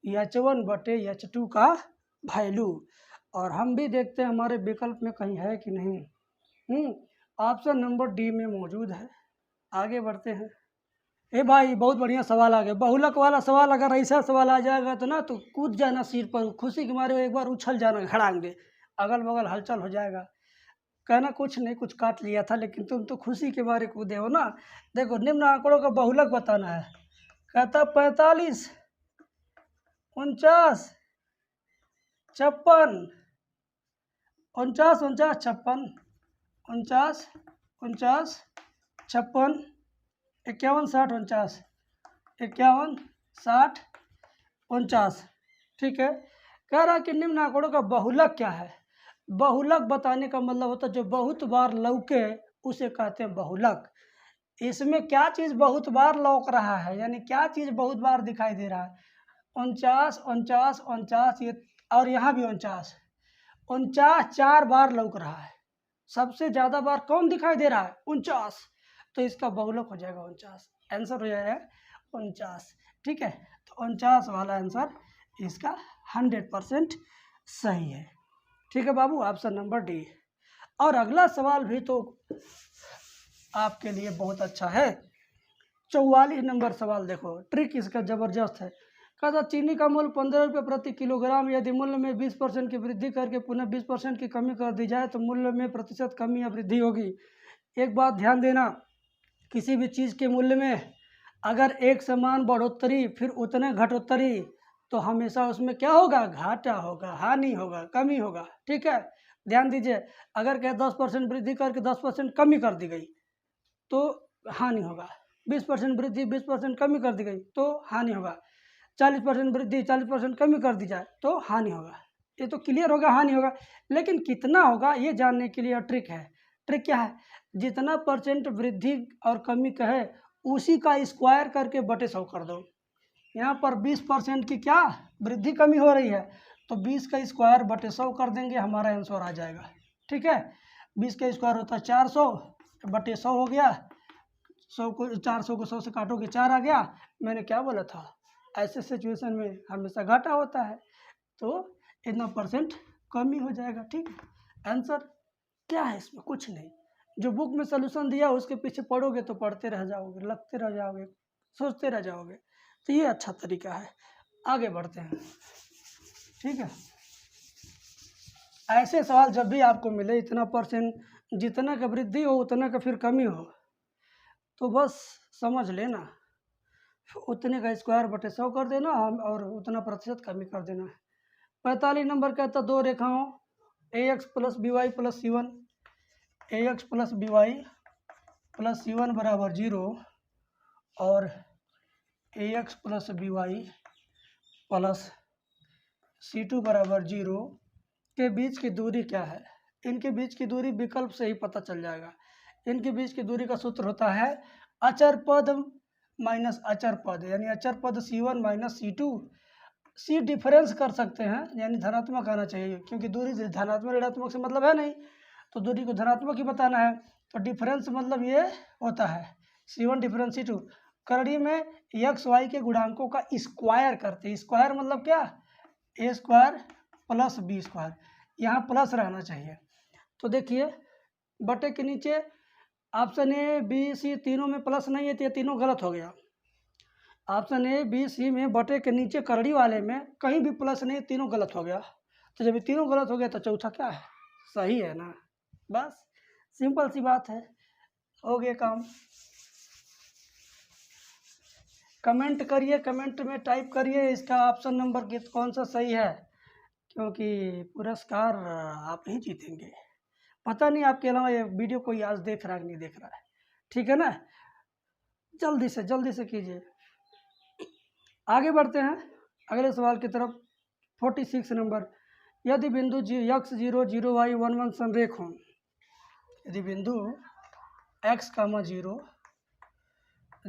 H1/H2 का वैल्यू। और हम भी देखते हैं हमारे विकल्प में कहीं है कि नहीं। ऑप्शन नंबर डी में मौजूद है। आगे बढ़ते हैं। ए भाई बहुत बढ़िया सवाल आ गया, बहुलक वाला सवाल। अगर ऐसा सवाल आ जाएगा तो ना, तो कूद जाना सीट पर, खुशी के मारे एक बार उछल जाना घड़ांग दे, अगल बगल हलचल हो जाएगा। कहना कुछ नहीं, कुछ काट लिया था, लेकिन तुम तो खुशी के मारे कूदे हो ना। देखो, निम्न आंकड़ों का बहुलक बताना है। कहता 45, 49, 56, 49, 56, 49, 56, 51, 60, 49, 51, 60, 49। ठीक है, कह रहा कि निम्न आंकड़ों का बहुलक क्या है? बहुलक बताने का मतलब होता है जो बहुत बार लौके उसे कहते हैं बहुलक। इसमें क्या चीज़ बहुत बार लौक रहा है, यानी क्या चीज़ बहुत बार दिखाई दे रहा है? 49 49 49, ये और यहाँ भी 49 49 4 बार लौक रहा है। सबसे ज़्यादा बार कौन दिखाई दे रहा है? 49। तो इसका बहुलक हो जाएगा 49, आंसर हो जाएगा 49। ठीक है, तो 49 वाला आंसर इसका 100% सही है। ठीक है बाबू, ऑप्शन नंबर डी। और अगला सवाल भी तो आपके लिए बहुत अच्छा है। 44 नंबर सवाल देखो, ट्रिक इसका ज़बरदस्त है। कहता चीनी का मूल्य 15 रुपये प्रति किलोग्राम, यदि मूल्य में 20% की वृद्धि करके पुनः 20% की कमी कर दी जाए तो मूल्य में प्रतिशत कमी या वृद्धि होगी। एक बात ध्यान देना, किसी भी चीज़ के मूल्य में अगर एक समान बढ़ोतरी फिर उतने घटोतरी तो हमेशा उसमें क्या होगा? घाटा होगा, हानि होगा, कमी होगा। ठीक है, ध्यान दीजिए। अगर क्या 10% वृद्धि करके 10% कमी कर दी गई तो हानि होगा। 20% वृद्धि 20% कमी कर दी गई तो हानि होगा। 40% वृद्धि 40% कमी कर दी जाए तो हानि होगा। ये तो क्लियर होगा, हानि होगा। लेकिन कितना होगा ये जानने के लिए ट्रिक है। ट्रिक क्या है? जितना परसेंट वृद्धि और कमी कहे उसी का स्क्वायर करके बटे 100 कर दो। यहाँ पर 20% की क्या वृद्धि कमी हो रही है तो 20 का स्क्वायर बटे 100 कर देंगे, हमारा आंसर आ जाएगा। ठीक है, 20 का स्क्वायर होता है 400 बटे 100 हो गया। 100 को 400 को 100 से काटोगे 4 आ गया। मैंने क्या बोला था? ऐसे सिचुएशन में हमेशा घाटा होता है, तो इतना परसेंट कमी हो जाएगा। ठीक है, आंसर क्या है इसमें? कुछ नहीं। जो बुक में सोल्यूशन दिया उसके पीछे पढ़ोगे तो पढ़ते रह जाओगे, लगते रह जाओगे, सोचते रह जाओगे। तो ये अच्छा तरीका है। आगे बढ़ते हैं। ठीक है, ऐसे सवाल जब भी आपको मिले, इतना परसेंट जितना का वृद्धि हो उतना का फिर कमी हो तो बस समझ लेना उतने का स्क्वायर बटे 100 कर देना और उतना प्रतिशत कमी कर देना है। 45 नंबर कहता दो रेखाओं ax plus B y plus C one, ax plus B y plus C one बराबर 0 और ax plus B y plus C two बराबर 0 के बीच की दूरी क्या है? इनके बीच की दूरी विकल्प से ही पता चल जाएगा। इनके बीच की दूरी का सूत्र होता है अचर पद माइनस अचर पद, यानी अचर पद C1 minus C2। C difference कर सकते हैं, यानी धनात्मक आना चाहिए, क्योंकि दूरी धनात्मक ऋणात्मक से मतलब है नहीं, तो दूरी को धनात्मक ही बताना है। तो डिफरेंस मतलब ये होता है C1 डिफरेंस C2। करड़ी में एक्स वाई के गुणांकों का स्क्वायर करते हैं। स्क्वायर मतलब क्या? ए स्क्वायर प्लस बी स्क्वायर, यहाँ प्लस रहना चाहिए। तो देखिए बटे के नीचे ऑप्शन ए बी सी तीनों में प्लस नहीं है तो ये तीनों गलत हो गया। ऑप्शन ए बी सी में बटे के नीचे करड़ी वाले में कहीं भी प्लस नहीं, तीनों गलत हो गया। तो जब ये तीनों गलत हो गया तो चौथा क्या है? सही है ना। बस सिंपल सी बात है, हो गया काम। कमेंट करिए, कमेंट में टाइप करिए इसका ऑप्शन नंबर कौन सा सही है, क्योंकि पुरस्कार आप ही जीतेंगे। पता नहीं आपके अलावा ये वीडियो कोई आज देख रहा है कि नहीं देख रहा है। ठीक है ना, जल्दी से कीजिए। आगे बढ़ते हैं अगले सवाल की तरफ। 46 नंबर, यदि बिंदु x 0 0 y 1 1 संरेख हों, यदि बिंदु x, 0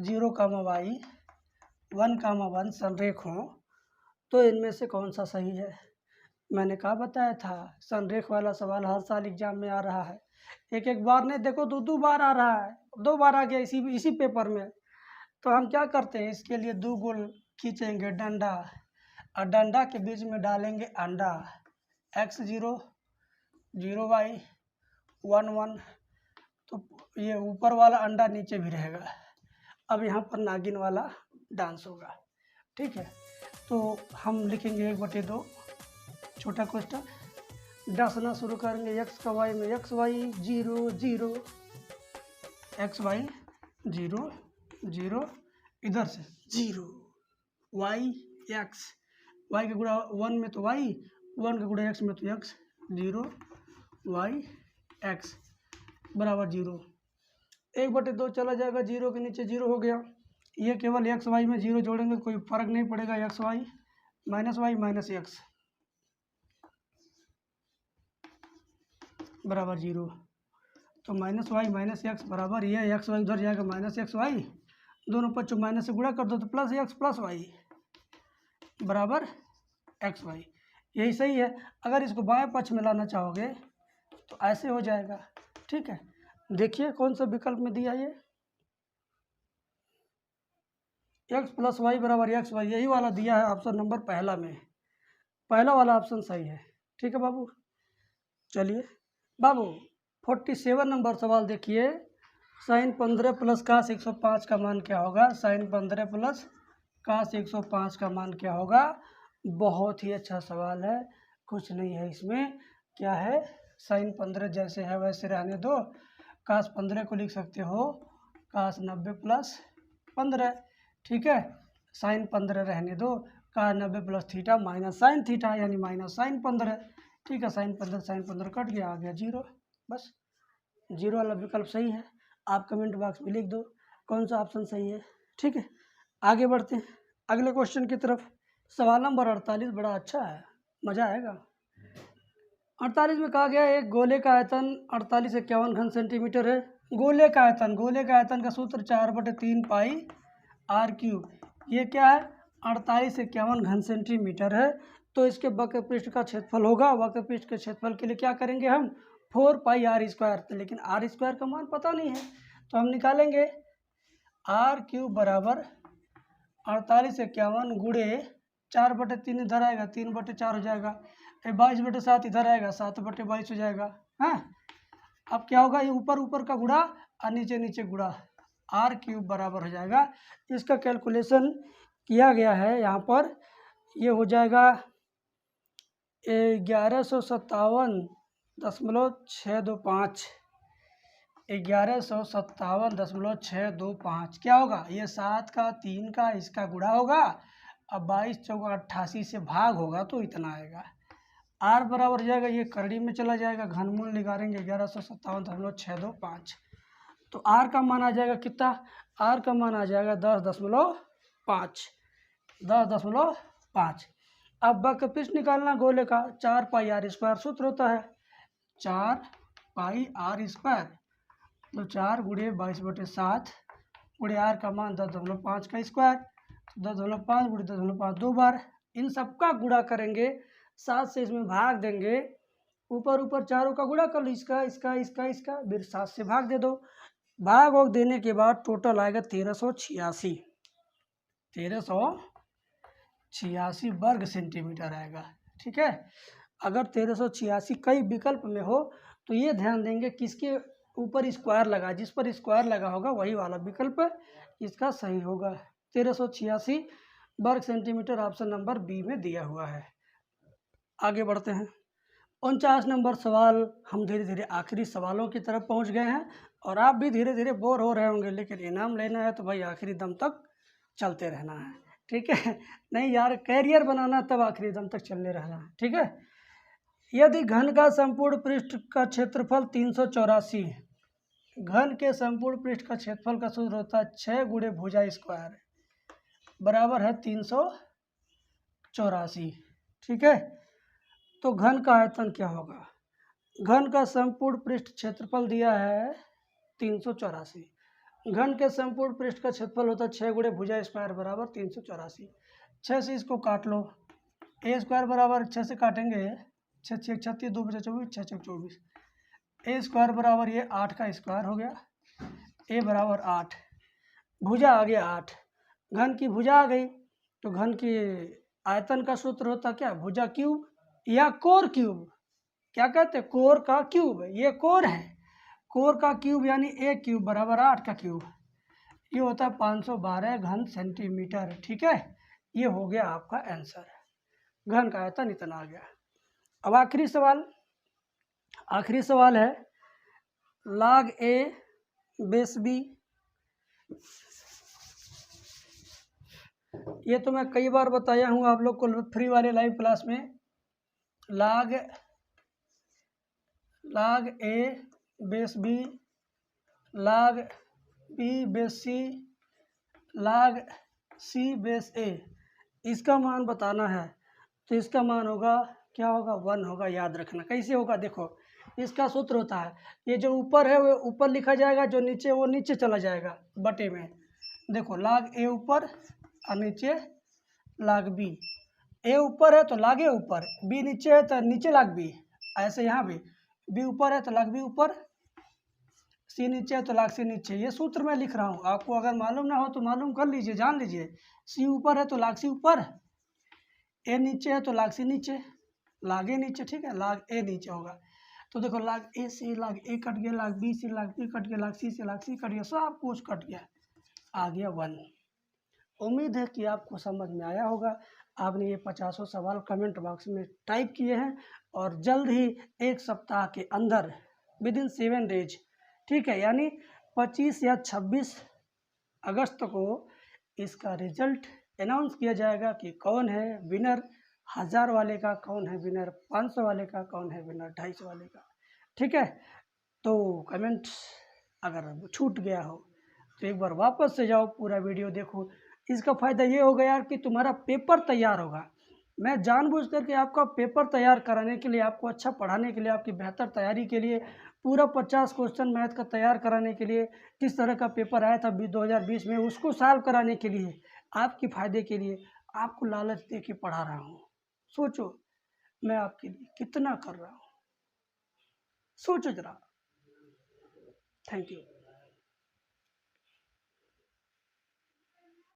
0, y 1, 1 संरेख हों तो इनमें से कौन सा सही है? मैंने कहा बताया था संरेख वाला सवाल हर साल एग्जाम में आ रहा है। एक एक बार नहीं, देखो दो बार आ रहा है, 2 बार आ गया इसी पेपर में। तो हम क्या करते हैं, इसके लिए 2 गोल खींचेंगे डंडा और डंडा के बीच में डालेंगे अंडा। x 0 0 y 1 1, तो ये ऊपर वाला अंडा नीचे भी रहेगा। अब यहाँ पर नागिन वाला डांस होगा। ठीक है, तो हम लिखेंगे 1/2 छोटा क्वेश्चन, डांसना शुरू करेंगे। x का y में x y 0 0, x y 0 0, इधर से 0 y x, y के गुणा 1 में तो y, 1 के गुणा x में तो x, 0 y x बराबर 0। 1/2 चला जाएगा, 0 के नीचे 0 हो गया। ये केवल एक्स वाई में 0 जोड़ेंगे, कोई फर्क नहीं पड़ेगा। एक्स वाई माइनस x, बराबर 0। तो माइनस वाई माइनस एक्स बराबर ये एक्स वाई उधर जाएगा माइनस एक्स वाई, दोनों पक्षों माइनस से गुणा कर दो तो प्लस एक्स प्लस वाई बराबर एक्स वाई। यही सही है। अगर इसको बाएं पक्ष में लाना चाहोगे तो ऐसे हो जाएगा। ठीक है, देखिए कौन सा विकल्प में दिया ये, एक्स प्लस वाई बराबर एक्स वाई, यही वाला दिया है ऑप्शन नंबर पहला में। पहला वाला ऑप्शन सही है। ठीक है बाबू। चलिए बाबू 47 नंबर सवाल देखिए, साइन 15 प्लस कास 105 का मान क्या होगा। साइन 15 प्लस कास 105 का मान क्या होगा। बहुत ही अच्छा सवाल है, कुछ नहीं है इसमें। क्या है, साइन 15 जैसे है वैसे रहने दो, कास 15 को लिख सकते हो कास 90 प्लस 15। ठीक है, साइन 15 रहने दो, कास 90 plus theta minus sine theta यानी माइनस साइन 15। ठीक है, साइन 15 कट गया, आ गया 0। बस 0 वाला विकल्प सही है। आप कमेंट बॉक्स में लिख दो कौन सा ऑप्शन सही है। ठीक है, आगे बढ़ते हैं अगले क्वेश्चन की तरफ। सवाल नंबर 48 बड़ा अच्छा है, मज़ा आएगा। 48 में कहा गया है एक गोले का आयतन 4851 घन सेंटीमीटर है। गोले का आयतन का सूत्र 4/3 पाई आर क्यूब। ये क्या है, 4851 घन सेंटीमीटर है। तो इसके वक्र पृष्ठ का क्षेत्रफल होगा। वक्र पृष्ठ के क्षेत्रफल के लिए क्या करेंगे हम, 4 पाई आर स्क्वायर। लेकिन आर स्क्वायर का मान पता नहीं है, तो हम निकालेंगे आर क्यूब बराबर 4851 गुणे 4/3 इधर आएगा, 3/4 हो जाएगा, 22/7 इधर आएगा, 7/22 हो जाएगा। हाँ, अब क्या होगा, ये ऊपर ऊपर का गुणा और नीचे नीचे गुणा, आर क्यूब बराबर हो जाएगा। इसका कैलकुलेशन किया गया है यहाँ पर, ये हो जाएगा 1157.625। 1157.625 क्या होगा, ये 7 का 3 का इसका गुणा होगा, अब 22 चौका 88 से भाग होगा तो इतना आएगा। आर बराबर हो जाएगा, ये करड़ी में चला जाएगा, घनमूल निकालेंगे 1157.625। तो आर का मान आ जाएगा कितना, आर का मान आ जाएगा 10.5। 10.5। अब वक्र पृष्ठ निकालना गोले का, 4 पाई आर स्क्वायर सूत्र होता है, 4 पाई आर स्क्वायर। तो 4 गुणे 22/7 गुणे आर का मान 10.5 का स्क्वायर, 10.5 गुणे 10.5 दो बार। इन सबका गुणा करेंगे, 7 से इसमें भाग देंगे, ऊपर ऊपर चारों का गुणा कर लो, इसका इसका इसका इसका, फिर 7 से भाग दे दो। भाग और देने के बाद टोटल आएगा 1386। 1386 वर्ग सेंटीमीटर आएगा। ठीक है, अगर 1386 कई विकल्प में हो तो ये ध्यान देंगे किसके ऊपर स्क्वायर लगा, जिस पर स्क्वायर लगा होगा वही वाला विकल्प इसका सही होगा। 1386 वर्ग सेंटीमीटर ऑप्शन नंबर बी में दिया हुआ है। आगे बढ़ते हैं 49 नंबर सवाल। हम धीरे धीरे आखिरी सवालों की तरफ पहुंच गए हैं और आप भी धीरे धीरे बोर हो रहे होंगे, लेकिन इनाम लेना है तो भाई आखिरी दम तक चलते रहना है। ठीक है, नहीं यार, कैरियर बनाना तब आखिरी दम तक चलने रहना है। ठीक है, यदि घन का संपूर्ण पृष्ठ का क्षेत्रफल 384, घन के संपूर्ण पृष्ठ का क्षेत्रफल का सूत्र होता है 6 गुणे भुजा स्क्वायर बराबर है 384। ठीक है, तो घन का आयतन क्या होगा, घन का संपूर्ण पृष्ठ क्षेत्रफल दिया है 384, घन के संपूर्ण पृष्ठ का क्षेत्रफल होता है 6 गुणे भुजा स्क्वायर बराबर 384। 6 से इसको काट लो, ए स्क्वायर बराबर 6 से काटेंगे 6 6 36, 2 बचे 24, 6 6 24, ए स्क्वायर बराबर ये 8 का स्क्वायर हो गया, ए बराबर 8, भुजा आ गया 8, घन की भुजा आ गई, तो घन की आयतन का सूत्र होता क्या, भुजा क्यूब या कोर क्यूब, क्या कहते हैं, कोर का क्यूब। ये कोर है, कोर का क्यूब यानी ए क्यूब बराबर 8 का क्यूब, ये होता है 512 घन सेंटीमीटर। ठीक है, ये हो गया आपका आंसर, घन का आयतन इतना आ गया। अब आखिरी सवाल है log a बेस b। ये तो मैं कई बार बताया हूँ आप लोग को फ्री वाले लाइव क्लास में, log a base b, log b base c, log c base a, इसका मान बताना है। तो इसका मान होगा क्या होगा, 1 होगा, याद रखना। कैसे होगा, देखो इसका सूत्र होता है, ये जो ऊपर है वो ऊपर लिखा जाएगा, जो नीचे वो नीचे चला जाएगा बटे में। देखो log a ऊपर और नीचे log b। a ऊपर है तो log a ऊपर, b नीचे है तो नीचे log b। ऐसे यहाँ भी b ऊपर है तो log b ऊपर, c नीचे है तो log c नीचे। ये सूत्र मैं लिख रहा हूँ, आपको अगर मालूम ना हो तो मालूम कर लीजिए, जान लीजिए। c ऊपर है तो log c ऊपर, a नीचे है तो log c नीचे, log a नीचे, ठीक है, log a नीचे होगा। तो देखो log a से log a कट गया, log b से log b कट गया, log c से log c कट गया, सब कुछ कट गया, आ गया 1। उम्मीद है कि आपको समझ में आया होगा। आपने ये 50 सवाल कमेंट बॉक्स में टाइप किए हैं और जल्द ही 1 सप्ताह के अंदर विदिन 7 डेज, ठीक है, यानी 25 या 26 अगस्त को इसका रिजल्ट अनाउंस किया जाएगा कि कौन है विनर 1000 वाले का, कौन है विनर 500 वाले का, कौन है विनर 250 वाले का, ठीक है। तो कमेंट अगर छूट गया हो तो एक बार वापस से जाओ, पूरा वीडियो देखो। इसका फ़ायदा ये होगा यार कि तुम्हारा पेपर तैयार होगा। मैं जानबूझ करके आपका पेपर तैयार कराने के लिए, आपको अच्छा पढ़ाने के लिए, आपकी बेहतर तैयारी के लिए, पूरा 50 क्वेश्चन मैथ का तैयार कराने के लिए, किस तरह का पेपर आया था 2020 में उसको सॉल्व कराने के लिए, आपके फ़ायदे के लिए आपको लालच दे के पढ़ा रहा हूँ। सोचो मैं आपके लिए कितना कर रहा हूँ, सोचो ज़रा। Thank you.